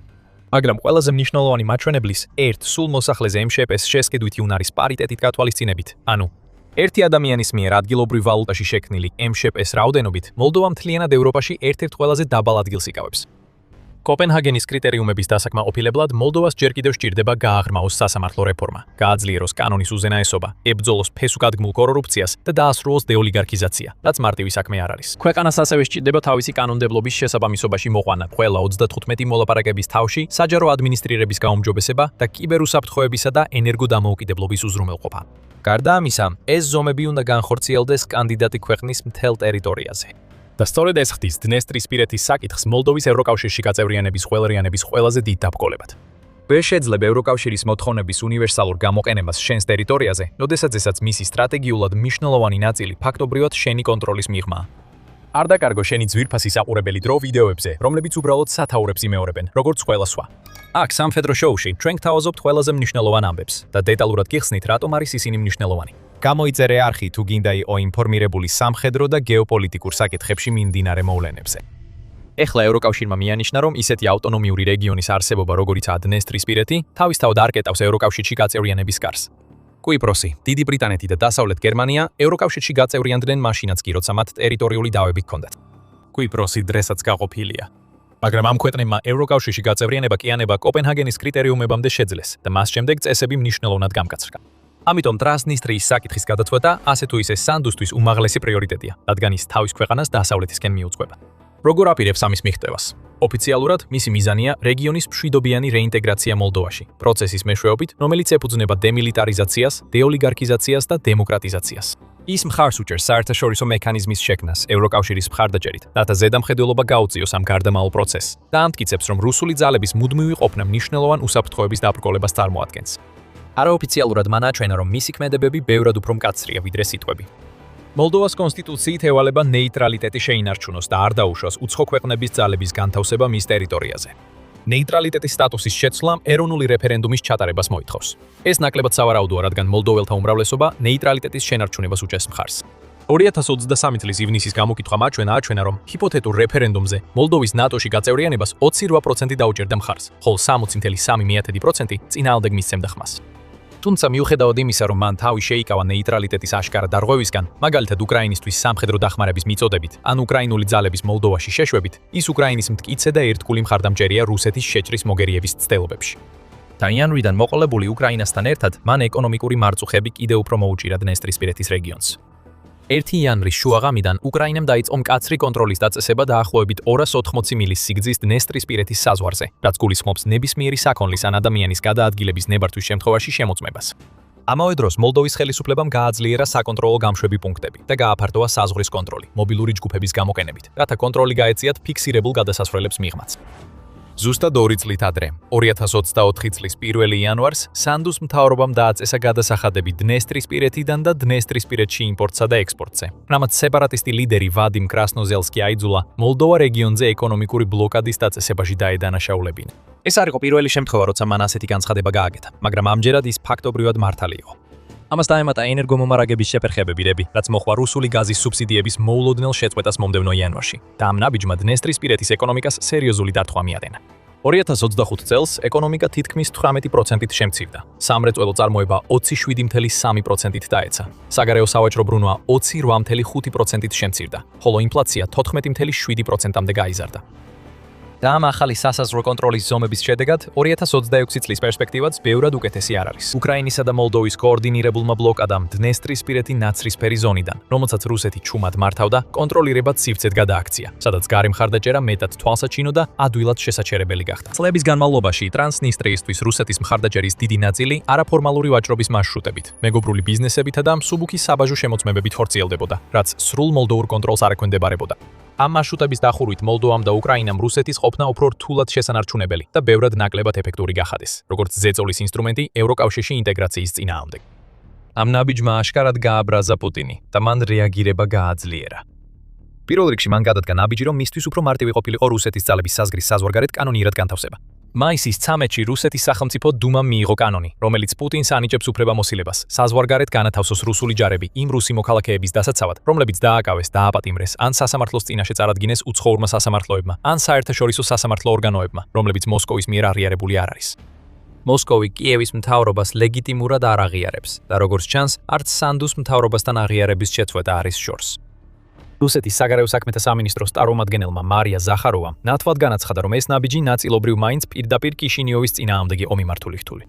მაგრამ ყველაზე მნიშვნელოვანი მაჩვენებლის ერთ სულ მოსახლეზე ემშეპეს შესყიდვითი უნარის პარიტეტით გათვალისწინებით, ანუ ერთი ადამიანის მიერ ადგილობრივ ვალუტაში შექმნილი ემშეპეს რაოდენობით მოლდოვა მთლიანად ევროპაში ერთ-ერთ ყველაზე დაბალ ადგილს იკავებს. კოპენჰაგენის კრიტერიუმების დასაკმაყოფილებლად მოლდოვას ჯერ კიდევ სჭირდება გააღრმაოს სასამართლო რეფორმა, გააძლიეროს კანონის უზენაესობა, ებრძოლოს ფესუკადგმულ კორუფციას და დაასრულოს დეოლიგარქიზაცია, რაც მარტივი საქმე არ არის. ქვეყანას ასევე სჭირდება თავისი კანონმდებლობის შესაბამისობაში მოყვანა ყველა 35 მოლაპარაკების თავში საჯარო ადმინისტრირების გაუმჯობესება და კიბერუსაფრთხოებისა და ენერგოდამოუკიდებლობის უზრუნველყოფა. გარდა ამისა, ეს ზომები უნდა განხორციელდეს კანდიდატი ქვეყნის მთელ ტერიტორიაზე. და სწორედ ეს ხდის დნესტრისპირეთის საკითხს მოლდოვის ევროკავშირში გაწევრიანების ყველაზე დიდ დაბრძოლებად. ვერ შეძლება ევროკავშირის მოთხოვნების უნივერსალურ გამოყენებას შენს ტერიტორიაზე, როდესაც ესაც მისი სტრატეგიულად მნიშვნელოვანი ნაწილი ფაქტობრივად შენი კონტროლის მიღმაა. არ დაკარგო შენი ძვირფასი საყურებელი დრო ვიდეოებზე, რომლებიც უბრალოდ სათაურებს იმეორებენ, როგორც ყველა სხვა. აქ სამხედრო შოუში ჩვენ გთავაზობთ ყველაზე მნიშვნელოვან ამბებს და დეტალურად გიხსნით, რატომ არის ისინი მნიშვნელოვანი. გამოიწერე არხი თუ გინდა იყო ინფორმირებული სამხედრო და გეოპოლიტიკურ საკითხებში მიმდინარე მოვლენებზე. ეხლა ევროკავშირმა მიანიშნა, რომ ისეთი ავტონომიური რეგიონის არსებობა, როგორიცაა დნესტრისპირეთი, თავისთავად არ კეტავს ევროკავშირში გაწევრიანების კარს. კვიპროსი, დიდი ბრიტანეთი და დასავლეთ გერმანია ევროკავშირში გაწევრიანდნენ მაშინაც კი, როცა მათ ტერიტორიული დავები ჰქონდათ. კვიპროსი დღესაც გაყოფილია. მაგრამ ამ ქვეყნებმა ევროკავშირში გაწევრიანება კი ანება კოპენჰაგენის კრიტერიუმებამდე შეძლეს და მას შემდეგ წესები მნიშვნელოვნად გამკაცრდა. ამიტომ ტრანსნისტრიის საკითხის გადაწყვეტა ასე თუ ისე სანდუსთვის უმაღლესი პრიორიტეტია, რადგან ის თავის ქვეყანას დასავლეთისკენ მიუძღვება. როგორ აპირებს ამის მიღწევას? ოფიციალურად მისი მიზანია რეგიონის მშვიდობიანი რეინტეგრაცია მოლდოვაში, პროცესის მეშვეობით, რომელიც ეფუძნება დემილიტარიზაციას, დეოლიგარქიზაციას და დემოკრატიზაციას. ის მხარს უჭერს საერთაშორისო მექანიზმის შექმნას ევროკავშირის მხარდაჭერით, რათა ზედამხედველობა გაუწიოს ამ გარდამავალ პროცესს და ამტკიცებს, რომ რუსული ძალების მუდმივი ყოფნა მნიშვნელოვან უსაფრთხოების დაბრკოლებას წარმოადგენს. არაოფიციალურად მან აჩვენა, რომ მისი ქმედებები ბევრად უფრო მკაცრია ვიდრე სიტყვები. მოლდოვას კონსტიტუციით ევალება ნეიტრალიტეტი შეინარჩუნოს და არ დაუშვას უცხო ქვეყნების ძალების განთავსება მის ტერიტორიაზე. ნეიტრალიტეტის სტატუსის შეცვლამ ეროვნული რეფერენდუმის ჩატარებას მოითხოვს. ეს ნაკლებად სავარაუდოა, რადგან მოლდოველთა უმრავლესობა ნეიტრალიტეტის შენარჩუნებას უჭერს მხარს. 2023 წლის ივნისის გამოკითხვა აჩვენა, რომ ჰიპოთეტურ რეფერენდუმზე მოლდოვის ნატოში გაწევრიანებას 28% დაუჭერდა მხარს, ხოლო 60.3% წინააღმდეგ მისცემდა ხმას. თუმცა მიუხედავად იმისა, რომ მან თავი შეიკავა ნეიტრალიტეტის აშკარა დარღვევისგან, მაგალითად უკრაინისთვის სამხედრო დახმარების მიწოდებით, ან უკრაინული ძალების მოლდოვაში შეშვებით, ის უკრაინის მტკიცე და ერთგული მხარდამჭერია რუსეთის შეჭრის მოგერიების ცდილობებში. და იანვრიდან მოყოლებული უკრაინასთან ერთად, მან ეკონომიკური მარწუხები კიდევ უფრო მოუჭირა დნესტრისპირეთის რეგიონს. 1 იანვრის შუაღამიდან უკრაინამ დაიწყო მკაცრი კონტროლის დაწესება დაახლოებით 280 მილის სიგრძის დნესტრისპირეთის საზღვარზე, რაც გულისხმობს ნებისმიერი საქონლის ან ადამიანის გადაადგილების ნებართვის შემთხვევაში შემოწმებას. ამავე დროს მოლდოვის ხელისუფლებამ გააძლიერა საკონტროლო გამშვები პუნქტები და გააფართოვა საზღვრის კონტროლი მობილური ჯგუფების გამოყენებით, რათა კონტროლი გაეწიათ ფიქსირებულ გადასასვლელებს მიღმაც. ზუსტად 2 წლით ადრე, 2024 წლის 1 იანვარს, სანდუს მთავრობამ დააწესა გადასახადები დნესტრისპირეთიდან და დნესტრისპირეთში იმპორტსა და ექსპორტზე. რამაც სეპარატისტი ლიდერი ვადიმ კრასნოზელსკი აიძულა მოლდოვა რეგიონზე ეკონომიკური ბლოკადის დაწესებაში დაედანაშაულებინა. ეს არ იყო პირველი შემთხვევა, როცა მან ასეთი განცხადება გააკეთა, მაგრამ ამჯერად ის ფაქტობრივად მართალი იყო. ამას დაემატა ენერგომომარაგების შეფერხებები, რაც მოხდა რუსული გაზის სუბსიდიების მოულოდნელ შეწყვეტას მომდევნო იანვარში და ამ ნაბიჯმა დნესტრისპირეთის ეკონომიკას სერიოზული დარტყმა მიადენა. 2025 წელს ეკონომიკა თითქმის 18%-ით შემცირდა. სამრეწველო წარმოება 27.3%-ით დაეცა. საგარეო სავაჭრო ბრუნვა 28.5%-ით შემცირდა, ხოლო ინფლაცია 14.7%-მდე გაიზარდა. და ამ ახალი სასაზღვრო კონტროლის ზომების შედეგად 2026 წლის პერსპექტივაც ბევრად უკეთესი არ არის. უკრაინისა და მოლდოვის კოორდინირებულმა ბლოკადამ დნესტრისპირეთი ნაცრისფერი ზონიდან, რომელსაც რუსეთი ჩუმად მართავდა, კონტროლირებად სივრცედ გადააქცია, სადაც გარე მხარდაჭერა მეტად თვალსაჩინო და ადვილად შესაჩერებელი გახდა. წლების განმავლობაში ტრანსნისტრიისთვის რუსეთის მხარდაჭერის დიდი ნაწილი არაფორმალური ვაჭრობის მარშრუტებით, მეგობრული ბიზნესებითა და მსუბუქი საბაჟო შემოწმებებით ხორციელდებოდა, რაც სრულ მოლდოვურ კონტროლს არ ექვემდებარებოდა. ამ მარშრუტების დახურვით მოლდოვამ და უკრაინამ რუსეთის ყოფნა უფრო რთულად შესანარჩუნებელი და ბევრად ნაკლებად ეფექტური გახადეს, როგორც ზეწოლის ინსტრუმენტი ევროკავშირში ინტეგრაციის წინააღმდეგ. ამ ნაბიჯმა აშკარად გააბრაზა პუტინი და მან რეაგირება გააძლიერა. პირველ რიგში მან გადადგა ნაბიჯი, რომ მისთვის უფრო მარტივი ყოფილიყო რუსეთის ძალების საზღვრის საზღვარგარეთ კანონიერად განთავსება. მაისის 13-ში რუსეთის სახელმწიფო დუმამ მიიღო კანონი, რომელიც პუტინს ანიჭებს უფლებამოსილებას საზღვარგარეთ განათავსოს რუსული ჯარები იმ რუსი მოქალაქეების დასაცავად, რომლებიც დააკავეს, დააპატიმრეს ან სასამართლოს წინაშე წარადგინეს უცხოურმა სასამართლოებმა, ან საერთაშორისო სასამართლო ორგანოებმა, რომლებიც მოსკოვის მიერ აღიარებული არ არის. მოსკოვი კიევის მთავრობას ლეგიტიმურად არ აღიარებს და როგორც ჩანს, არც სანდუს მთავრობასთან აღიარების შეწყვეტა არის შორს. რუსეთის საგარეო საქმეთა სამინისტროს წარმომადგენელმა მარია ზახაროვამ ნათლად განაცხადა, რომ ეს ნაბიჯი ნაწილობრივ მაინც პირდაპირ კიშინიოვის წინააღმდეგ იყო მიმართული ხთული.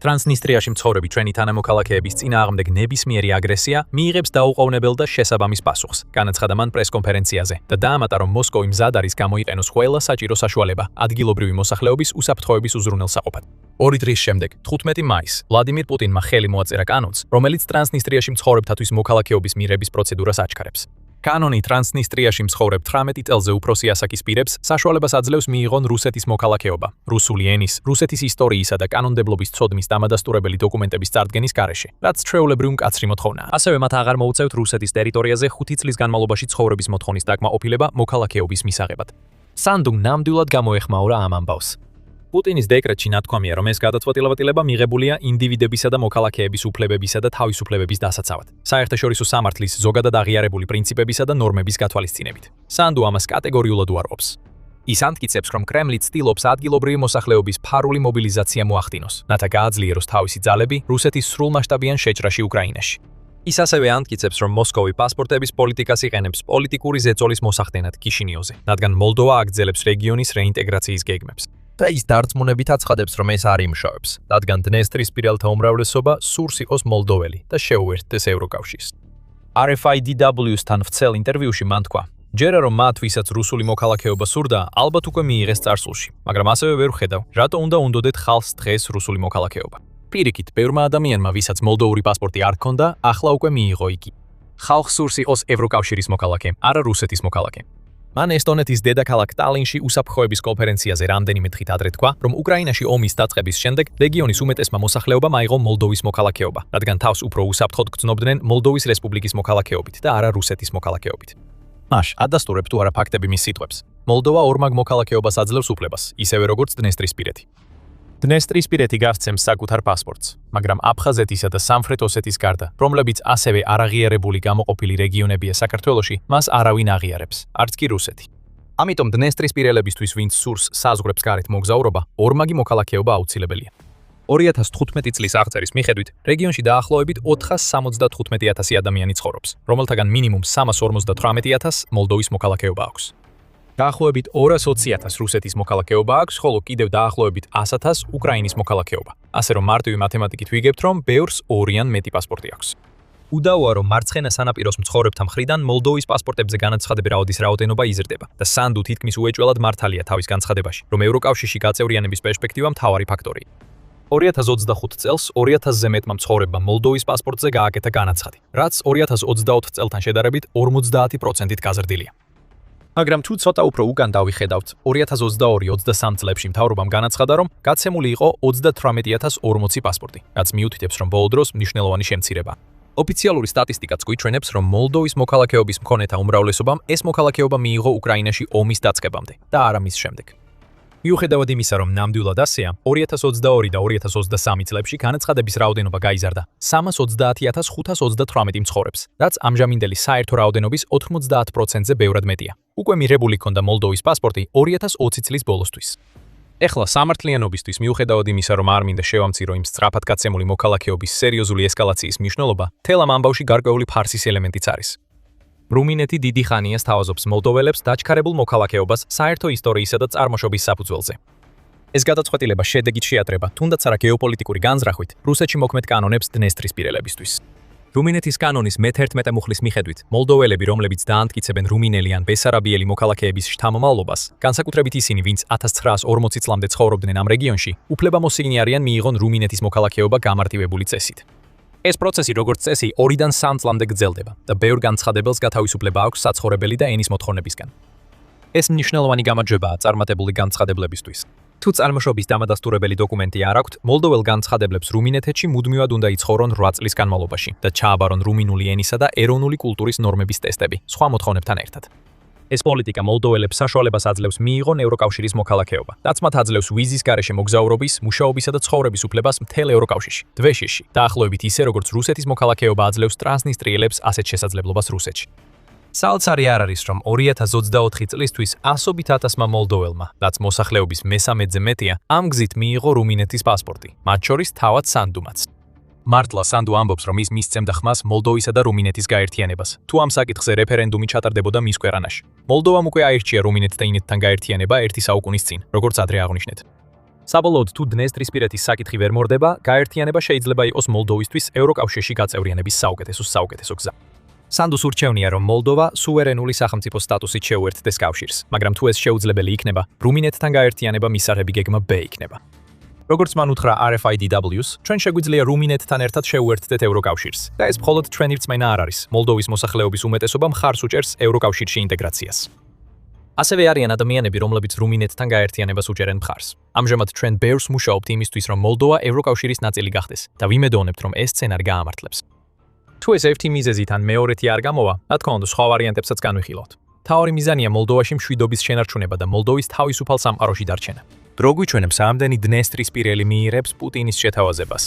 ტრანსნისტრიაში მცხოვრები ჩვენი თანამოქალაქეების წინააღმდეგ ნებისმიერი აგრესია მიიღებს დაუყოვნებელ და შესაბამის პასუხს, განაცხადა მან პრესკონფერენციაზე და დაამატა, რომ მოსკოვი მზად არის გამოიყენოს ყველა საჭირო საშუალება ადგილობრივი მოსახლეობის უსაფრთხოების უზრუნველსაყოფად. 2 დღის შემდეგ, 15 მაისს, ვლადიმირ პუტინმა ხელი მოაწერა კანონს, რომელიც ტრანსნისტრიაში მცხოვრებთათვის მოქალაქეობის მიღების პროცედურას აჩქარებს. კანონი ტრანსნისტრიაში მცხოვრებ 18 წელზე უფროსი ასაკის პირებს საშუალებას აძლევს მიიღონ რუსეთის მოქალაქეობა, რუსული ენის, რუსეთის ისტორიისა და კანონმდებლობის ცოდნის დამადასტურებელი დოკუმენტების წარდგენის გარეშე, რაც ჩვეულებრივ მკაცრი მოთხოვნაა. ასევე მათ აღარ მოუწევთ რუსეთის ტერიტორიაზე 5 წლის განმავლობაში ცხოვრების მოთხოვნის დაკმაყოფილება მოქალაქეობის მისაღებად. სანდუმ ნამდვილად გამოეხმაურა ამ ამბავს. პუტინის დეკრეტში ნათქვამია, რომ ეს გადაწყვეტილება მიღებულია ინდივიდებისა და მოქალაქეების უფლებებისა და თავისუფლებების დასაცავად, საერთაშორისო სამართლის ზოგადად აღიარებული პრინციპებისა და ნორმების გათვალისწინებით. სანდუ ამას კატეგორიულად უარყოფს. ის ამტკიცებს, რომ კრემლი ცდილობს ადგილობრივი მოსახლეობის ფარული მობილიზაცია მოახდინოს, რათა გააძლიეროს თავისი ძალები რუსეთის სრულმასშტაბიან შეჭრაში უკრაინაში. ის ასევე ამტკიცებს, რომ მოსკოვი პასპორტების პოლიტიკას იყენებს პოლიტიკური ზეწოლის მოსახდენად კიშინიოზე, რადგან მოლდოვა აგრძელებს რეგიონის რეინტეგრაციის გეგმებს. და ის დარწმუნებით აცხადებს, რომ ეს არ იმუშავებს, რადგან დნესტრისპირელთა უმრავლესობა სურს იყოს მოლდოველი და შეუერთდეს ევროკავშირს. RFIDW-სთან ვრცელ ინტერვიუში მან თქვა, ჯერა რომ მათ, ვისაც რუსული მოქალაქეობა სურდა, ალბათ უკვე მიიღეს წარსულში, მაგრამ ასევე ვერ ვხედავ, რატო უნდა უნდოდეთ ხალხს დღეს რუსული მოქალაქეობა. პირიქით, ბევრმა ადამიანმა, ვისაც მოლდოვური პასპორტი არ ჰქონდა, ახლა უკვე მიიღო იგი. ხალხს სურს იყოს ევროკავშირის მოქალაქე, არა რუსეთის მოქალაქე. მან ესტონეთის დედაქალაქ ტალინში უსაფრთხოების კონფერენციაზე რამდენიმე დღით ადრე თქვა, რომ უკრაინაში ომის დაწყების შემდეგ რეგიონის უმეტესმა მოსახლეობამ აიღო მოლდოვის მოქალაქეობა, რადგან თავს უფრო უსაფრთხოდ გრძნობდნენ მოლდოვის რესპუბლიკის მოქალაქეობით და არა რუსეთის მოქალაქეობით. მაშ ადასტურებ თუ არა ფაქტები მის სიტყვებს. მოლდოვა ორმაგ მოქალაქეობას აძლევს უფლებას, ისევე როგორც დნესტრისპირეთი. დნესტრისპირეთი გასცემს საკუთარ პასპორტს, მაგრამ აფხაზეთისა და სამხრეთ ოსეთის გარდა, რომლებიც ასევე არაღიარებული გამოყოფილი რეგიონებია საქართველოში, მას არავინ აღიარებს, არც კი რუსეთი. ამიტომ დნესტრისპირელებისთვის, ვინც სურს საზღვრებს გარეთ მოგზაურობა, ორმაგი მოქალაქეობა აუცილებელია. 2015 წლის აღწერის მიხედვით, რეგიონში დაახლოებით 475,000 ადამიანი ცხოვრობს, რომელთაგან მინიმუმ 358,000 მოლდოვის მოქალაქეობა აქვს. დაახლოებით 220,000 რუსეთის მოქალაქეობა აქვს, ხოლო კიდევ დაახლოებით 100,000 უკრაინის მოქალაქეობა. ასე რომ მარტივი მათემატიკით ვიგებთ, რომ ბევრს 2 ან მეტი პასპორტი აქვს. უდავოა, რომ მარცხენა სანაპიროს მცხოვრებთა მხრიდან მოლდოვის პასპორტებზე განაცხადები რაოდის რაოდენობა იზრდება და სანდუ თითქმის უეჭველად მართალია თავის განცხადებაში, რომ ევროკავშირში გაწევრიანების პერსპექტივა მთავარი ფაქტორია. 2025 წელს 2000-ზე მეტმა მცხოვრებმა მოლდოვის პასპორტზე გააკეთა განაცხადი, რაც 2024 წელთან შედარებით 50%-ით გაზრდილია. მაგრამ თუ ცოტა უფრო უკან დავიხედავთ, 2022-23 წლებში მთავრობამ განაცხადა, რომ გაცემული იყო 38040 პასპორტი, რაც მიუთითებს, რომ ბოლო დროს მნიშვნელოვანი შემცირება. ოფიციალური სტატისტიკაც გვიჩვენებს, რომ მოლდოვის მოქალაქეობის მქონეთა უმრავლესობამ ეს მოქალაქეობა მიიღო უკრაინაში ომის დაწყებამდე და არა მის შემდეგ. მიუხედავად იმისა, რომ ნამდვილად ასეა, 2022 და 2023 წლებში განაცხადების რაოდენობა გაიზარდა 330,528 მცხოვრებს, რაც ამჟამინდელი საერთო რაოდენობის 90%-ზე ბევრად მეტია. უკვე მიღებული ჰქონდა მოლდოვის პასპორტი 2020 წლის ბოლოსთვის. ეხლა სამართლიანობისთვის მიუხედავად იმისა, რომ არ მინდა შევამცირო იმ სწრაფად გაცემული მოქალაქეობის სერიოზული ესკალაციის მნიშვნელობა, თელ ამ ამბავში გარკვეული ფარსის ელემენტიც არის. რუმინეთი დიდი ხანია სთავაზობს მოლდოველებს დაჩქარებულ მოქალაქეობას საერთო ისტორიისა და წარმოშობის საფუძველზე. ეს გადაწყვეტილება შედეგით შეატრება, თუნდაც არა გეოპოლიტიკური განზრახვით, რუსეთში მოქმედ კანონებს დნესტრისპირელებისთვის. რუმინეთის კანონის მე-11 მუხლის მიხედვით, მოლდოველები, რომლებიც დაამტკიცებენ რუმინელი ან ბესარაბიელი მოქალაქეების შთამომავლობას, განსაკუთრებით ისინი, ვინც 1940 წლამდე ცხოვრობდნენ ამ რეგიონში, უფლებამოსილნი არიან მიიღონ რუმინეთის მოქალაქეობა გამარტივებული წესით. ეს პროცესი როგორც წესი 2-დან 3 წლამდე გრძელდება და ბევრ განცხადებელს გათავისუფლება აქვს საცხოვრებელი და ენის მოთხოვნებისგან. ეს მნიშვნელოვანი გამარჯვებაა წარმატებული განცხადებლებისთვის. თუ წარმოშობის დამადასტურებელი დოკუმენტი არ აქვთ, მოლდოվել განცხადებლებს რუმინეთში მუდმივად უნდა იცხოვრონ 8 წლის განმავლობაში და ჩააბარონ რუმინული ენისა და ეროვნული კულტურის ნორმების ტესტები, სხვა მოთხოვნებთან ერთად. ეს პოლიტიკა მოლდოველებს საშუალებას აძლევს მიიღონ ევროკავშირის მოქალაქეობა, რაც მათ აძლევს ვიზის გარეშე მოგზაურობის, მუშაობისა და ცხოვრების უფლებას მთელ ევროკავშირში, დვეშიში, დაახლოებით ისე, როგორც რუსეთის მოქალაქეობა აძლევს ტრანსნისტრიელებს ასეთ შესაძლებლობას რუსეთში. საოცარი არ არის, რომ 2024 წლისთვის ასობით ათასმა მოლდოველმა, რაც მოსახლეობის მე-13-ზე მეტია, ამ გზით მიიღო რუმინეთის პასპორტი, მათ შორის თავად სანდუმაც. მართლა სანდუ ამბობს, რომ ის მისცემდა ხმას მოლდოვისა და რუმინეთის გაერთიანებას, თუ ამ საკითხზე რეფერენდუმი ჩატარდებოდა მის ქვეყანაში. მოლდოვამ უკვე აირჩია რუმინეთს და ინეთთან გაერთიანება 1 საუკუნის წინ, როგორც ადრე აღვნიშნეთ. საბოლოოდ, თუ დნესტრისპირეთის საკითხი ვერ მორდება, გაერთიანება შეიძლება იყოს მოლდოვისთვის ევროკავშირში გაწევრიანების საუკეთესო გზა. სანდუს ურჩევნია, რომ მოლდოვა სუვერენული სახელმწიფო სტატუსით შეუერთდეს კავშირს, მაგრამ თუ ეს შეუძლებელი იქნება, რუმინეთთან გაერთიანება მისაღები გეგმა B იქნება. როგორც მან უთხრა RFIDW-ს, ჩვენ შეგვიძლია რუმინეთთან ერთად შევუერთდეთ ევროკავშირს და ეს მხოლოდ ჩვენი რწმენა არ არის. მოლდოვის მოსახლეობის უმეტესობა მხარს უჭერს ევროკავშირში ინტეგრაციას. ასევე არიან ადამიანები, რომლებიც რუმინეთთან გაერთიანებას უჭერენ მხარს. ამჟამად ჩვენ ბევრს მუშაობთ იმისთვის, რომ მოლდოვა ევროკავშირის ნაწილი გახდეს და ვიმედოვნებთ, რომ ეს სცენარი გაამართლებს. თუ ეს ერთი მიზეზით ან მეორეთი არ გამოვა, რა თქმა უნდა, სხვა ვარიანტებსაც განვიხილავთ. თავი მიზანია მოლდოვაში მშვიდობის შენარჩუნება და მოლდოვის თავისუფალ სამყაროში დარჩენა. დრო გვიჩვენებს ამდენი დნესტრისპირელი მიიღებს პუტინის შეთავაზებას.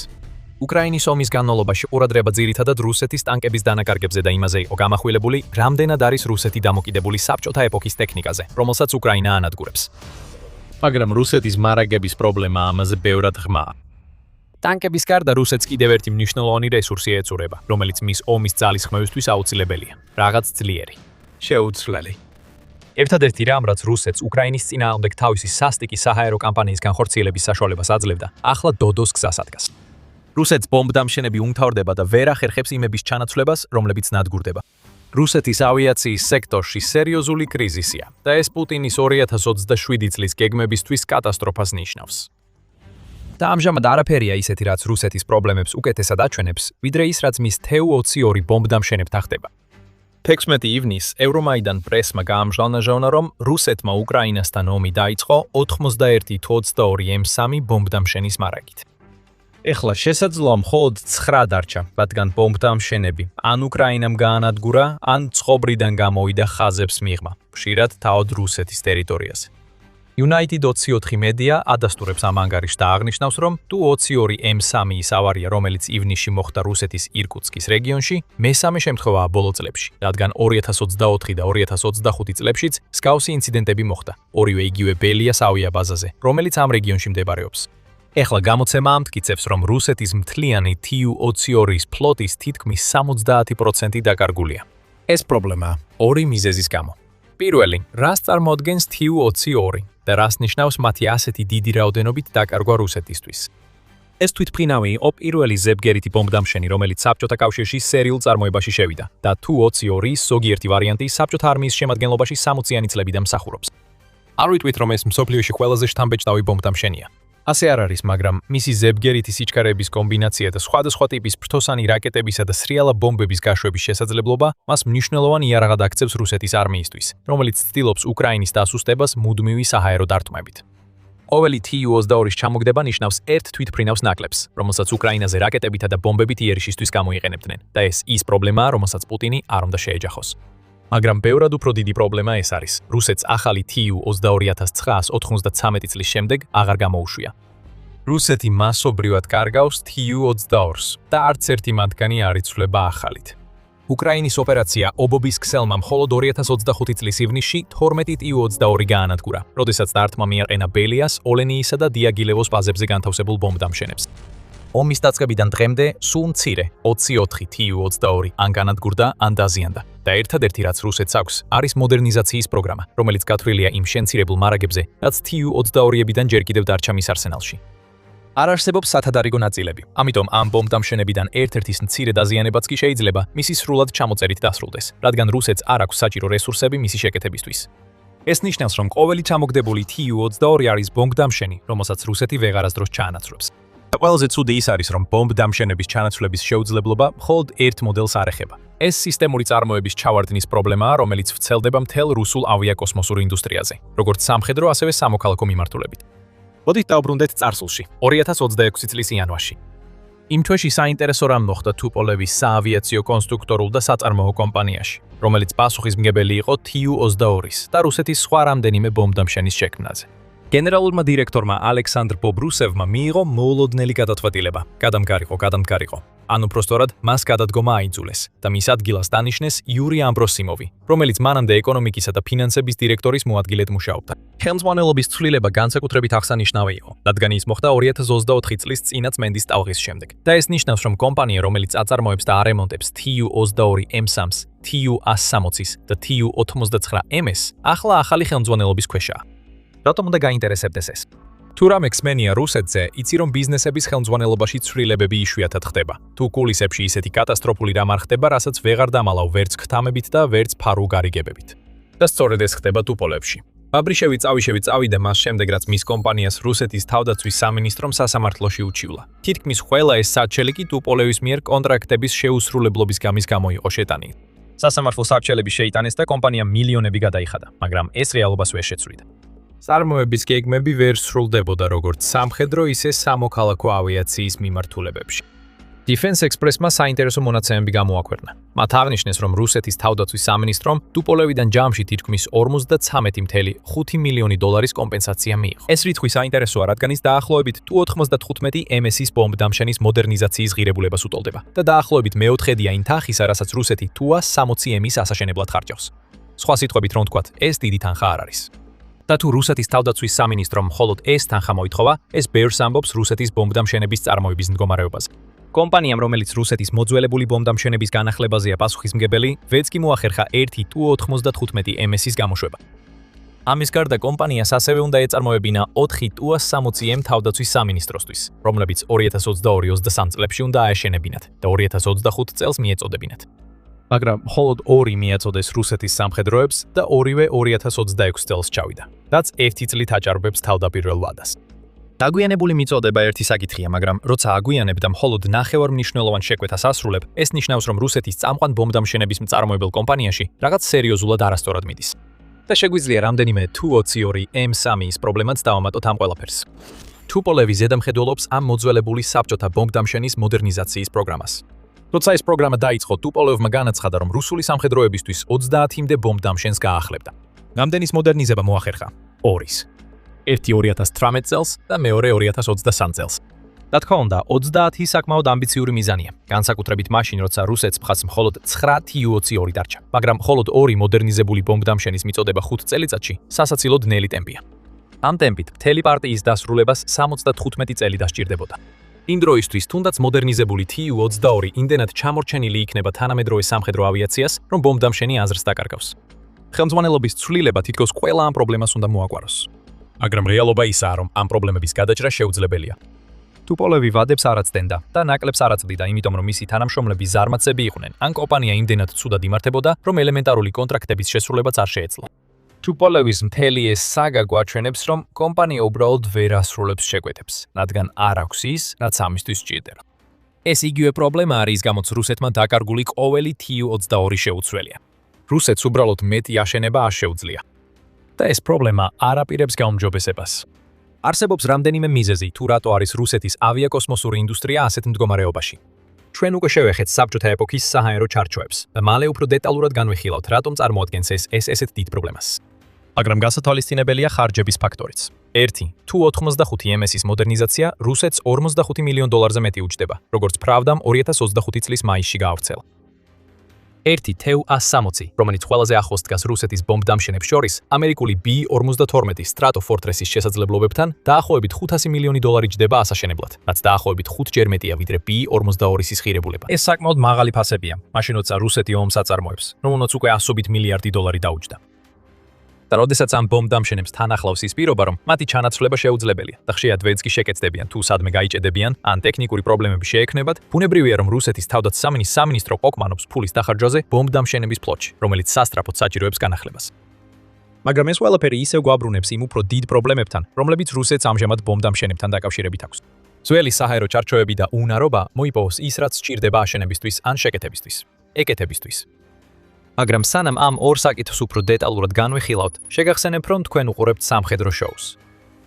უკრაინის ომის განმავლობაში ყურადღება ძირითადად რუსეთის ტანკების დანაკარგებზე და იმაზე იყო გამახვილებული, რამდენად არის რუსეთი დამოკიდებული საბჭოთა ეპოქის ტექნიკაზე, რომელსაც უკრაინა ანადგურებს. მაგრამ რუსეთის მარაგების პრობლემა ამაზე ბევრად ღრმაა. ტანკების გარდა რუსეთს კიდევ ერთი მნიშვნელოვანი რესურსი ეწურება, რომელიც მის ომის ძალისხმევისთვის აუცილებელია. რაღაც ძლიერი, შეუცვლელი. ერთადერთი რამ, რაც რუსეთს უკრაინის წინააღმდეგ თავისი სასტიკი საჰაერო კამპანიის განხორციელების საშუალებას აძლევდა, ახლა დოდოს გზას ადგას. რუსეთს ბომბდამშენები უმთავრდება და ვერ ახერხებს იმების ჩანაცვლებას, რომლებიც ნადგურდება. რუსეთის ავიაციის სექტორში სერიოზული კრიზისია და ეს პუტინის 2027 წლის გეგმებისთვის კატასტროფას ნიშნავს. და ამჟამად არაფერია ისეთი, რაც რუსეთის პრობლემებს უკეთესად აჩვენებს, ვიდრე ის, რაც მის T-22 ბომბდამშენებთან ხდება. 16 ივნისს ევრომაიდან პრესმა გაამჟღავნა, რომ რუსეთმა უკრაინასთან ომი დაიწყო 91-22 M3 ბომბდამშენის მარაგით. ეხლა შესაძლოა მხოლოდ 9 დარჩა, რადგან ბომბდამშენები ან უკრაინამ გაანადგურა, ან წყობრიდან გამოვიდა ხაზებს მიღმა, ხშირად თავად რუსეთის ტერიტორიაზე. United 24 მედია ადასტურებს ამ ანგარიშს და აღნიშნავს, რომ Tu-22 M3-ის ავარია, რომელიც ივნისში მოხდა რუსეთის ირკუტსკის რეგიონში, მესამე შემთხვევაა ბოლო წლებში, რადგან 2024 და 2025 წლებშიც მსგავსი ინციდენტები მოხდა, ორივე იგივე ბელიას ავიაბაზაზე, რომელიც ამ რეგიონში მდებარეობს. ეხლა გამოცემა ამტკიცებს, რომ რუსეთის მთლიანი Tu-22-ის ფლოტის თითქმის 70% დაკარგულია. ეს პრობლემაა ორი მიზეზის გამო. პირველი, რას წარმოადგენს Tu-22 და რას ნიშნავს მათი ასეთი დიდი რაოდენობით დაკარგვა რუსეთისთვის. ეს თვითმფრინავი იყო პირველი ზებგერითი ბომბდამშენი, რომელიც საბჭოთა კავშირში სერიულ წარმოებაში შევიდა და Tu-22-ის ზოგიერთი ვარიანტი საბჭოთა არმიის შემადგენლობაში 60-იანი წლებიდან მსახურობს. არ ვიტყვით, რომ ეს მსოფლიოში ყველაზე შთამბეჭდავი ბომბდამშენია. ასე არ არის, მაგრამ მისი ზებგერითი სიჩქარეების კომბინაცია და სხვადასხვა ტიპის ფრთოსანი რაკეტებისა და სრიალა ბომბების გაშვების შესაძლებლობა მას მნიშვნელოვან იარაღად აქცევს რუსეთის არმიისთვის, რომელიც ცდილობს უკრაინის დასუსტებას მუდმივი საჰაერო დარტყმებით. ყოველი Tu-22-ის ჩამოგდება ნიშნავს ერთ თვითმფრინავს ნაკლებს, რომელსაც უკრაინაზე რაკეტებითა და ბომბებით იერიშისთვის გამოიყენებდნენ და ეს ის პრობლემაა, რომელსაც პუტინი არ უნდა შეეჯახოს. მაგრამ ბევრად უფრო დიდი პრობლემა ეს არის. რუსეთს ახალი Tu-22993 წლის შემდეგ აღარ გამოუშვია. რუსეთი მასობრივად კარგავს Tu-22-ს და არც ერთი მათგანი არ იცვლება ახალით. უკრაინის ოპერაცია ობობის ქსელმა მხოლოდ 2025 წლის ივნისში 12 Tu-22 გაანადგურა, როდესაც დარტყმა მიაყენა ბელიას, ოლენიისა და დიაგილევოს ბაზებზე განთავსებულ ბომბდამშენებს. ომის დაწყებიდან დღემდე სულ მცირე 24 Tu-22 ან განადგურდა, ან დაზიანდა. და ერთადერთი რაც რუსეთს აქვს, არის მოდერნიზაციის პროგრამა, რომელიც გათვლილია იმ შემცირებულ მარაგებზე, რაც Tu-22-ებიდან ჯერ კიდევ დარჩა მის არსენალში. არ არსებობს სათადარიგო ნაწილები, ამიტომ ამ ბომბდამშენებიდან ერთ-ერთის მცირე დაზიანებაც კი შეიძლება მისი სრულად ჩამოწერით დასრულდეს, რადგან რუსეთს არ აქვს საჭირო რესურსები მისი შეკეთებისთვის. ეს ნიშნავს, რომ ყოველი ჩამოგდებული Tu-22 არის ბომბდამშენი, რომელსაც რუსეთი ვეღარასდროს ჩაანაცვლებს. ყველაზე ცუდი ის არის, რომ ბომბდამშენების ჩანაცვლების შეუძლებლობა მხოლოდ ერთ მოდელს არ ეხება. ეს სისტემური წარმოების ჩავარდნის პრობლემაა, რომელიც ვრცელდება მთელ რუსულ ავიაკოსმოსურ ინდუსტრიაზე, როგორც სამხედრო, ასევე სამოქალაქო მიმართულებით. მოდით დავბრუნდეთ წარსულში, 2026 წლის იანვარში. იმ თვეში საინტერესო რამ მოხდა Tupolev-ის საავიაციო კონსტრუქტორულ და საწარმოო კომპანიაში, რომელიც პასუხისმგებელი იყო Tu-22-ის და რუსეთის სხვა რამდენიმე ბომბდამშენის შექმნაზე. გენერალურმა დირექტორმა ალექსანდრ ბობრუსევმა მიიღო მოულოდნელი გადაწყვეტილება, გადამდგარიყო. ან უпроსტორად, მას გადადგომა აიძულეს და მის ადგილას დანიშნეს იური ამბროსიმოვი, რომელიც მანამდე ეკონომიკისა და ფინანსების დირექტორის მოადგილედ მუშაობდა. ხელმძღვანელობის ცვლილება განსაკუთრებით აღსანიშნავი იყო, რადგან ის მოხდა 2024 წლის წინა წმენდის ტალღის შემდეგ. და ეს ნიშნავს, რომ კომპანია, რომელიც აწარმოებს და არემონტებს Tu-22M3-ს, Tu-160-ის და Tu-99MS, ახლა ახალი ხელმძღვანელობის ქვეშაა. რატომ უნდა გაინტერესებდეს ეს? თუ რამე ხსმენია რუსეთზე, იცი რომ ბიზნესების ხელმძღვანელობაში ცვლილებები იშვიათად ხდება. თუ კულისებში ისეთი კატასტროფული რამ არ ხდება, რასაც ვეღარ დამალავ ვერც ქთამებით და ვერც ფარულ გარიგებებით. და სწორედ ეს ხდება Tupolev-ში. აბრიშევი წავიდა მას შემდეგ, რაც მის კომპანიას რუსეთის თავდაცვის სამინისტრომ სასამართლოში უჩივლა. თითქმის ყველა ეს საჩელი კი Tupolev-ის მიერ კონტრაქტების შეუსრულებლობის გამის გამო იყო შეტანილი. სასამართლოს არჩელები შეიტანეს და კომპანია მილიონები გადაიხადა, მაგრამ ეს რეალობას ვერ შეცვლიდა. წარმოების გეგმები ვერ სრულდებოდა როგორც სამხედრო, ისე სამოქალაქო ავიაციის მიმართულებებში. Defense Express-მა საინტერესო მონაცემები გამოაქვეყნა. მათ აღნიშნეს, რომ რუსეთის თავდაცვის სამინისტრომ Tupolev-დან ჯამში თითქმის 53.5 მილიონი დოლარის კომპენსაცია მიიღო. ეს რიცხვი საინტერესოა, რადგან ის დაახლოებით Tu-95MS-ის ბომბდამშენის მოდერნიზაციის ღირებულებას უტოლდება და დაახლოებით მეოთხედია იმ თანხისა, რასაც რუსეთი Tu-160M-ის ასაშენებლად ხარჯავს. სხვა სიტყვებით რომ ვთქვათ, ეს დიდი თანხა არ არის. და თუ რუსეთის თავდაცვის სამინისტრომ მხოლოდ ეს თანხა მოითხოვა, ეს ბევრს ამბობს რუსეთის ბომბდამშენების წარმოების მდგომარეობაზე. კომპანიამ, რომელიც რუსეთის მოძველებული ბომბდამშენების განახლებაზეა პასუხისმგებელი, ვერც კი მოახერხა ერთი Tu-95MS-ის გამოშვება. ამის გარდა კომპანიას ასევე უნდა ეწარმოებინა 4 Tu-160M თავდაცვის სამინისტროსთვის, რომლებიც 2022-23 წლებში უნდა აეშენებინათ და 2025 წელს მიეწოდებინათ. მაგრამ მხოლოდ 2 მიაწოდეს რუსეთის სამხედროებს და 2-ვე 2026 წელს ჩავიდა, რაც 1 წლით აჭარბებს თავდაპირველ ვადას. დაგვიანებული მიწოდება ერთი საკითხია, მაგრამ როცა აგვიანებ და მხოლოდ ნახევარ მნიშვნელოვან შეკვეთას ასრულებ, ეს ნიშნავს, რომ რუსეთის წამყვან ბომბდამშენების მწარმოებელ კომპანიაში რაღაც სერიოზულად არასწორად მიდის. და შეგვიძლია რამდენიმე Tu-22M3-ის პრობლემაც დავამატოთ ამ ყველაფერს. Tupolev-ი ზედამხედველობს ამ მოძველებული საბჭოთა ბომბდამშენის მოდერნიზაციის პროგრამას. როცა ეს პროგრამა დაიწყო, Tupolev-მა განაცხადა, რომ რუსული სამხედროებისთვის 30-მდე ბომბდამშენს გაახლებდა. რამდენის მოდერნიზება მოახერხა? 2-ის. ერთი 2018 წელს და მეორე 2023 წელს. რა თქმა უნდა, 30 საკმაოდ ამბიციური მიზანია, განსაკუთრებით მაშინ, როცა რუსეთს მხარს მხოლოდ 9 Tu-22 დარჩა, მაგრამ მხოლოდ 2 მოდერნიზებული ბომბდამშენის მიწოდება 5 წელიწადში სასაცილოდ ნელი ტემპია. ამ ტემპით მთელი პარტიის დასრულებას 75 წელი დასჭირდებოდა. იმ დროისთვის, თუნდაც მოდერნიზებული Tu-22 იმდენად ჩამორჩენილი იქნება თანამედროვე სამხედრო ავიაციას, რომ ბომბდამშენი აზრს დაკარგავს. ხელმძღვანელობის ცვლილება თითქოს ყველა ამ პრობლემას უნდა მოაგვაროს. მაგრამ რეალობა ისაა, რომ ამ პრობლემების გადაჭრა შეუძლებელია. Tupolevi ვადებს არ აწდენდა და ნაკლებს არ აწვდიდა, იმიტომ რომ მისი თანამშრომლები ზარმაცები იყვნენ. ან კომპანია იმდენად ცუდად იმართებოდა, რომ ელემენტარული კონტრაქტების შესრულებაც არ შეეძლო. Tupolevis მთელი ეს საგა გვაჩვენებს, რომ კომპანია უბრალოდ ვერ ასრულებს შეკვეთებს, რადგან არ აქვს ის, რაც ამისთვის სჭირდება. ეს იგივე პრობლემა არის, გამოც რუსეთმა დაკარგული ყოველი Tu-22 შეუცვლელია. რუსეთს უბრალოდ მეტი აშენება არ შეუძლია. და ეს პრობლემა არ აპირებს გაუმჯობესებას. არსებობს რამდენიმე მიზეზი, თუ რატო არის რუსეთის ავიაკოსმოსური ინდუსტრია ასეთ მდგომარეობაში. ჩვენ უკვე შევეხეთ საბჭოთა ეპოქის საჰაერო ჩარჩოებს და მალე უფრო დეტალურად განვიხილავთ, რატომ წარმოადგენს ეს ესეთ დიდ პრობლემას. მაგრამ გასათვალისწინებელია ხარჯების ფაქტორიც. 1. Tu-85 მოდერნიზაცია რუსეთს $45 მილიონ მეტი უჯდება, როგორც Pravdam 2025 წლის მაისში გაავრცელა. 1 Tu-160, რომელიც ყველაზე ახლოს დგას რუსეთის ბომბდამშენებს შორის, ამერიკული B-52 Stratofortress-ის შესაძლებლობებთან დაახლოებით $500 მილიონი ჯდება ასაშენებლად, რაც დაახლოებით 5-ჯერ მეტია ვიდრე B-52-ის ღირებულება. ეს საკმაოდ მაღალი ფასებია, მაშინ როცა რუსეთი ომს აწარმოებს, რომელსაც უკვე $100 მილიარდი დაუჯდა. და როდესაც ამ ბომბდამშენებს თან ახლავს ის პირობა, რომ მათი ჩანაცვლება შეუძლებელია და ხშირად ვერც კი შეკეთდებიან თუ სადმე გაიჭედებიან, ან ტექნიკური პრობლემები შეექმნებათ, ბუნებრივია, რომ რუსეთის თავდაცვის სამინისტრო ყოფმანობს ფულის დახარჯვაზე ბომბდამშენების პლოტში, რომელიც სასწრაფოდ საჭიროებს განახლებას. მაგრამ ეს ყველაფერი ისევ გვაბრუნებს იმ უფრო დიდ პრობლემებთან, რომლებიც რუსეთს ამჟამად ბომბდამშენებთან დაკავშირებით აქვს. ძველი საჰაერო ჩარჩოები და უნარობა მოიპოვოს ის, რაც სჭირდება აშენებისთვის ან შეკეთებისთვის, ეკეთებისთვის. მაგრამ სანამ ამ ორ საკითხს უფრო დეტალურად განვიხილავთ, შეგახსენებ, რომ თქვენ უყურებთ სამხედრო შოუს.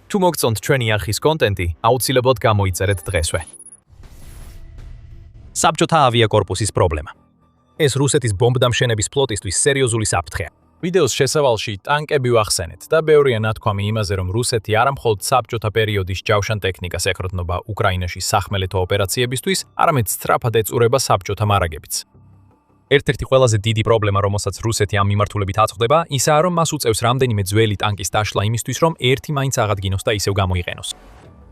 თუ მოგწონთ ჩვენი არხის კონტენტი, აუცილებლად გამოიწერეთ დღესვე. საბჭოთა ავიაკორპუსის პრობლემა. ეს რუსეთის ბომბდამშენების ფლოტისთვის სერიოზული საფრთხეა. ვიდეოს შესავალში ტანკები ვახსენეთ და ბევრია ნათქვამი იმაზე, რომ რუსეთი არა მხოლოდ საბჭოთა პერიოდის ჯავშან ტექნიკას ეკრοτნობა უკრაინაში სახმელეთო ოპერაციებისთვის, არამედ სწრაფად ეწურება საბჭოთა მარაგებიც. ერთ-ერთი ყველაზე დიდი პრობლემა, რომელსაც რუსეთი ამ მიმართულებით აწვდება, ისაა, რომ მას უწევს რამდენიმე ძველი ტანკის დაშლა იმისთვის, რომ ერთი მაინც აღადგინოს და ისევ გამოიყენოს.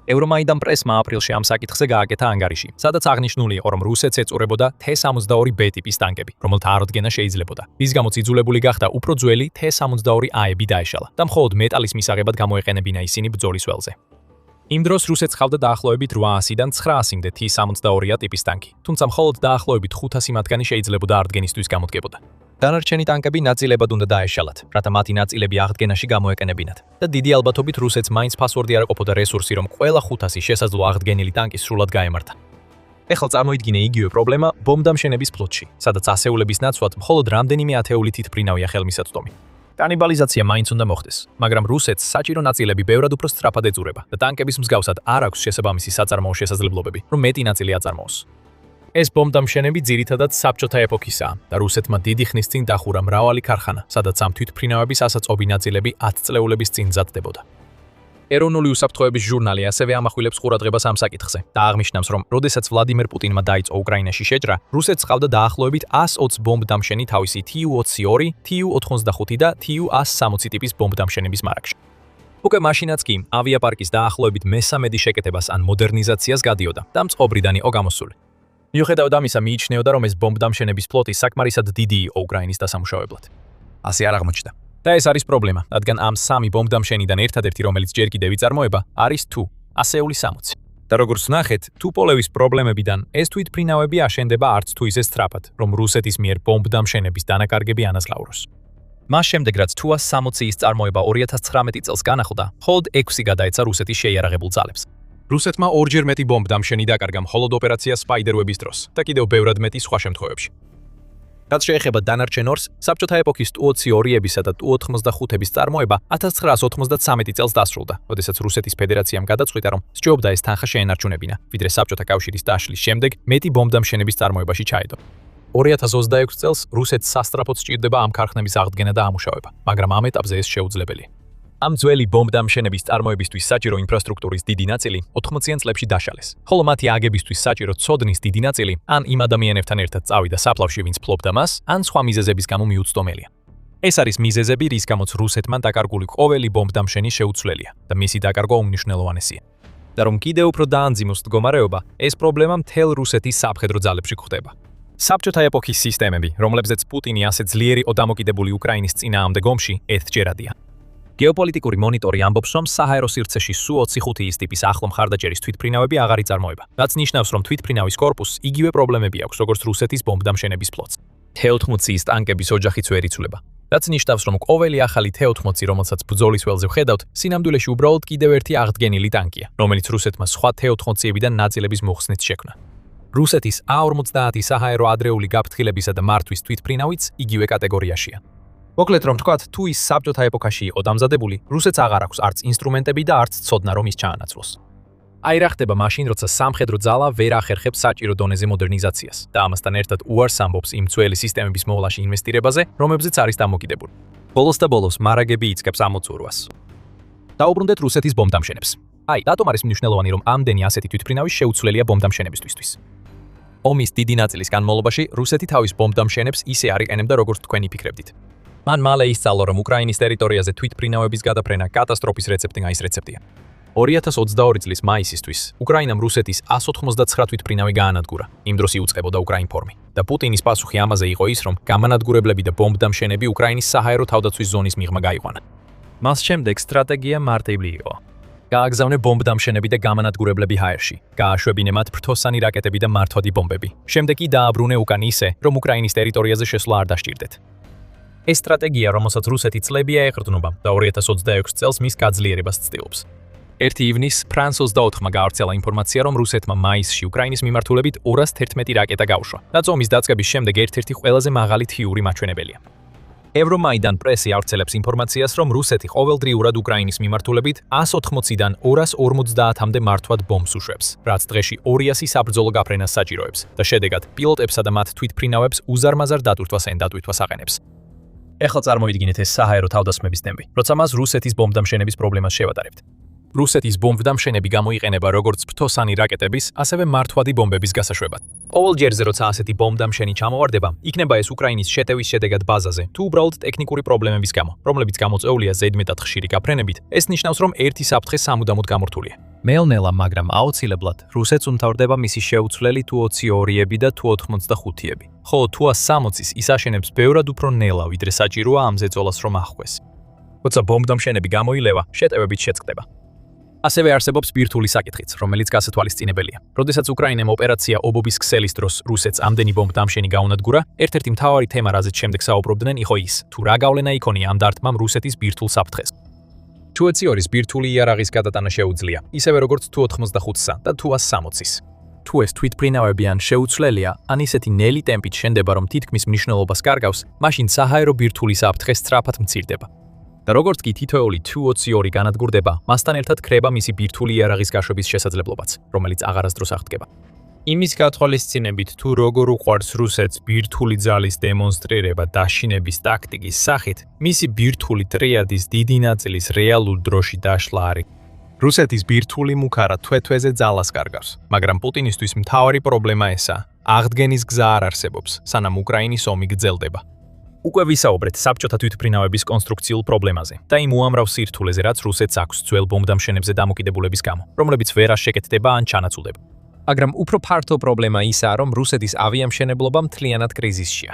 Euromaidan პრესმა აპრილში ამ საკითხზე გააკეთა ანგარიში, სადაც აღნიშნული იყო, რომ რუსეთს ეწურებოდა T-72B ტიპის ტანკები, რომელთა აღდგენა შეიძლებოდა. ის გამოც იძულებული გახდა უფრო ძველი T-72A-ები დაეშალა და მხოლოდ მეტალის მისაღებად გამოეყენებინა ისინი ბრძოლის ველზე. იმ დროს რუსეთს ხავდა დაახლოებით 800-დან 900-მდე T-72A ტიპის ტანკი, თუმცა მხოლოდ დაახლოებით 500 მათგანი შეიძლებოდა აღდგენისთვის გამოდგებოდა. დანარჩენი ტანკები ნაწილებად უნდა დაეშალათ, რათა მათი ნაწილები აღდგენაში გამოეყენებინათ. და დიდი ალბათობით რუსეთს მაინც ფასვორდი არ ყოფოდა რესურსი, რომ ყველა 500 შესაძლო აღდგენილი ტანკი სრულად გაემართა. ეხლა წარმოიდგინე იგივე პრობლემა ბომბდამშენების ფლოტში, სადაც ასეულების ნაცვლად მხოლოდ რამდენიმე ათეული თითფრინავია ხელმისაწვდომი. კანიბალიზაცია მაინც უნდა მოხდეს, მაგრამ რუსეთს საჭირო ნაწილები ბევრად უფრო სწრაფად ეწურება და ტანკების მსგავსად არ აქვს შესაბამისი საწარმოო შესაძლებლობები, რომ მეტი ნაწილი აწარმოოს. ეს ბომბდამშენები ძირითადად საბჭოთა ეპოქისაა და რუსეთმა დიდი ხნის წინ დახურა მრავალი ქარხანა, სადაც ამ თვითმფრინავების ასაწობი ნაწილები 10 წლეულების წინ მზადდებოდა. ეროვნული უსაფრთხოების ჟურნალი ასევე ამახვილებს ყურადღებას ამ საკითხზე და აღნიშნავს, რომ როდესაც ვლადიმერ პუტინმა დაიწყო უკრაინაში შეჭრა, რუსეთს ჰყავდა დაახლოებით 120 ბომბდამშენი თავისი Tu-22, Tu-85 და Tu-160 ტიპის ბომბდამშენების მარაგში. უკვე მაშინაც კი ავიაპარკის დაახლოებით მესამედი შეკეთებას ან მოდერნიზაციას გადიოდა და მწყობრიდან იყო გამოსული. მიუხედავად ამისა, მიიჩნეოდა, რომ ეს ბომბდამშენების ფლოტი საკმარისად დიდი იყო უკრაინის დასამუშავებლად. ასე არ აღმოჩნდა. და ეს არის პრობლემა, რადგან ამ სამი ბომბდამშენიდან ერთადერთი, რომელიც ჯერ კიდევ იწარმოება, არის Tu-160. და როგორც ვნახეთ, Tupolevis პრობლემებიდან ეს თვითმფრინავები აშენდება არც თუ ისე სწრაფად, რომ რუსეთის მიერ ბომბდამშენების დანაკარგები ანაზღაუროს. მას შემდეგ, რაც Tu-160-ის წარმოება 2019 წელს განახლდა, მხოლოდ 6 გადაეცა რუსეთის შეიარაღებულ ძალებს. რუსეთმა ორჯერ მეტი ბომბდამშენი დაკარგა მხოლოდ ოპერაცია Spider-Web-ის დროს და კიდევ ბევრად მეტი სხვა შემთხვევებში. რაც შეეხება დანარჩენ ორს, საბჭოთა ეპოქის Tu-22-ებისა და Tu-85-ების წარმოება 1993 წელს დასრულდა, როდესაც რუსეთის ფედერაციამ გადაწყვიტა, რომ სჯობდა ეს თანხა შეენარჩუნებინა, ვიდრე საბჭოთა კავშირის დაშლის შემდეგ მეტი ბომბდამშენების წარმოებაში ჩაედო. 2026 წელს რუსეთს სასწრაფოდ სჭირდება ამ ქარხნების აღდგენა და ამუშავება, მაგრამ ამ ეტაპზე ეს შეუძლებელია. ამ ძველი ბომბდამშენების წარმოებისთვის საჭირო ინფრასტრუქტურის დიდი ნაწილი 80-იან წლებში დაშალეს, ხოლო მათი აგებისთვის საჭირო ცოდნის დიდი ნაწილი ან იმ ადამიანებთან ერთად წავიდა საფლავში, ვინც ფლობდა მას, ან სხვა მიზეზების გამო მიუწვდომელია. ეს არის მიზეზები, რის გამოც რუსეთმა დაკარგული ყოველი ბომბდამშენი შეუცვლელია და მისი დაკარგვა უმნიშვნელოვანესია. და რომ კიდევ უფრო დაანძიმოს მდგომარეობა, ეს პრობლემა მთელ რუსეთის სამხედრო ძალებში გვხვდება. საბჭოთა ეპოქის სისტემები, რომლებზეც პუტინი ასე ძლიერი ოდამოკიდებული უკრაინის წინააღმდეგ ომში ერთჯერადია. გეოპოლიტიკური მონიტორი ამბობს, რომ საჰაერო სივრცეში Su-25 ტიპის ახლო მხარდაჭერის თვითმფრინავები აღარ იწარმოება. რაც ნიშნავს, რომ თვითმფრინავის კორპუსს იგივე პრობლემები აქვს, როგორც რუსეთის ბომბდამშენების ფლოტს. T-80-ის ტანკების ოჯახიც ვერ იცვლება. რაც ნიშნავს, რომ ყოველი ახალი T-80, რომელსაც ბრძოლის ველზე ვხედავთ, სინამდვილეში უბრალოდ კიდევ ერთი აღდგენილი ტანკია, რომელიც რუსეთმა სხვა T-80-ებიდან ნაწილების მოხსნით შექმნა. რუსეთის A-50 საჰაერო ადრეული გაფრთხილებისა და მართვის თვითმფრინავიც იგივე კატეგორიაშია. მოკლედ რომ ვთქვათ, თუ ის საბჭოთა ეპოქაში იყო დამზადებული, რუსეთს აღარ აქვს არც ინსტრუმენტები და არც ცოდნა რომ ის ჩაანაცვლოს. აი რა ხდება მაშინ, როცა სამხედრო ძალა ვერ ახერხებს საჭირო დონეზე მოდერნიზაციას და ამასთან ერთად უარს ამბობს იმ ძველი სისტემების მოვლაში ინვესტირებაზე, რომლებზეც არის დამოკიდებული. ბოლოს და ბოლოს მარაგები იწყებს ამოწურვას. დაუბრუნდეთ რუსეთის ბომბდამშენებს. აი, რატომ არის მნიშვნელოვანი, რომ ამდენი ასეთი თვითმფრინავი შეუცვლელია ბომბდამშენებისთვის? ომის დიდი ნაწილის განმავლობაში რუსეთი თავის ბომბდამშენებს ისე არ იყენებდა, როგორც თქვენ იფიქრებდით. მან მალე ისწავლა, რომ უკრაინის ტერიტორიაზე თვითმფრინავების გადაფრენა კატასტროფის რეცეპტი რეცეპტია. 2022 წლის მაისისთვის უკრაინამ რუსეთის 199 თვითმფრინავი გაანადგურა. იმ დროს იუწყებოდა უკრაინფორმი და პუტინის პასუხი ამაზე იყო ის, რომ გამანადგურებლები და ბომბდამშენები უკრაინის საჰაერო თავდაცვის ზონის მიღმა გაიყვანა. მას შემდეგ სტრატეგია მარტივი იყო. გააგზავნე ბომბდამშენები და გამანადგურებლები ჰაერში, გააშვებინე მათ ფრთოსანი რაკეტები და მართვადი ბომბები. შემდეგ კი დააბრუნე უკან ისე, რომ უკრაინის ტერიტორიაზე შესვლა არ დასჭირდეთ. ეს სტრატეგია, რომელსაც რუსეთი წლებია ეყრდნობა და 2026 წელს მის გაძლიერებას ცდილობს. 1 ივნის France 24-მა გაავრცელა ინფორმაცია, რომ რუსეთმა მაისში უკრაინის მიმართულებით 211 რაკეტა გაუშვა, რაც ომის დაწყების შემდეგ ერთ-ერთი ყველაზე მაღალი თიური მაჩვენებელია. ევრომაიდან პრესი ავრცელებს ინფორმაციას, რომ რუსეთი ყოველდღიურად უკრაინის მიმართულებით 180-დან 250-მდე მართვად ბომბს უშვებს, რაც დღეში 200 საბრძოლო გაფრენას საჭიროებს და შედეგად პილოტებსა და მათ თვითმფრინავებს უზარმაზარ დატვირთვას აყენებს. ეხლა წარმოიდგინეთ ეს საჰაერო თავდასხმების ტემპი, როცა მას რუსეთის ბომბდამშენების პრობლემას შევადარებთ. რუსეთის ბომბდამშენები გამოიყენება როგორც ფრთოსანი რაკეტების, ასევე მართვადი ბომბების გასაშვებად. ყოველ ჯერზე, როცა ასეთი ბომბდამშენი ჩამოვარდება, იქნება ეს უკრაინის შეტევის შედეგად ბაზაზე, თუ უბრალოდ ტექნიკური პრობლემების გამო, რომლებიც გამოწვეულია ზედმეტად ხშირი გაფრენებით, ეს ნიშნავს, რომ ერთი საფრთხე სამუდამოდ გამორთულია. ნელ-ნელა, მაგრამ აუცილებლად, რუსეთს უმთავრდება მისი შეუცვლელი Tu-22-ები და Tu-85-ები. ხოლო Tu-60-ის ის აშენებს ბევრად უფრო ნელა, ვიდრე საჭიროა ამ ზეწოლას რომ აჰყვეს. როცა ბომბდამშენები გამოილევა, შეტევებით შეწყდება. ასევე არსებობს ბირთვული საკითხიც, რომელიც გასათვალისწინებელია. როდესაც უკრაინამ ოპერაცია ობობის ქსელის დროს რუსეთს ამდენი ბომბდამშენი გაუნადგურა, ერთ-ერთი მთავარი თემა, რაზეც შემდეგ საუბრობდნენ, იყო ის, თუ რა გავლენა იქონია ამ დარტყმამ რუსეთის ბირთვულ საფრთხეს. Tu-22-ის ბირთვული იარაღის გადატანა შეუძლია, ისევე როგორც Tu-85-სა და Tu-60-ის. თუ ეს თვითმფრინავები ან შეუცვლელია, ან ისეთი ნელი ტემპით შენდება, რომ თითქმის მნიშვნელობას კარგავს, მაშინ საჰაერო ბირთვული საფრთხე სწრაფად მცირდება. და როგორც კი თითოეული Tu-22 განადგურდება, მასთან ერთად ქრება მისი ბირთვული იარაღის გაშვების შესაძლებლობაც, რომელიც აღარასდროს აღდგება. იმის გათვალისწინებით, თუ როგორ უყვარს რუსეთს ბირთვული ძალის დემონსტრირება დაშინების ტაქტიკის სახით, მისი ბირთვული ტრიადის დიდი ნაწილის რეალურ დროში დაშლა არის. რუსეთის ბირთვული მუქარა თვეთვეზე ძალას კარგავს, მაგრამ პუტინისთვის მთავარი პრობლემა ესაა: აღდგენის გზა არ არსებობს, სანამ უკრაინის ომი გრძელდება. უკვე ვისაუბრეთ საბჭოთა თვითმფრინავების კონსტრუქციულ პრობლემაზე და იმ უამრავ სირთულეზე, რაც რუსეთს აქვს ძველ ბომბდამშენებზე დამოკიდებულების გამო, რომლებიც ვერ აშეკეთდება ან ჩანაცვლდება. მაგრამ უფრო ფართო პრობლემა ისაა, რომ რუსეთის ავიამშენებლობა მთლიანად კრიზისშია.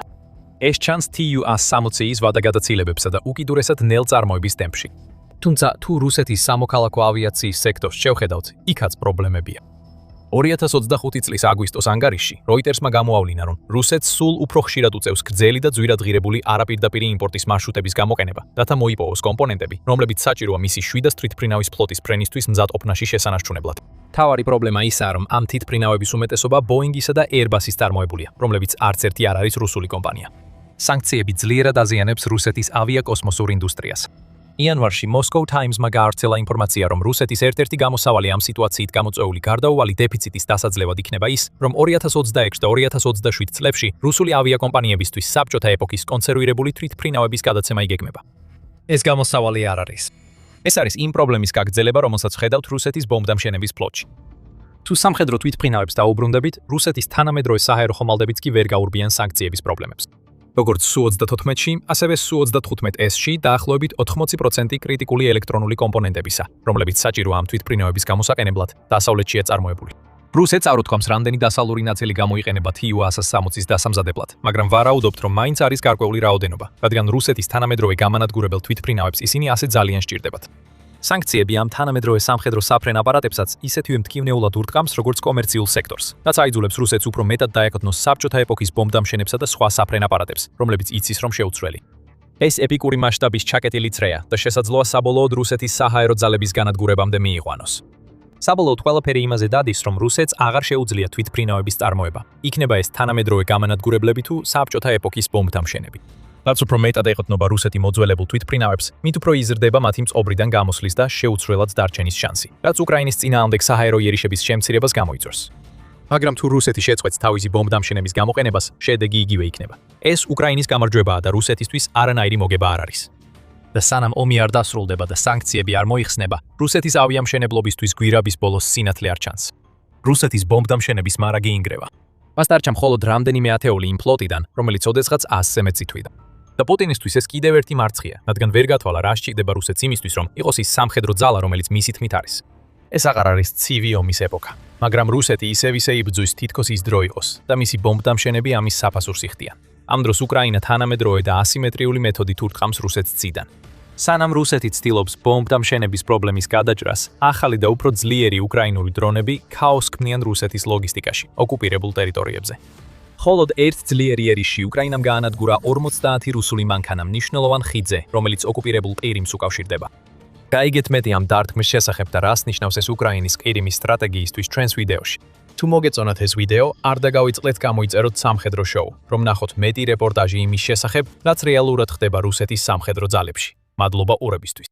ეს ჩანს Tu-60-ის ვადაგადაცილებებსა და უკიდურესად ნელ წარმოების ტემპში. თუმცა, თუ რუსეთის სამოქალაქო ავიაციის სექტორს შევხედავთ, იქაც პრობლემებია. 2025 წლის აგვისტოს ანგარიშში Reuters-მა გამოავლინა, რომ რუსეთს სულ უფრო ხშირად უწევს გრძელი და ძვირადღირებული არაპირდაპირი იმპორტის მარშრუტების გამოყენება, რათა მოიპოვოს კომპონენტები, რომლებიც საჭიროა მისი 700 თვითმფრინავის ფლოტის ფრენისთვის მზადყოფნაში შესანარჩუნებლად. მთავარი პრობლემა ისაა, რომ ამ თვითმფრინავების უმეტესობა Boeing-ისა და Airbus-ის წარმოებულია, რომლებიც არც ერთი არ არის რუსული კომპანია. სანქციები ძლიერად აზიანებს რუსეთის ავიაკოსმოსურ ინდუსტრიას. იანვარში Moscow Times-მა გაავრცელა ინფორმაცია, რომ რუსეთის ერთ-ერთი გამოსავალი ამ სიტუაციით გამოწვეული გარდაუვალი დეფიციტის დასაძლევად იქნება ის, რომ 2026 და 2027 წლებში რუსული ავიაკომპანიებისთვის საბჭოთა ეპოქის კონსერვირებული თვითმფრინავების გადაცემა იგეგმება. ეს გამოსავალი არ არის. ეს არის იმ პრობლემის გაგრძელება, რომელსაც ხედავთ რუსეთის ბომბდამშენების ფლოტში. თუ სამხედრო თვითმფრინავებს დაუბრუნდებით, რუსეთის თანამედროვე საჰაერო ხომალდებიც კი ვერ გაურბიან სანქციების პრობლემებს. როგორც Su-35-ში, ასევე Su-35S-ში დაახლოებით 80% კრიტიკული ელექტრონული კომპონენტებისა, რომლებიც საჭიროა ამ თვითმფრინავების გამოსაყენებლად, დასავლეთშია წარმოებული. რუსეთს არ უთქვამს, რამდენი დასავლური ნაწილი გამოიყენება TU-160-ის დასამზადებლად, მაგრამ ვარაუდობთ, რომ მაინც არის გარკვეული რაოდენობა, რადგან რუსეთის თანამედროვე გამანადგურებელ თვითმფრინავებს ისინი ასე ძალიან სჭირდებათ. სანქციები ამ თანამედროვე სამხედრო საფრენ აპარატებსაც ისეთივე მტკივნეულად ურტყამს, როგორც კომერციულ სექტორს, რაც აიძულებს რუსეთს უფრო მეტად დაეკუთვნოს საბჭოთა ეპოქის ბომბდამშენებსა და სხვა საფრენ აპარატებს, რომლებიც იცის, რომ შეუცვლელი. ეს ეპიკური მასშტაბის ჩაკეტილი წრეა და შესაძლოა საბოლოოდ რუსეთის საჰაერო ძალების განადგურებამდე მიიყვანოს. საბოლოოდ ყველაფერი იმაზე დადის, რომ რუსეთს აღარ შეუძლია თვითმფრინავების წარმოება. იქნება ეს თანამედროვე გამანადგურებლები თუ საბჭოთა ეპოქის ბომბდამშენები. რაც უფრო მეტად ეყრდნობა რუსეთი მოძველებულ თვითმფრინავებს, მით უფრო იზრდება მათი მწყობრიდან გამოსვლის და შეუცვლელად დარჩენის შანსი, რაც უკრაინის წინააღმდეგ საჰაერო იერიშების შემცირებას გამოიწვევს. მაგრამ თუ რუსეთი შეწყვეტს თავისი ბომბდამშენების გამოყენებას, შედეგი იგივე იქნება. ეს უკრაინის გამარჯვებაა და რუსეთისთვის არანაირი მოგება არ არის. და სანამ ომი არ დასრულდება და სანქციები არ მოიხსნება, რუსეთის ავიამშენებლობისთვის გვირაბის ბოლოს სინათლე არ ჩანს. რუსეთის ბომბდამშენების მარაგი ინგრევა. მას დარჩა მხოლოდ რამდენიმე ათეული იმ ფლოტიდან, რომელიც ოდესღაც 100-ზე მეტ ითვლიდა. და პუტინისთვის ეს კიდევ ერთი მარცხია, რადგან ვერ გათვალა რა სჭირდება რუსეთს იმისთვის, რომ იყოს ის სამხედრო ძალა, რომელიც მისი თქმით არის. ეს აღარ არის ცივი ომის ეპოქა, მაგრამ რუსეთი ისევ იბრძვის თითქოს ის დრო იყოს და მისი ბომბდამშენები ამის საფასურს იხდიან. ამ დროს უკრაინა თანამედროვე და ასიმეტრიული მეთოდით ურტყამს რუსეთს ციდან. სანამ რუსეთი ცდილობს ბომბდამშენების პრობლემის გადაჭრას, ახალი და უფრო ძლიერი უკრაინული დრონები ქაოსს ქმნიან რუსეთის ლოგისტიკაში, ოკუპირებულ ტერიტორიებზე. მხოლოდ ერთ ძლიერ იერიშში უკრაინამ გაანადგურა 50 რუსული მანქანა მნიშვნელოვან ხიდზე, რომელიც ოკუპირებულ ყირიმს უკავშირდება. გაიგეთ მეტი ამ დარტყმის შესახებ და რას ნიშნავს ეს უკრაინის ყირიმის სტრატეგიისთვის ჩვენს ვიდეოში. თუ მოგეწონათ ეს ვიდეო, არ დაგავიწყდეთ გამოიწეროთ სამხედრო შოუ, რომ ნახოთ მეტი რეპორტაჟი იმის შესახებ, რაც რეალურად ხდება რუსეთის სამხედრო ძალებში. მადლობა ყურებისთვის.